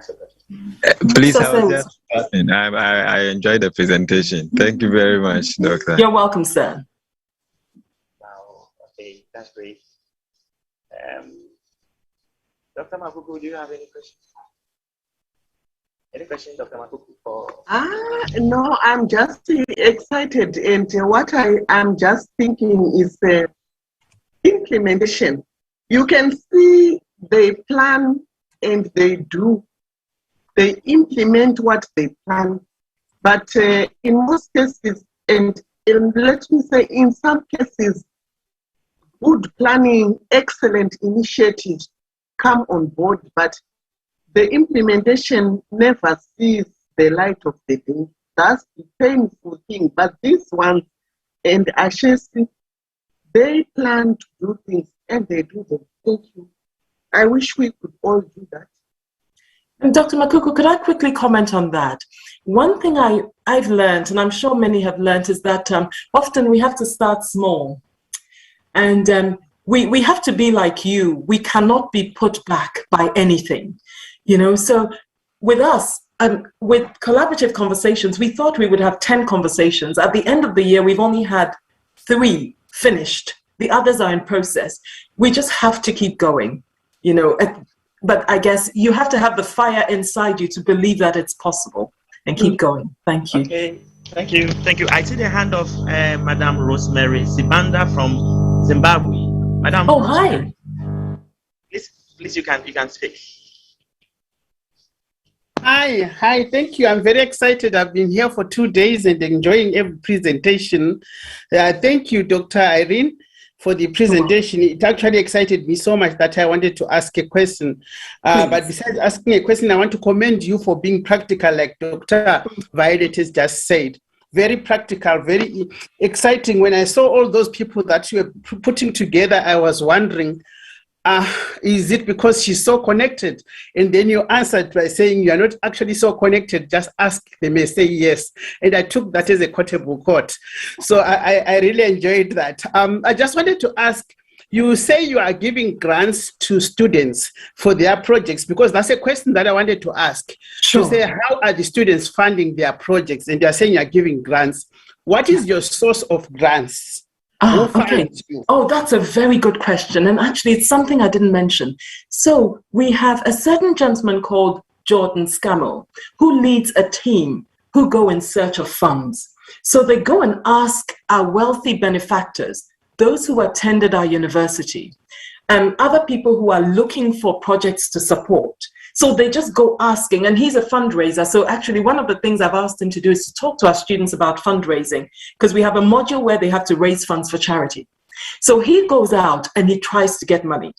your question. Please, I was just starting. I enjoyed the presentation. Thank you very much, Doctor. You're welcome, sir. Wow. Okay, that's great. Dr. Mabuku, do you have any questions? Any question, Dr. Makuku? No, I'm just excited, and what I am just thinking is implementation. You can see they plan and they do. They implement what they plan, but in most cases, and let me say in some cases, good planning, excellent initiatives come on board, but the implementation never sees the light of the day. That's the painful thing. But this one and Ashesi, they plan to do things and they do them. Thank you. I wish we could all do that. And Dr. Makuku, could I quickly comment on that? One thing I've learned, and I'm sure many have learned, is that often we have to start small. And we have to be like you. We cannot be put back by anything. You know, so with us, with collaborative conversations, we thought we would have 10 conversations. At the end of the year, we've only had 3 finished. The others are in process. We just have to keep going, you know. But I guess you have to have the fire inside you to believe that it's possible and keep going. Thank you. Okay, thank you. Thank you. I see the hand of Madam Rosemary Sibanda from Zimbabwe. Madam. Oh, hi. Please, you can speak. Hi, thank you. I'm very excited. I've been here for 2 days and enjoying every presentation. Thank you, Dr. Irene, for the presentation. It actually excited me so much that I wanted to ask a question. But besides asking a question, I want to commend you for being practical, like Dr. Violet has just said. Very practical, very exciting. When I saw all those people that you were putting together, I was wondering, is it because she's so connected? And then you answered by saying you are not actually so connected, just ask, they may say yes. And I took that as a quotable quote. So I really enjoyed that. I just wanted to ask, you say you are giving grants to students for their projects, because that's a question that I wanted to ask. Sure. To say, how are the students funding their projects? And you're saying you're giving grants. What is your source of grants? Okay. Oh, that's a very good question. And actually, it's something I didn't mention. So we have a certain gentleman called Jordan Scammell, who leads a team who go in search of funds. So they go and ask our wealthy benefactors, those who attended our university, and other people who are looking for projects to support. So they just go asking, and he's a fundraiser. So actually one of the things I've asked him to do is to talk to our students about fundraising, because we have a module where they have to raise funds for charity. So he goes out and he tries to get money.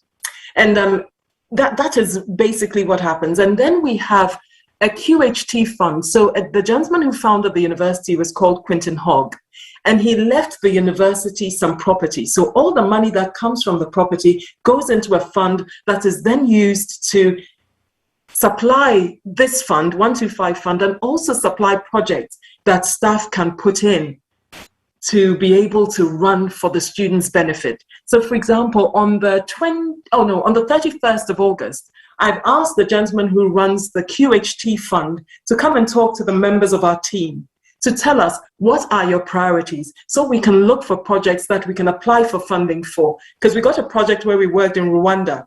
And that is basically what happens. And then we have a QHT fund. So the gentleman who founded the university was called Quinton Hogg, and he left the university some property. So all the money that comes from the property goes into a fund that is then used to supply this fund, 125 fund, and also supply projects that staff can put in to be able to run for the students' benefit. So for example, on the 31st of August, I've asked the gentleman who runs the QHT fund to come and talk to the members of our team to tell us what are your priorities, so we can look for projects that we can apply for funding for. Because we got a project where we worked in Rwanda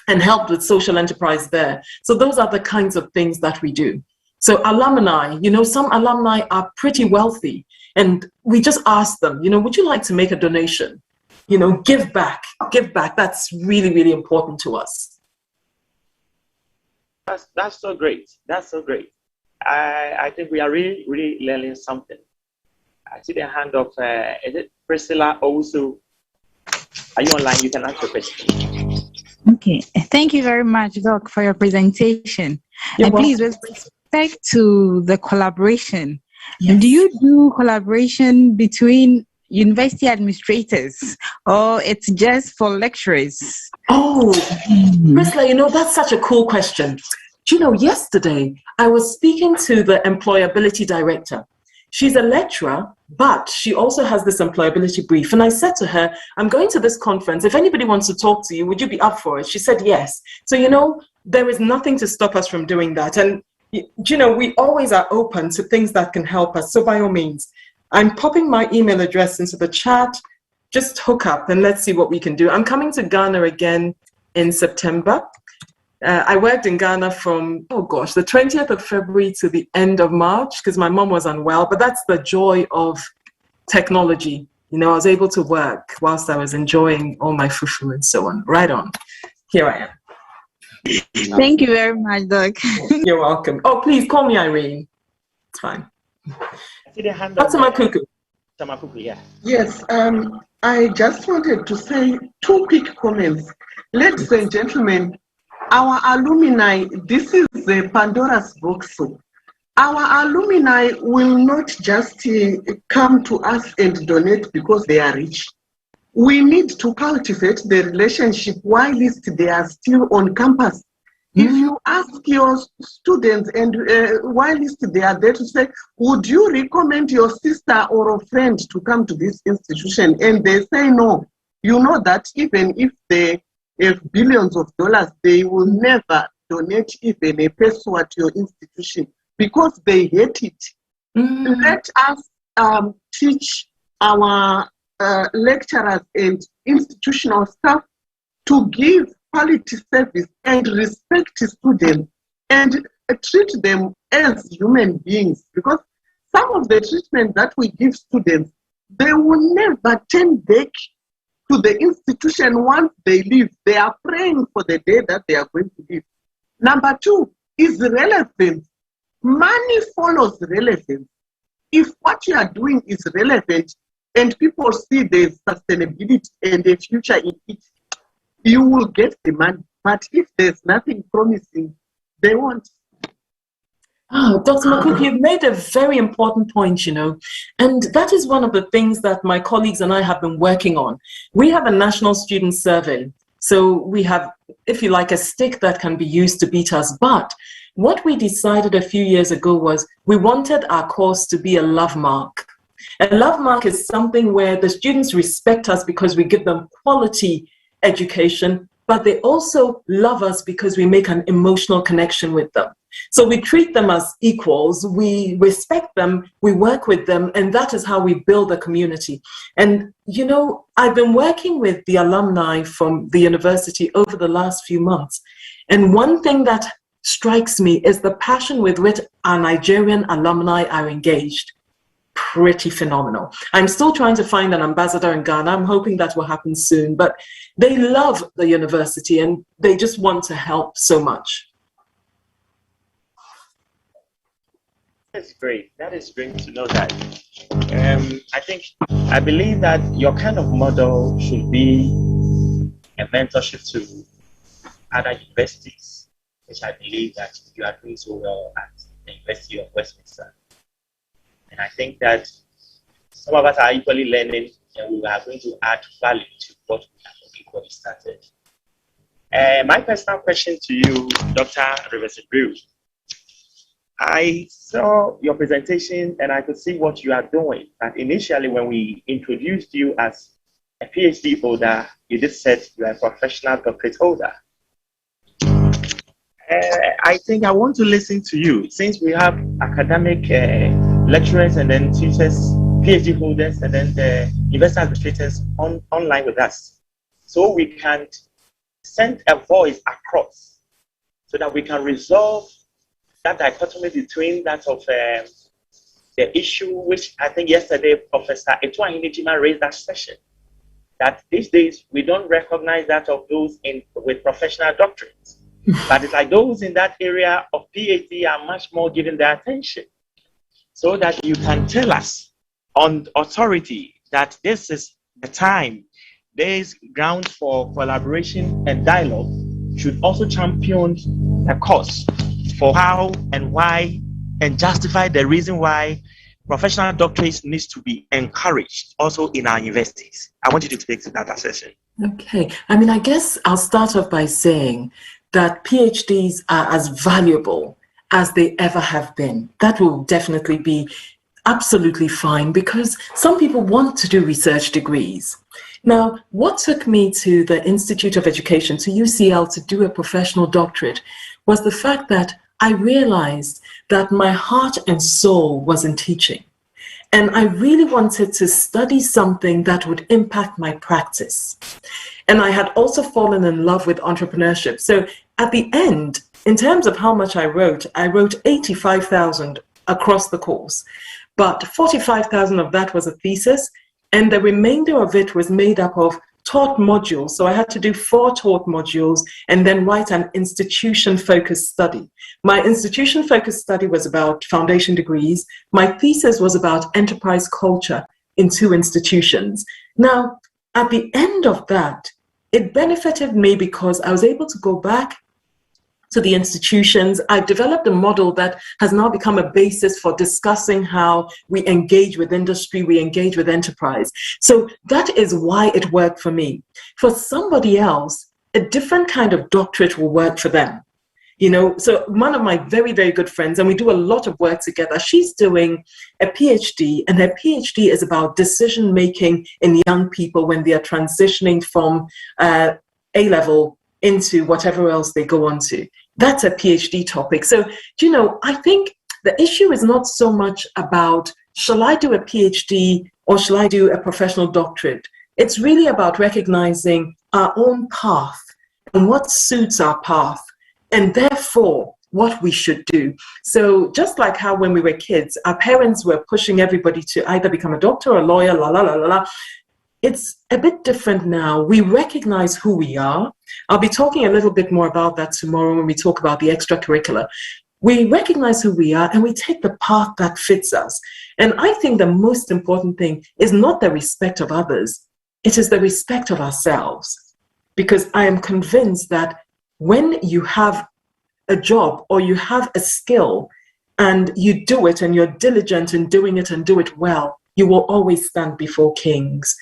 and helped with social enterprise there. So those are the kinds of things that we do. So alumni, you know, some alumni are pretty wealthy, and we just ask them, you know, would you like to make a donation? You know, give back. That's really, really important to us. That's so great. That's so great. I think we are really, really learning something. I see the hand of, is it Priscilla also? Are you online? You can ask your question. Okay, thank you very much, Doc, for your presentation. You're and welcome. please, with respect to the collaboration, Yes. do you do collaboration between university administrators, or it's just for lecturers? Oh, Priscilla, you know, that's such a cool question. Do you know, yesterday I was speaking to the employability director. She's a lecturer, but she also has this employability brief. And I said to her, I'm going to this conference. If anybody wants to talk to you, would you be up for it? She said, yes. So, you know, there is nothing to stop us from doing that. And, you know, we always are open to things that can help us. So by all means, I'm popping my email address into the chat. Just hook up and let's see what we can do. I'm coming to Ghana again in September. I worked in Ghana from, the 20th of February to the end of March because my mom was unwell. But that's the joy of technology. I was able to work whilst I was enjoying all my fufu and so on. Right on. Here I am. Thank you very much, Doc. You're welcome. Oh, please call me Irene. It's fine. Dr. Makuku. Yeah. Yes, I just wanted to say two quick comments. Ladies and gentlemen, our alumni, this is the Pandora's box. Our alumni will not just come to us and donate because they are rich. We need to cultivate the relationship while they are still on campus. If you ask your students and while they are there to say, would you recommend your sister or a friend to come to this institution? And they say no. You know that even if they have billions of dollars, they will never donate even a peso at your institution because they hate it. Let us teach our lecturers and institutional staff to give quality service and respect students and treat them as human beings, because some of the treatment that we give students, they will never turn back to the institution once they leave. They are praying for the day that they are going to leave. Number two is relevance. Money follows relevance. If what you are doing is relevant and people see there's sustainability and a future in it, you will get the money. But if there's nothing promising, they won't. Oh, Dr. Makuku, you've made a very important point, and that is one of the things that my colleagues and I have been working on. We have a national student survey. So we have, if you like, a stick that can be used to beat us. But what we decided a few years ago was we wanted our course to be a love mark. A love mark is something where the students respect us because we give them quality education, but they also love us because we make an emotional connection with them. So we treat them as equals, we respect them, we work with them, and that is how we build a community. And, I've been working with the alumni from the university over the last few months. And one thing that strikes me is the passion with which our Nigerian alumni are engaged. Pretty phenomenal. I'm still trying to find an ambassador in Ghana. I'm hoping that will happen soon, but they love the university and they just want to help so much. That's great. That is great to know that. I believe that your kind of model should be a mentorship to other universities, which I believe that you are doing so well at the University of Westminster. And I think that some of us are equally learning, and we are going to add value to what we have already started. My personal question to you, Dr. Rivers-Brew. I saw your presentation and I could see what you are doing. That initially, when we introduced you as a PhD holder, you just said you are a professional doctorate holder. I think I want to listen to you, since we have academic lecturers and then teachers, PhD holders, and then the university administrators online with us. So we can send a voice across so that we can resolve that dichotomy between that of the issue, which I think yesterday Professor Etua Hinijima raised that session, that these days we don't recognize that of those with professional doctorates. But it's like those in that area of PhD are much more given their attention, so that you can tell us on authority that this is the time, there is grounds for collaboration and dialogue, should also champion a cause for how and why and justify the reason why professional doctorates needs to be encouraged also in our universities. I want you to take that assertion. Okay. I guess I'll start off by saying that PhDs are as valuable as they ever have been. That will definitely be absolutely fine, because some people want to do research degrees. Now, what took me to the Institute of Education, to UCL, to do a professional doctorate was the fact that I realized that my heart and soul was in teaching. And I really wanted to study something that would impact my practice. And I had also fallen in love with entrepreneurship. So at the end, in terms of how much I wrote 85,000 across the course, but 45,000 of that was a thesis, and the remainder of it was made up of taught modules. So I had to do 4 taught modules and then write an institution-focused study. My institution-focused study was about foundation degrees. My thesis was about enterprise culture in 2 institutions. Now, at the end of that, it benefited me because I was able to go back to the institutions. I've developed a model that has now become a basis for discussing how we engage with industry, we engage with enterprise. So that is why it worked for me. For somebody else, a different kind of doctorate will work for them. You know, so one of my very, very good friends, and we do a lot of work together, she's doing a PhD, and her PhD is about decision-making in young people when they are transitioning from A-level into whatever else they go on to. That's a PhD topic. So, you know, I think the issue is not so much about, shall I do a PhD or shall I do a professional doctorate? It's really about recognizing our own path and what suits our path, and therefore what we should do. So just like how when we were kids, our parents were pushing everybody to either become a doctor or a lawyer, la la la la la. It's a bit different now. We recognize who we are. I'll be talking a little bit more about that tomorrow when we talk about the extracurricular. We recognize who we are and we take the path that fits us. And I think the most important thing is not the respect of others. It is the respect of ourselves. Because I am convinced that when you have a job or you have a skill and you do it and you're diligent in doing it and do it well, you will always stand before kings.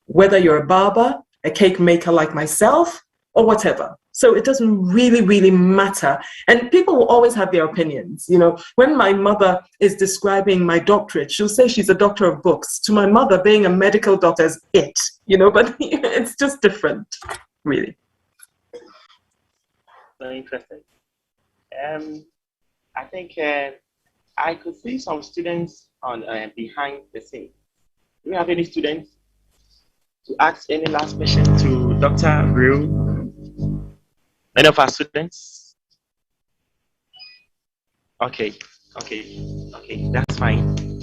Whether you're a barber, a cake maker like myself, or whatever. So it doesn't really, really matter. And people will always have their opinions. You know, when my mother is describing my doctorate, she'll say she's a doctor of books. To my mother, being a medical doctor is it, you know, but it's just different, really. Very interesting. I think I could see some students on behind the scene. Do we have any students to ask any last question to Dr. Brew? Any of our students? Okay, that's fine.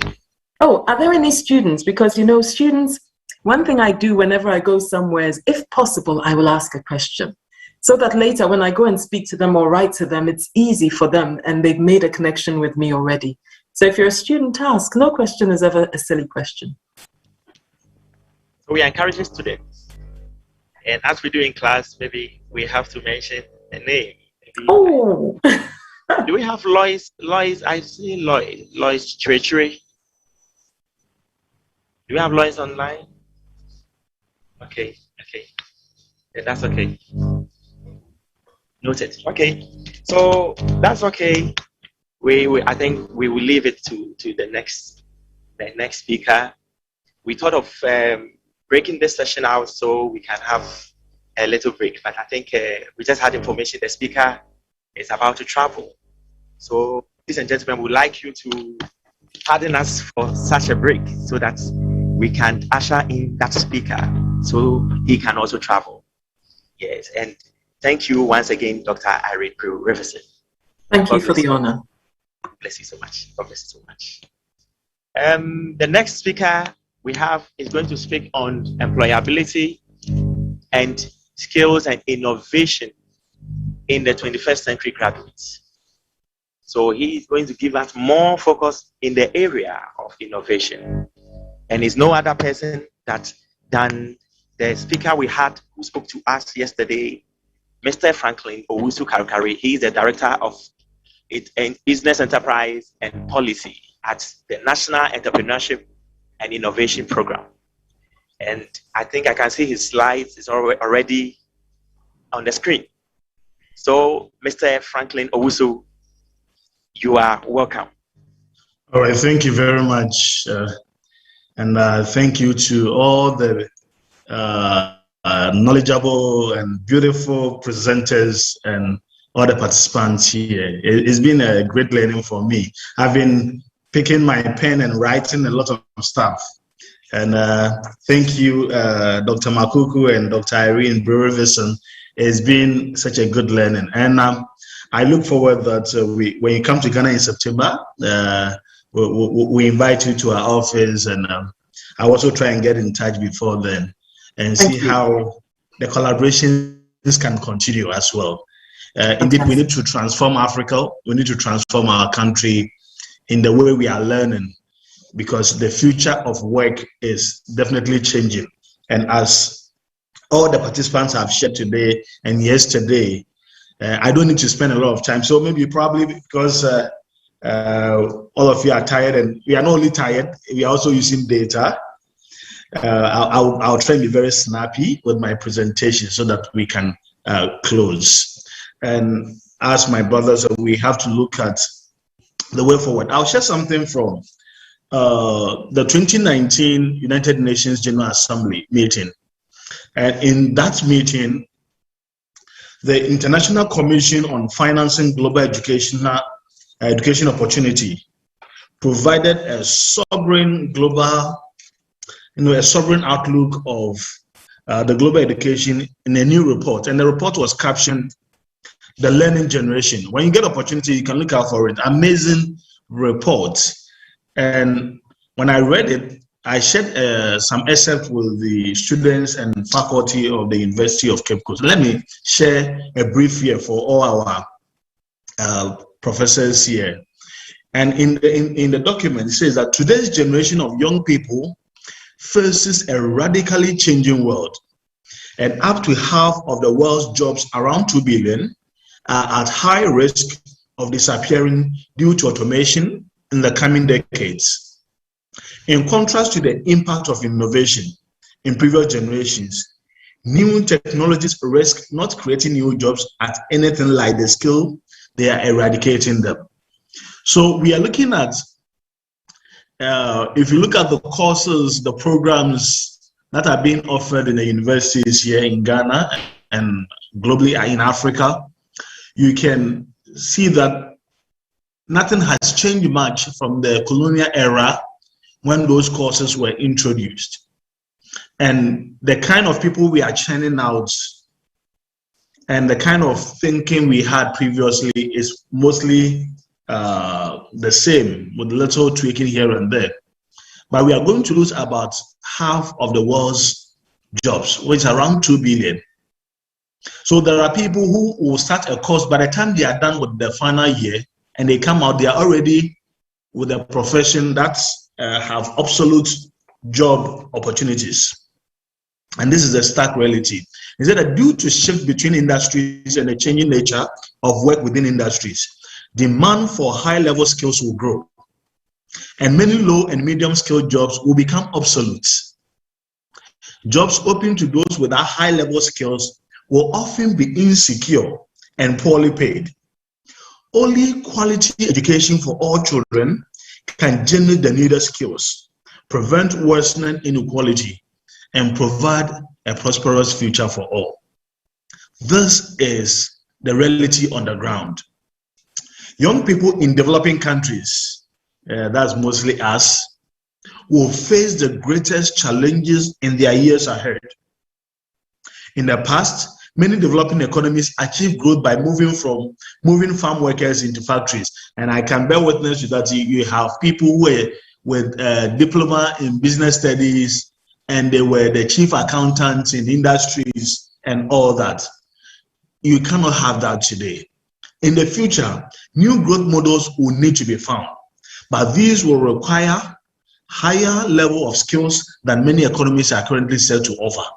Oh, are there any students? Because, you know, students, one thing I do whenever I go somewhere is, if possible, I will ask a question. So that later when I go and speak to them or write to them, it's easy for them and they've made a connection with me already. So if you're a student, ask. No question is ever a silly question. So we are encouraging students. And as we do in class, maybe we have to mention a name. Maybe. Oh! Do we have Lois? I see Lois Treachery. Do we have Lois online? Okay. Yeah, that's okay. Noted. Okay. So that's okay. I think we will leave it to the next speaker. We thought of breaking this session out so we can have a little break, but I think we just had information the speaker is about to travel. So, ladies and gentlemen, we'd like you to pardon us for such a break so that we can usher in that speaker so he can also travel. Yes, and thank you once again, Dr. Irene Prew-Riverson. Thank you for the honor. Bless you so much. God bless you so much. The next speaker we have is going to speak on employability and skills and innovation in the 21st century graduates. So he is going to give us more focus in the area of innovation. And it's no other person than the speaker we had who spoke to us yesterday, Mr. Franklin Owusu-Karikari. He is the Director of Business Enterprise and Policy at the National Entrepreneurship and Innovation Program. And I think I can see his slides is already on the screen. So, Mr. Franklin Owusu, you are welcome. All right, thank you very much. And thank you to all the knowledgeable and beautiful presenters and all the participants here. It's been a great learning for me. I've been picking my pen and writing a lot of stuff. And thank you, Dr. Makuku and Dr. Irene Prew-Riverson. It's been such a good learning. And I look forward that when you come to Ghana in September, we invite you to our office, and I'll also try and get in touch before then and see how the collaborations can continue as well. Indeed, we need to transform Africa. We need to transform our country in the way we are learning, because the future of work is definitely changing. And as all the participants have shared today and yesterday, I don't need to spend a lot of time. So maybe probably because all of you are tired, and we are not only tired, we are also using data. I'll try and be very snappy with my presentation so that we can close. And as my brothers, we have to look at the way forward. I'll share something from the 2019 United Nations General Assembly meeting. And in that meeting, the International Commission on Financing Global Education Opportunity provided a sovereign global, a sovereign outlook of the global education in a new report. And the report was captioned, "The Learning Generation." When you get opportunity, you can look out for it. Amazing report. And when I read it, I shared some excerpts with the students and faculty of the University of Cape Coast. Let me share a brief here for all our professors here. And in the document, it says that today's generation of young people faces a radically changing world. And up to half of the world's jobs, around 2 billion, are at high risk of disappearing due to automation in the coming decades. In contrast to the impact of innovation in previous generations, new technologies risk not creating new jobs at anything like the scale they are eradicating them. So we are looking at, if you look at the courses, the programs that are being offered in the universities here in Ghana and globally in Africa, you can see that nothing has changed much from the colonial era when those courses were introduced. And the kind of people we are churning out and the kind of thinking we had previously is mostly the same, with little tweaking here and there. But we are going to lose about half of the world's jobs, which is around 2 billion. So there are people who will start a course, by the time they are done with the final year and they come out, they are already with a profession that have absolute job opportunities. And this is a stark reality. Is that due to shift between industries and the changing nature of work within industries, demand for high-level skills will grow, and many low and medium-skilled jobs will become obsolete. Jobs open to those without high-level skills will often be insecure and poorly paid. Only quality education for all children can generate the needed skills, prevent worsening inequality, and provide a prosperous future for all. This is the reality on the ground. Young people in developing countries, that's mostly us, will face the greatest challenges in their years ahead. In the past, many developing economies achieve growth by moving farm workers into factories. And I can bear witness to that. You have people who were with diploma in business studies, and they were the chief accountants in industries and all that. You cannot have that today. In the future, new growth models will need to be found, but these will require higher level of skills than many economies are currently set to offer.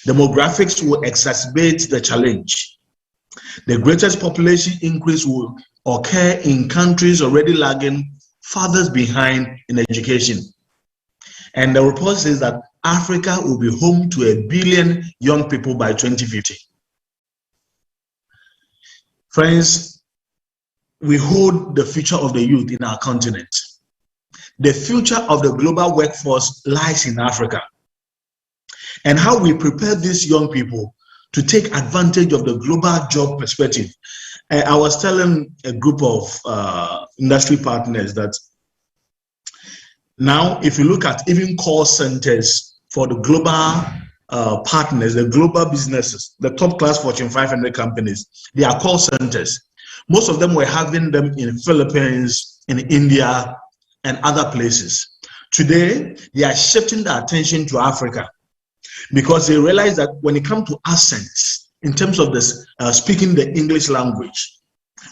Demographics will exacerbate the challenge. The greatest population increase will occur in countries already lagging farthest behind in education. And the report says that Africa will be home to 1 billion young people by 2050. Friends, we hold the future of the youth in our continent. The future of the global workforce lies in Africa. And how we prepare these young people to take advantage of the global job perspective. I was telling a group of industry partners that now, if you look at even call centers for the global partners, the global businesses, the top class Fortune 500 companies, they are call centers. Most of them were having them in Philippines, in India, and other places. Today, they are shifting their attention to Africa because they realize that when it comes to accents, in terms of this speaking the English language,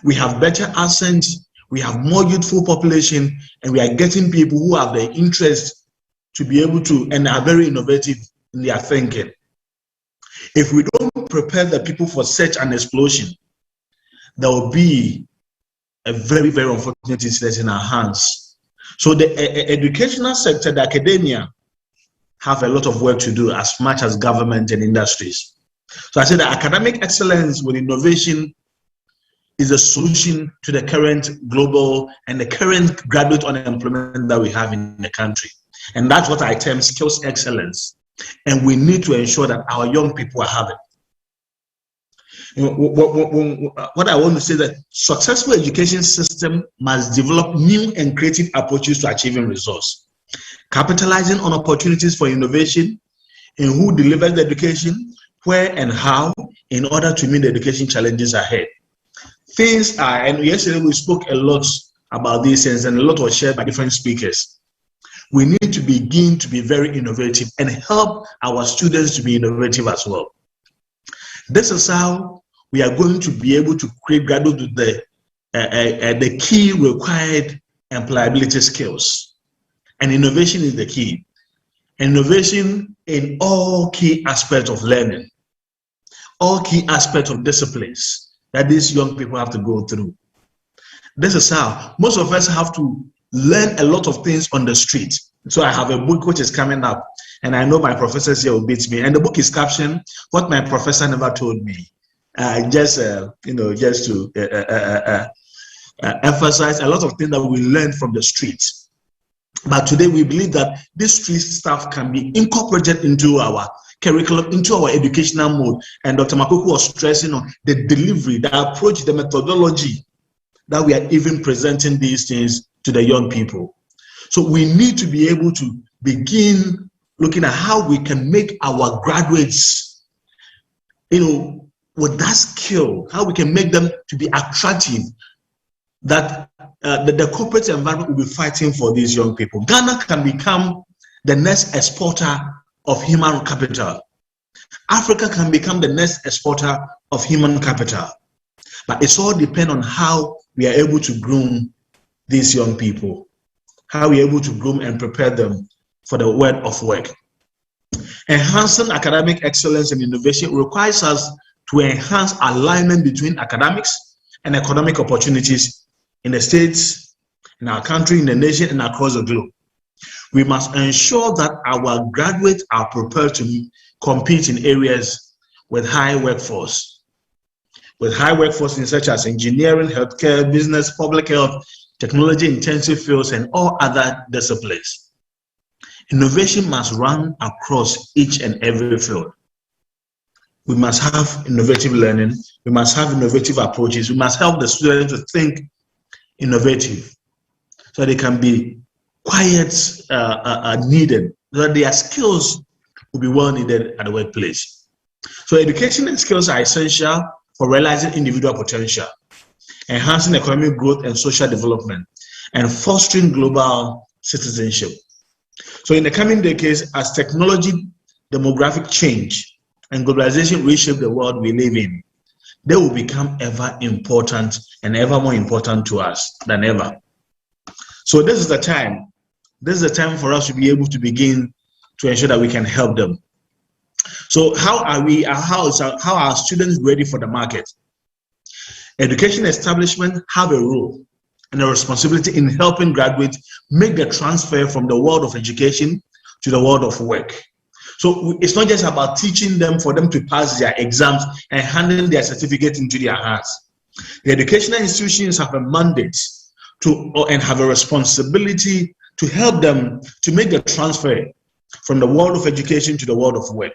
we have better accents, we have more youthful population, and we are getting people who have the interest to be able to and are very innovative in their thinking. If we don't prepare the people for such an explosion, there will be a very, very unfortunate incident in our hands. So the educational sector, the academia, have a lot of work to do as much as government and industries. So I say that academic excellence with innovation is a solution to the current global and the current graduate unemployment that we have in the country. And that's what I term skills excellence. And we need to ensure that our young people are having. What I want to say is that successful education system must develop new and creative approaches to achieving results, capitalizing on opportunities for innovation in who delivers the education, where and how, in order to meet the education challenges ahead. Things are, and yesterday we spoke a lot about these things, and a lot was shared by different speakers. We need to begin to be very innovative and help our students to be innovative as well. This is how we are going to be able to create graduates with the key required employability skills. And innovation is the key. Innovation in all key aspects of learning, all key aspects of disciplines that these young people have to go through. This is how most of us have to learn a lot of things on the street. So I have a book which is coming up, and I know my professors here will beat me. And the book is captioned "What My Professor Never Told Me." Just to emphasize a lot of things that we learned from the streets. But today we believe that this street stuff can be incorporated into our curriculum, into our educational mode. And Dr. Makuku was stressing on the delivery, the approach, the methodology that we are even presenting these things to the young people. So we need to be able to begin looking at how we can make our graduates, with that skill, how we can make them to be attractive, that the corporate environment will be fighting for these young people. Ghana can become the next exporter of human capital. Africa can become the next exporter of human capital. But it's all depends on how we are able to groom these young people, how we are able to groom and prepare them for the world of work. Enhancing academic excellence and innovation requires us to enhance alignment between academics and economic opportunities in the states, in our country, in the nation, and across the globe. We must ensure that our graduates are prepared to compete in areas with high workforce. With high workforce in such as engineering, healthcare, business, public health, technology-intensive fields, and all other disciplines. Innovation must run across each and every field. We must have innovative learning. We must have innovative approaches. We must help the students to think innovative so they can be quiet, needed, so that their skills will be well needed at the workplace. So education and skills are essential for realizing individual potential, enhancing economic growth and social development, and fostering global citizenship. So in the coming decades, as technology, demographic change, and globalization reshape the world we live in, they will become ever important and ever more important to us than ever. So this is the time. This is the time for us to be able to begin to ensure that we can help them. So how are students ready for the market? Education establishment have a role and a responsibility in helping graduates make the transfer from the world of education to the world of work. So it's not just about teaching them for them to pass their exams and handing their certificate into their hands. The educational institutions have a mandate and have a responsibility to help them to make the transfer from the world of education to the world of work.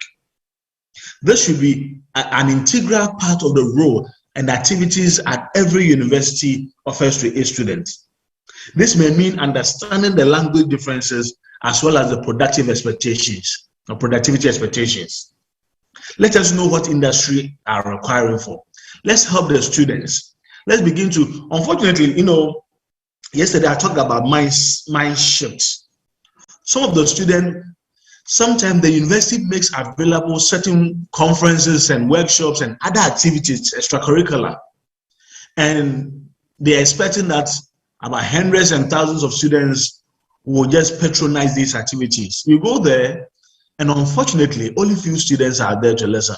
This should be an integral part of the role and activities at every university offers to its students. This may mean understanding the language differences as well as the productivity expectations. Let us know what industry are requiring for. Let's help the students. Let's begin to, unfortunately, yesterday I talked about mind shifts. Some of the students, sometimes the university makes available certain conferences and workshops and other activities, extracurricular. And they're expecting that about hundreds and thousands of students will just patronize these activities. You go there, and unfortunately, only few students are there to listen.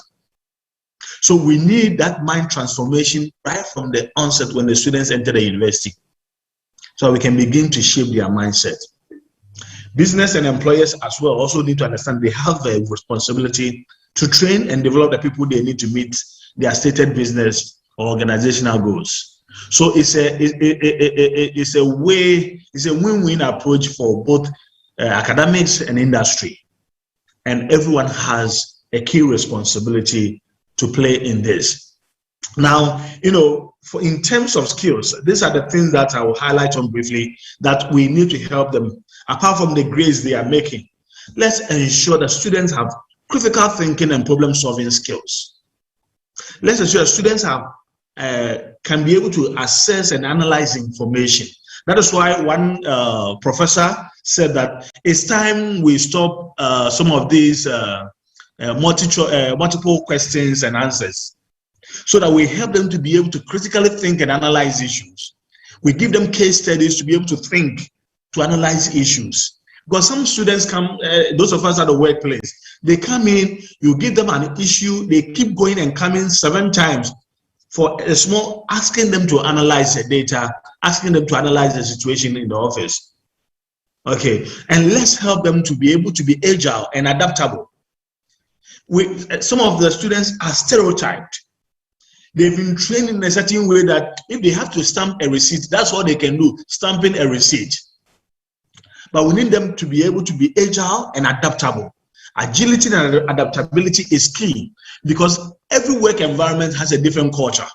So we need that mind transformation right from the onset when the students enter the university, so we can begin to shape their mindset. Business and employers as well also need to understand they have a responsibility to train and develop the people they need to meet their stated business or organizational goals. So it's a win-win approach for both academics and industry, and everyone has a key responsibility to play in this. Now, in terms of skills, these are the things that I will highlight on briefly that we need to help them. Apart from the grades they are making, let's ensure that students have critical thinking and problem-solving skills. Let's ensure that students can be able to assess and analyze information. That is why one professor said that it's time we stop some of these multiple questions and answers, so that we help them to be able to critically think and analyze issues. We give them case studies to be able to think, to analyze issues. Because some students come, those of us at the workplace, they come in, you give them an issue, they keep going and coming 7 times for a small, asking them to analyze the data, asking them to analyze the situation in the office. Okay, and let's help them to be able to be agile and adaptable. Some of the students are stereotyped. They've been trained in a certain way that if they have to stamp a receipt, that's all they can do, stamping a receipt. But we need them to be able to be agile and adaptable. Agility and adaptability is key, because every work environment has a different culture.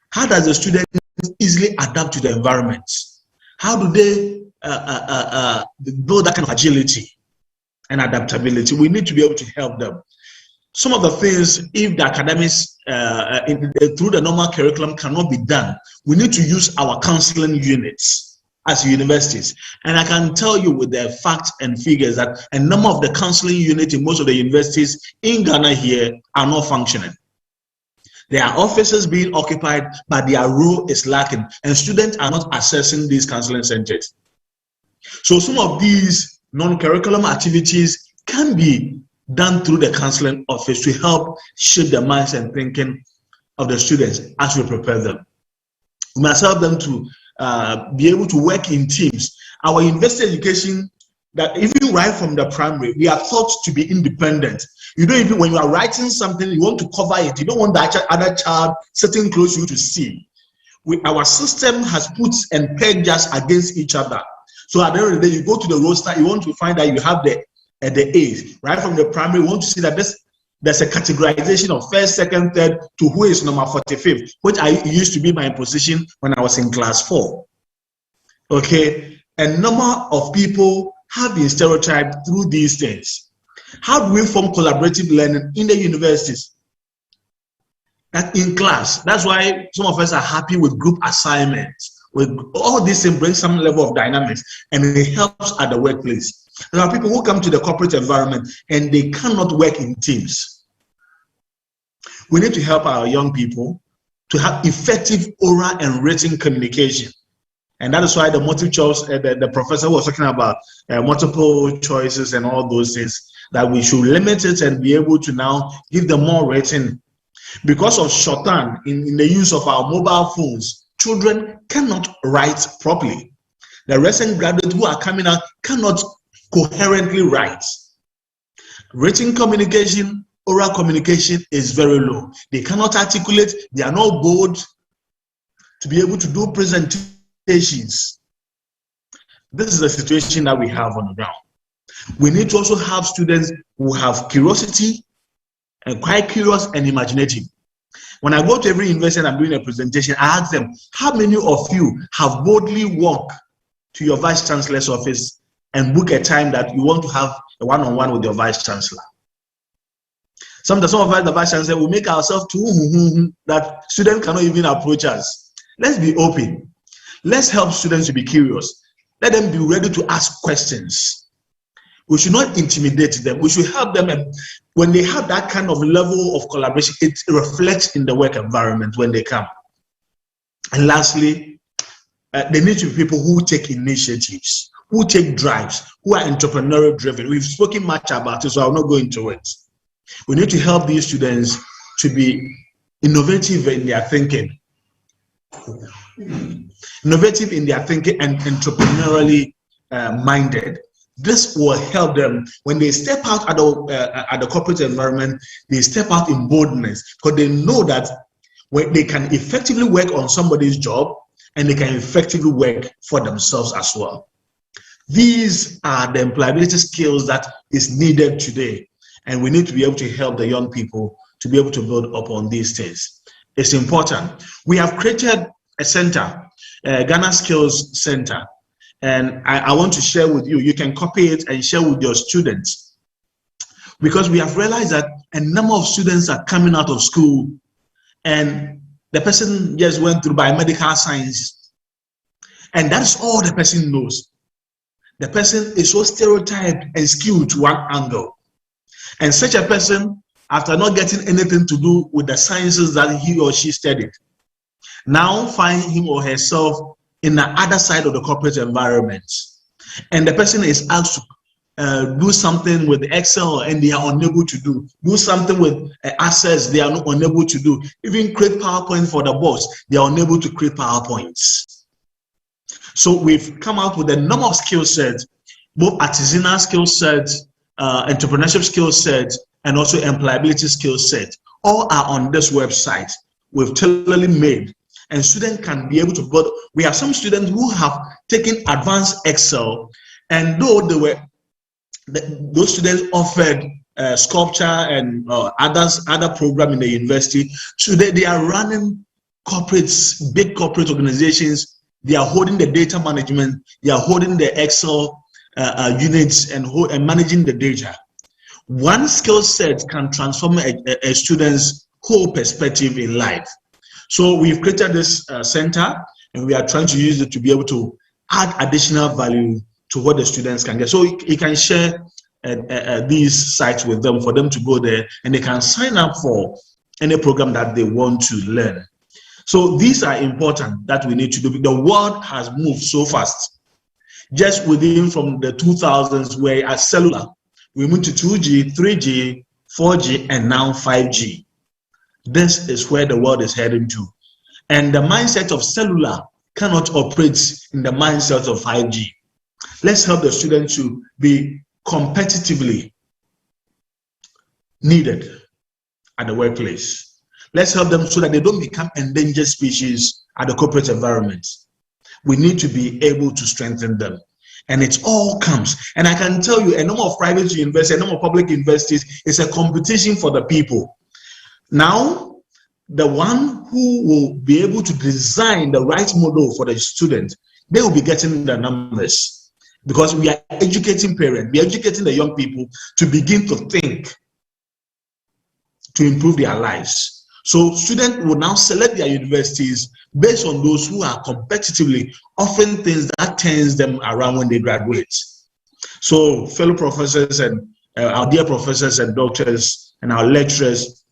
How does the student easily adapt to the environment? How do they build that kind of agility and adaptability? We need to be able to help them. Some of the things, if the academics through the normal curriculum cannot be done, we need to use our counseling units as universities. And I can tell you with the facts and figures that a number of the counseling units in most of the universities in Ghana here are not functioning. There are offices being occupied, but their role is lacking, and students are not accessing these counseling centers. So some of these non-curriculum activities can be done through the counseling office to help shape the minds and thinking of the students as we prepare them. We must help them to be able to work in teams. Our university education, that even right from the primary, we are taught to be independent. You don't even, when you are writing something, you want to cover it. You don't want the other child sitting close to you to see. Our system has put and pegged us against each other. So at the end of the day, you go to the roster, you want to find that you have the A's. Right from the primary, you want to see that there's a categorization of first, second, third to who is number 45th, which used to be my position when I was in class 4. Okay, a number of people have been stereotyped through these things. How do we form collaborative learning in the universities? That in class, that's why some of us are happy with group assignments. With all this, it brings some level of dynamics, and it helps at the workplace. There are people who come to the corporate environment and they cannot work in teams. We need to help our young people to have effective oral and written communication. And that is why the multiple choice, the professor was talking about multiple choices and all those things, that we should limit it and be able to now give them more written. Because of shorthand in the use of our mobile phones, children cannot write properly. The recent graduates who are coming out cannot coherently write. Written communication, oral communication is very low. They cannot articulate, they are not bold to be able to do presentations. This is the situation that we have on the ground. We need to also have students who have curiosity and quite curious and imaginative. When I go to every university and I'm doing a presentation, I ask them, how many of you have boldly walked to your Vice Chancellor's office and book a time that you want to have a one-on-one with your Vice Chancellor? Some of us, the vice chancellor, we make ourselves too that students cannot even approach us. Let's be open. Let's help students to be curious. Let them be ready to ask questions. We should not intimidate them. We should help them. And when they have that kind of level of collaboration, it reflects in the work environment when they come. And lastly, they need to be people who take initiatives, who take drives, who are entrepreneurial driven. We've spoken much about it, so I'll not go into it. We need to help these students to be innovative in their thinking. Innovative in their thinking and entrepreneurially minded. This will help them when they step out at the corporate environment. They step out in boldness because they know that when they can effectively work on somebody's job and they can effectively work for themselves as well. These are the employability skills that is needed today, and we need to be able to help the young people to be able to build upon these things. It's important. We have created a center, Ghana Skills Center. And I want to share with you, you can copy it and share with your students. Because we have realized that a number of students are coming out of school and the person just went through biomedical science. And that's all the person knows. The person is so stereotyped and skewed to one angle. And such a person, after not getting anything to do with the sciences that he or she studied, now find him or herself in the other side of the corporate environment, and the person is asked to do something with Excel and they are unable to do something with assets they are unable to do, even create PowerPoint for the boss, they are unable to create PowerPoints. So we've come out with a number of skill sets, both artisanal skill sets, entrepreneurship skill sets, and also employability skill sets. All are on this website. We've totally made. And students can be able to build. We have some students who have taken advanced Excel, and though they were, those students offered sculpture and other program in the university. Today they are running corporates, big corporate organizations. They are holding the data management. They are holding the Excel units and managing the data. One skill set can transform a student's whole perspective in life. So we've created this center, and we are trying to use it to be able to add additional value to what the students can get. So you can share these sites with them for them to go there, and they can sign up for any program that they want to learn. So these are important that we need to do. The world has moved so fast. Just within from the 2000s, where at cellular, we moved to 2G, 3G, 4G, and now 5G. This is where the world is heading to. And the mindset of cellular cannot operate in the mindset of 5G. Let's help the students to be competitively needed at the workplace. Let's help them so that they don't become endangered species at the corporate environment. We need to be able to strengthen them. And it all comes. And I can tell you, a number of private universities, a number of public universities, is a competition for the people. Now, the one who will be able to design the right model for the student, they will be getting the numbers, because we are educating parents, we are educating the young people to begin to think, to improve their lives. So students will now select their universities based on those who are competitively offering things that turns them around when they graduate. So fellow professors and our dear professors and doctors and our lecturers,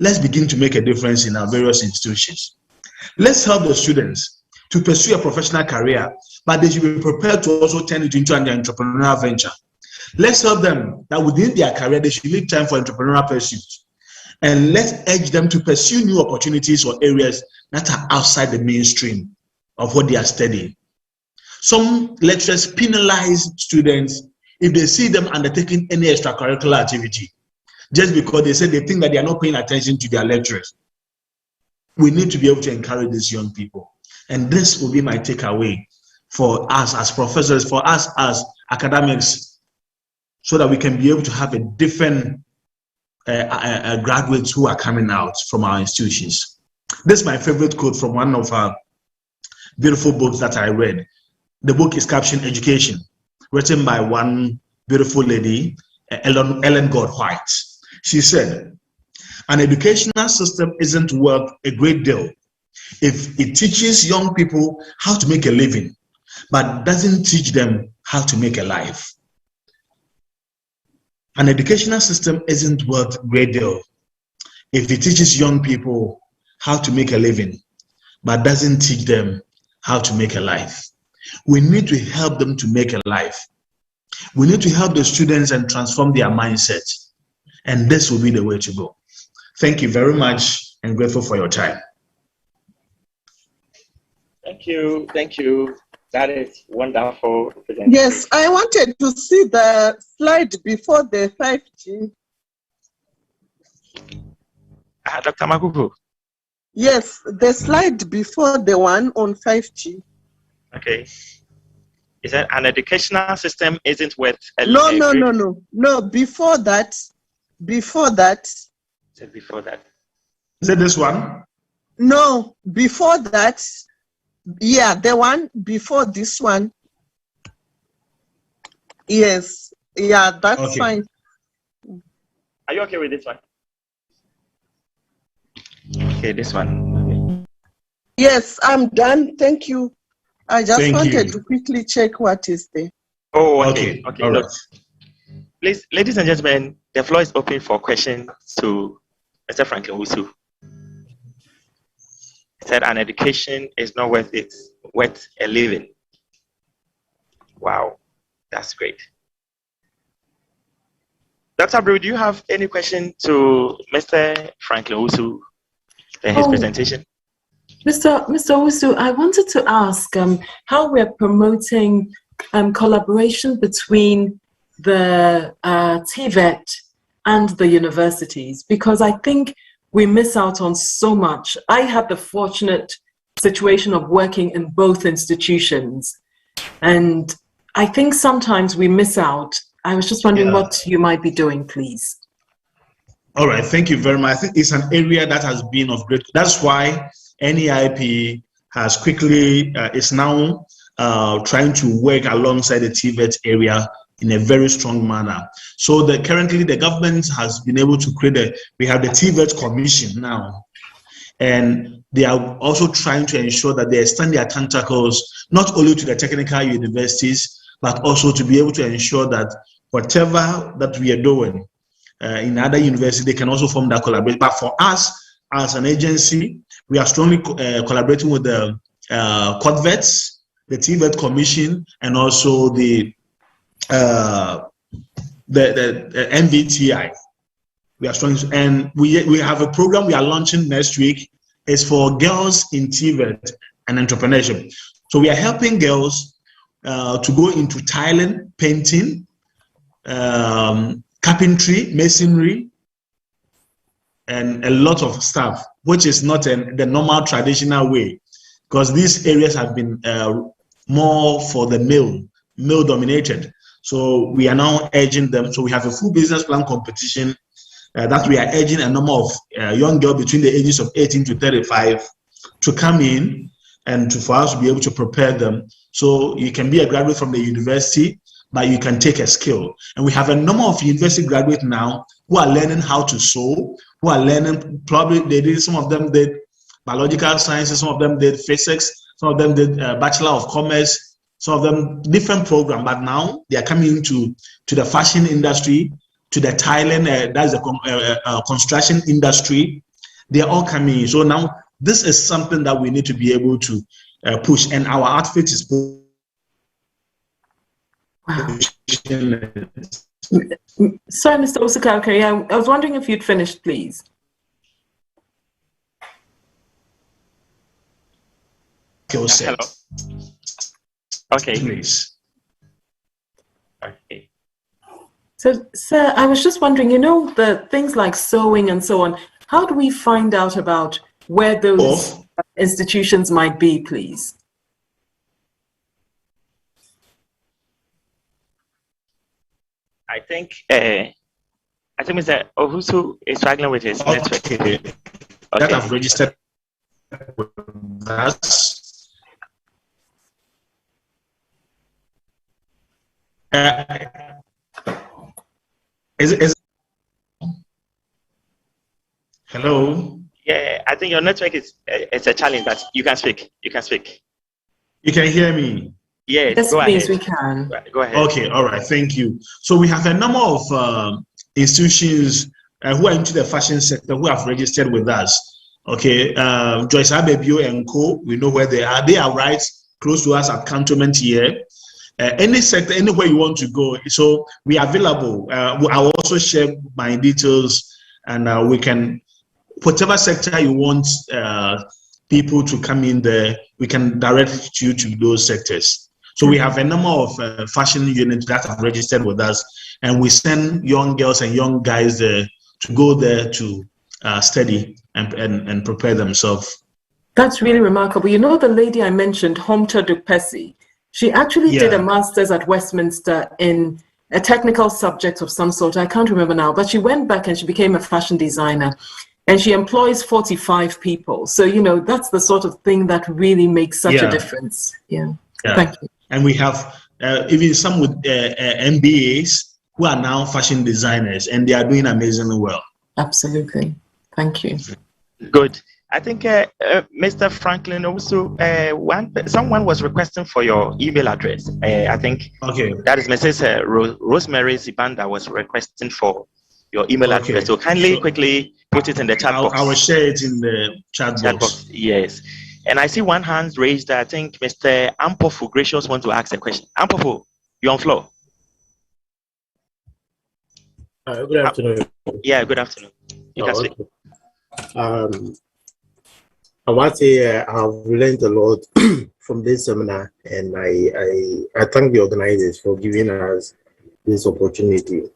let's begin to make a difference in our various institutions. Let's help the students to pursue a professional career, but they should be prepared to also turn it into an entrepreneurial venture. Let's help them that within their career, they should leave time for entrepreneurial pursuits. And let's urge them to pursue new opportunities or areas that are outside the mainstream of what they are studying. Some lecturers penalize students if they see them undertaking any extracurricular activity, just because they say they think that they are not paying attention to their lecturers. We need to be able to encourage these young people. And this will be my takeaway for us as professors, for us as academics, so that we can be able to have a different graduates who are coming out from our institutions. This is my favorite quote from one of our beautiful books that I read. The book is captioned Education, written by one beautiful lady, Ellen God White. She said, An educational system isn't worth a great deal if it teaches young people how to make a living, but doesn't teach them how to make a life. An educational system isn't worth a great deal if it teaches young people how to make a living, but doesn't teach them how to make a life. We need to help them to make a life. We need to help the students and transform their mindset. And this will be the way to go. Thank you very much and grateful for your time. Thank you. Thank you. That is wonderful. Yes, I wanted to see the slide before the 5G. Dr. Makuku. Yes, the slide before the one on 5G. Okay. Is that an educational system isn't worth a No, before that. Said before that. Is it this one? No, before that. Yeah, the one before this one. Yes. Yeah, that's Okay. fine. Are you okay with this one? Okay, this one. Okay. Yes, I'm done. Thank you. I just Thank wanted you. to quickly check what is there. Oh, okay. All right. Please, ladies and gentlemen, the floor is open for questions to Mr. Franklin Wusu. He said an education is not worth a living. Wow, that's great. Dr. Brew, do you have any question to Mr. Franklin Wusu in his presentation? Mr. Wusu, I wanted to ask how we're promoting collaboration between the TVET and the universities, because I think we miss out on so much. I had the fortunate situation of working in both institutions, and I think sometimes we miss out. I was just wondering what you might be doing, please. All right, thank you very much. I think it's an area that has been of great. That's why NEIP has quickly is now trying to work alongside the TVET area in a very strong manner. So currently the government has been able to create we have the TVET Commission now, and they are also trying to ensure that they extend their tentacles not only to the technical universities, but also to be able to ensure that whatever that we are doing in other universities, they can also form that collaboration. But for us as an agency, we are strongly collaborating with the CODVETs, the TVET Commission, and also the MVTI. We are strong, and we have a program we are launching next week. It's for girls in TVET and entrepreneurship. So we are helping girls to go into tiling, painting, carpentry, masonry, and a lot of stuff, which is not the normal traditional way, because these areas have been more for the male dominated. So we are now urging them. So we have a full business plan competition that we are urging a number of young girls between the ages of 18 to 35 to come in and for us to be able to prepare them. So you can be a graduate from the university, but you can take a skill. And we have a number of university graduates now who are learning how to sew, who are learning, probably some of them did biological sciences, some of them did physics, some of them did Bachelor of Commerce, some of them different program, but now they are coming into the fashion industry, to the tiling, that's the construction industry. They are all coming in. So now this is something that we need to be able to push, and our outfit is. Wow. Sorry, Mr. Osaka. Okay, I was wondering if you'd finished, please. Hello. Okay. Please. Okay. So, sir, I was just wondering, the things like sewing and so on, how do we find out about where those institutions might be, please? I think Mr. Owusu is struggling with his network. Okay. That I've registered with us. Is Hello? Yeah, I think your network is it's a challenge, but you can speak. You can speak. You can hear me? Yes, Yes, go please, ahead. we can. Go ahead. Okay, all right, thank you. So we have a number of institutions who are into the fashion sector who have registered with us. Okay, Joyce Abebio and Co., we know where they are. They are right close to us at Cantonment here. Any sector, anywhere you want to go. So we are available. I'll also share my details, and we can, whatever sector you want people to come in there, we can direct you to those sectors. So we have a number of fashion units that have registered with us, and we send young girls and young guys there to go there to study and prepare themselves. That's really remarkable. You know, the lady I mentioned, Homta Dupesi, she actually did a master's at Westminster in a technical subject of some sort. I can't remember now, but she went back and she became a fashion designer, and she employs 45 people. So, you know, that's the sort of thing that really makes such a difference. Yeah. Thank you. And we have even some with MBAs who are now fashion designers, and they are doing amazingly well. Absolutely. Thank you. Good. I think Mr. Franklin also, someone was requesting for your email address. I think that is Mrs. Rosemary Zibanda was requesting for your email address. So kindly, quickly put it in the chat box. I will share it in the chat box. Yes. And I see one hand raised. I think Mr. Ampofu Gracious wants to ask a question. Ampofu, you're on floor. Good afternoon. Yeah, good afternoon. You can speak. I want to say I've learned a lot from this seminar, and I thank the organizers for giving us this opportunity.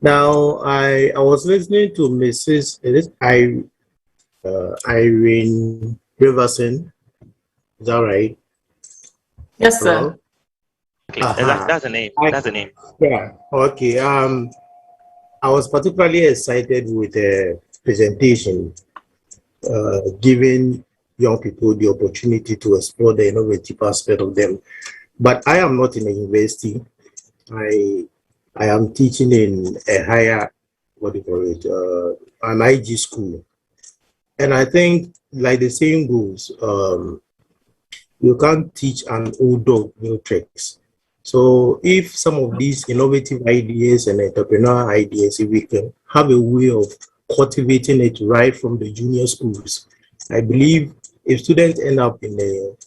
Now, I was listening to Mrs. Irene Riverson. Is that right? Yes, sir. Okay, that's the name. That's the name. Yeah. Okay. I was particularly excited with the presentation, giving young people the opportunity to explore the innovative aspect of them. But I am not in a university. I am teaching in a higher, an IG school. And I think, like the saying goes, you can't teach an old dog new tricks. So if some of these innovative ideas and entrepreneurial ideas, if we can have a way of cultivating it right from the junior schools, I believe if students end up in the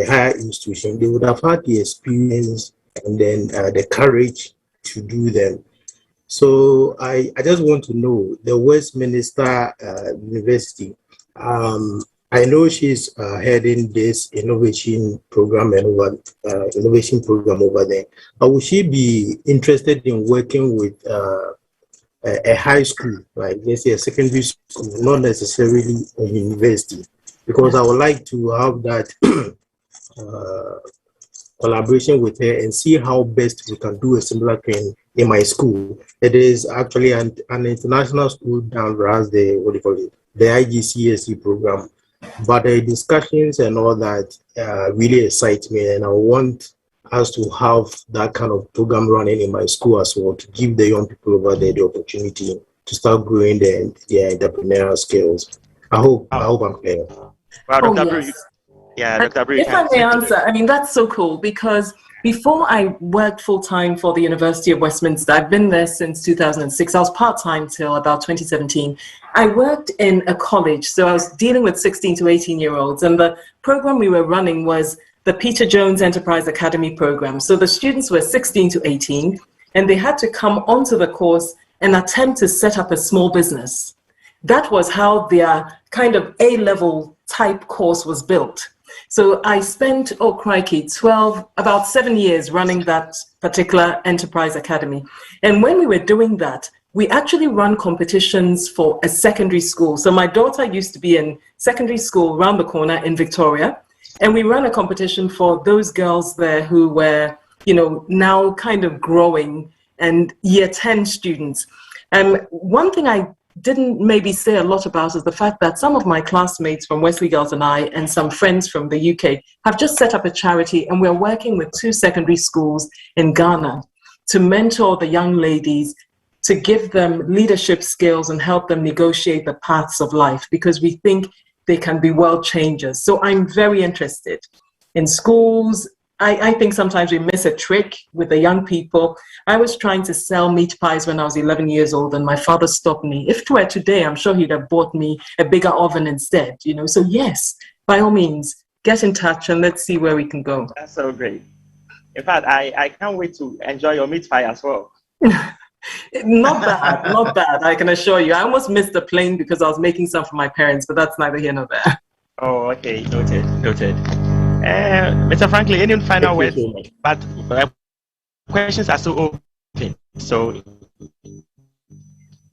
higher institution, they would have had the experience and then the courage to do them. So I just want to know, the Westminster University, I know she's heading this innovation program over there. But would she be interested in working with a high school, like let's say a secondary school, not necessarily a university? Because I would like to have that collaboration with her and see how best we can do a similar thing in my school. It is actually an international school down as the IGCSE program. But the discussions and all that really excite me, and I want us to have that kind of program running in my school as well, to give the young people over there the opportunity to start growing their entrepreneurial skills. I hope I'm clear. Wow, Dr. Dr. Brew, if I may answer, I mean, that's so cool, because before I worked full-time for the University of Westminster, I've been there since 2006. I was part-time till about 2017. I worked in a college, so I was dealing with 16 to 18-year-olds, and the program we were running was the Peter Jones Enterprise Academy program. So the students were 16 to 18, and they had to come onto the course and attempt to set up a small business. That was how their kind of A-level type course was built. So I spent, oh crikey, about 7 years running that particular enterprise academy. And when we were doing that, we actually run competitions for a secondary school. So my daughter used to be in secondary school around the corner in Victoria. And we ran a competition for those girls there who were, you know, now kind of growing and year 10 students. One thing I didn't maybe say a lot about is the fact that some of my classmates from Wesley Girls and I and some friends from the UK have just set up a charity, and we're working with 2 secondary schools in Ghana to mentor the young ladies to give them leadership skills and help them negotiate the paths of life, because we think they can be world changers. So I'm very interested in schools. I think sometimes we miss a trick with the young people. I was trying to sell meat pies when I was 11 years old, and my father stopped me. If it were today, I'm sure he'd have bought me a bigger oven instead, you know. So yes, by all means, get in touch and let's see where we can go. That's so great. In fact, I can't wait to enjoy your meat pie as well. Not bad, not bad, I can assure you. I almost missed the plane because I was making some for my parents, but that's neither here nor there. Oh, okay, noted, noted. Mr. Franklin, any final words? But questions are still open. So,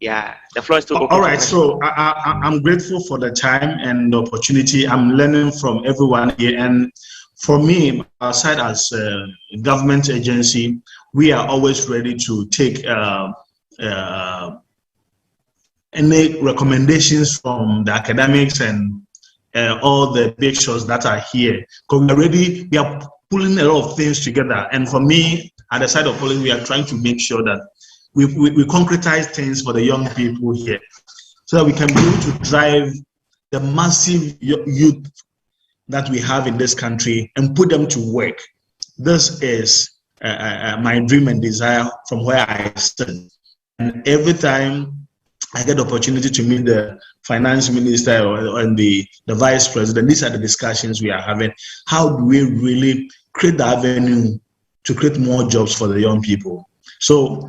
yeah, the floor is still open. All right, so I'm grateful for the time and the opportunity. I'm learning from everyone here. And for me, aside as a government agency, we are always ready to take any recommendations from the academics and all the big shots that are here. Because we are pulling a lot of things together. And for me, at the side of pulling, we are trying to make sure that we concretize things for the young people here, so that we can be able to drive the massive youth that we have in this country and put them to work. This is my dream and desire from where I stand. And every time I get the opportunity to meet the finance minister and the vice president, these are the discussions we are having. How do we really create the avenue to create more jobs for the young people? So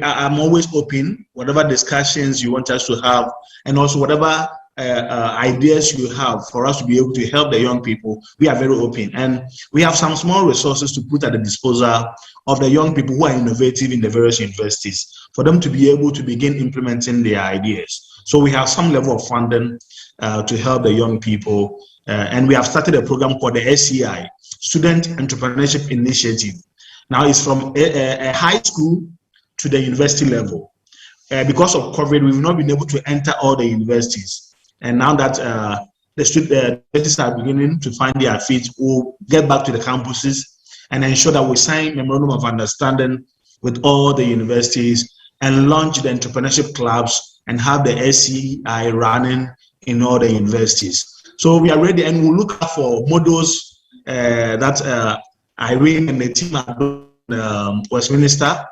I'm always open, whatever discussions you want us to have, and also whatever ideas you have for us to be able to help the young people, we are very open. And we have some small resources to put at the disposal of the young people who are innovative in the various universities, for them to be able to begin implementing their ideas. So we have some level of funding to help the young people. And we have started a program called the SEI, Student Entrepreneurship Initiative. Now it's from a high school to the university level. Because of COVID, we've not been able to enter all the universities. And now that the students are beginning to find their feet, we'll get back to the campuses and ensure that we sign memorandum of understanding with all the universities and launch the entrepreneurship clubs and have the SEI running in all the universities. So we are ready, and we'll look out for models that Irene and the team are doing Westminster,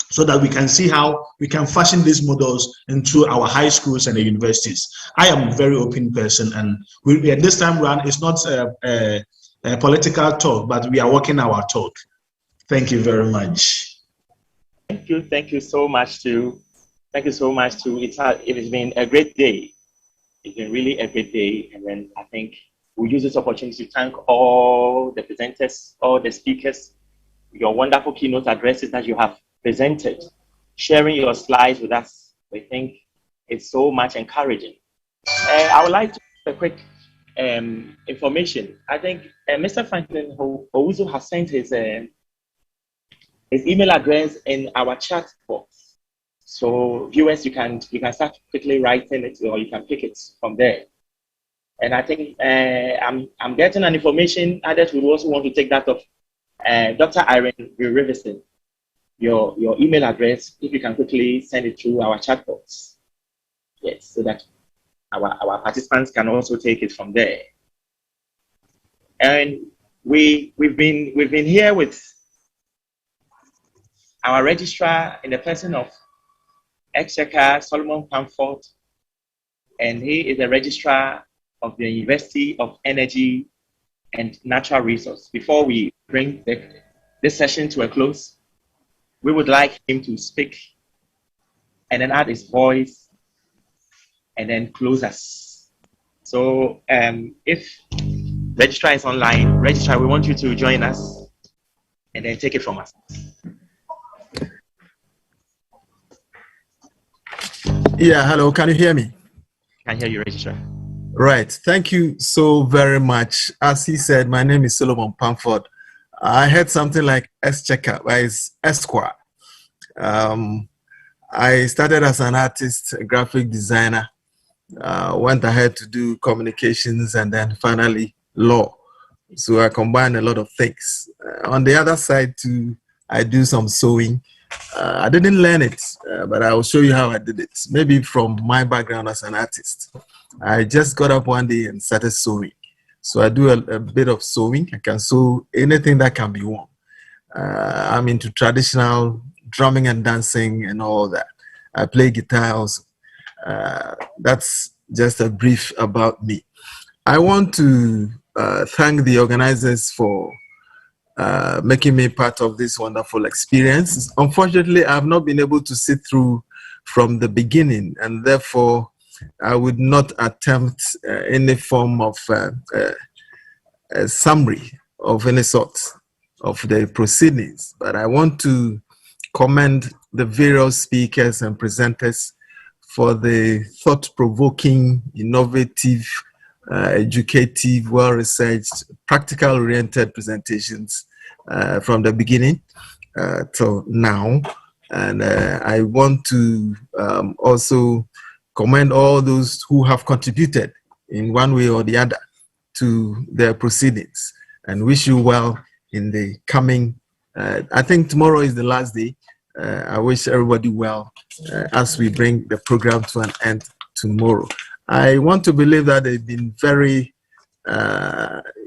so that we can see how we can fashion these models into our high schools and the universities. I am a very open person, and at this time around, it's not a political talk, but we are walking our talk. Thank you very much. Thank you so much too. Thank you so much too. It has been a great day. It's been really a great day, and then I think we'll use this opportunity to thank all the presenters, all the speakers, your wonderful keynote addresses that you have presented, sharing your slides with us. We think it's so much encouraging. I would like to give a quick information. I think Mr. Franklin Owusu has sent his email address in our chat box. So viewers, you can start quickly writing it, or you can pick it from there. And I think I'm getting an information. Others would also want to take that of Dr. Irene Rivison. Your email address, if you can quickly send it through our chat box. Yes, so that our participants can also take it from there. And we've been here with our registrar in the person of Exchequer Solomon Pamford, and he is the registrar of the University of Energy and Natural Resource. Before we bring this session to a close, we would like him to speak and then add his voice and then close us. So if registrar is online, registrar, we want you to join us and then take it from us. Yeah, hello, can you hear me? I hear you, registrar. Right, thank you so very much. As he said, my name is Solomon Pamford. I heard something like Exchequer, but it's Esquire. I started as an artist, a graphic designer, went ahead to do communications, and then finally law. So I combine a lot of things. On the other side too, I do some sewing. I didn't learn it but I will show you how I did it. Maybe from my background as an artist. I just got up one day and started sewing. So I do a bit of sewing. I can sew anything that can be worn. I'm into traditional drumming and dancing and all that. I play guitar also. That's just a brief about me. I want to thank the organizers for making me part of this wonderful experience. Unfortunately, I have not been able to sit through from the beginning, and therefore I would not attempt any form of a summary of any sort of the proceedings. But I want to commend the various speakers and presenters for the thought-provoking, innovative, educative, well-researched, practical-oriented presentations from the beginning till now. And I want to also commend all those who have contributed in one way or the other to the proceedings, and wish you well in the coming, I think tomorrow is the last day. I wish everybody well as we bring the program to an end tomorrow. I want to believe that they've been very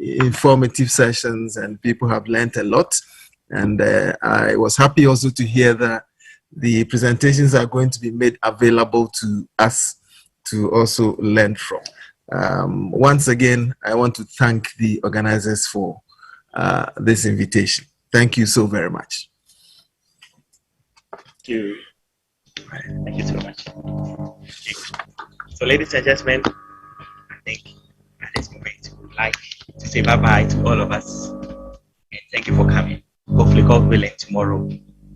informative sessions and people have learned a lot. And I was happy also to hear that the presentations are going to be made available to us to also learn from. Once again, I want to thank the organizers for this invitation. Thank you so very much. Thank you. Thank you so much. So, ladies and gentlemen, I think at this moment we would like to say bye-bye to all of us. And thank you for coming. Hopefully, God willing, tomorrow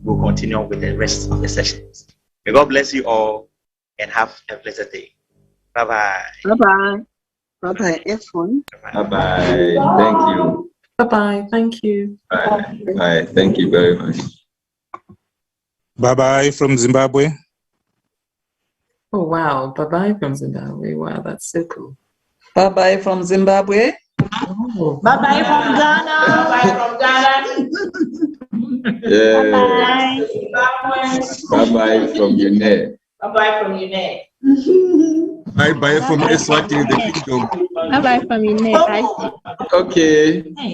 we'll continue with the rest of the sessions. May God bless you all and have a blessed day. Bye-bye. Bye-bye. Bye-bye, everyone. Bye-bye. Thank you. Bye-bye. Thank you. Bye. Bye. Thank you very much. Bye-bye from Zimbabwe. Oh, wow. Bye-bye from Zimbabwe. Wow, that's so cool. Bye-bye from Zimbabwe. Oh. Bye-bye from Ghana. Bye-bye from Ghana. Yeah. Bye-bye from UNER. Bye-bye from UNER. Bye-bye from Eswatini, the kingdom. Bye-bye from UNER. Okay.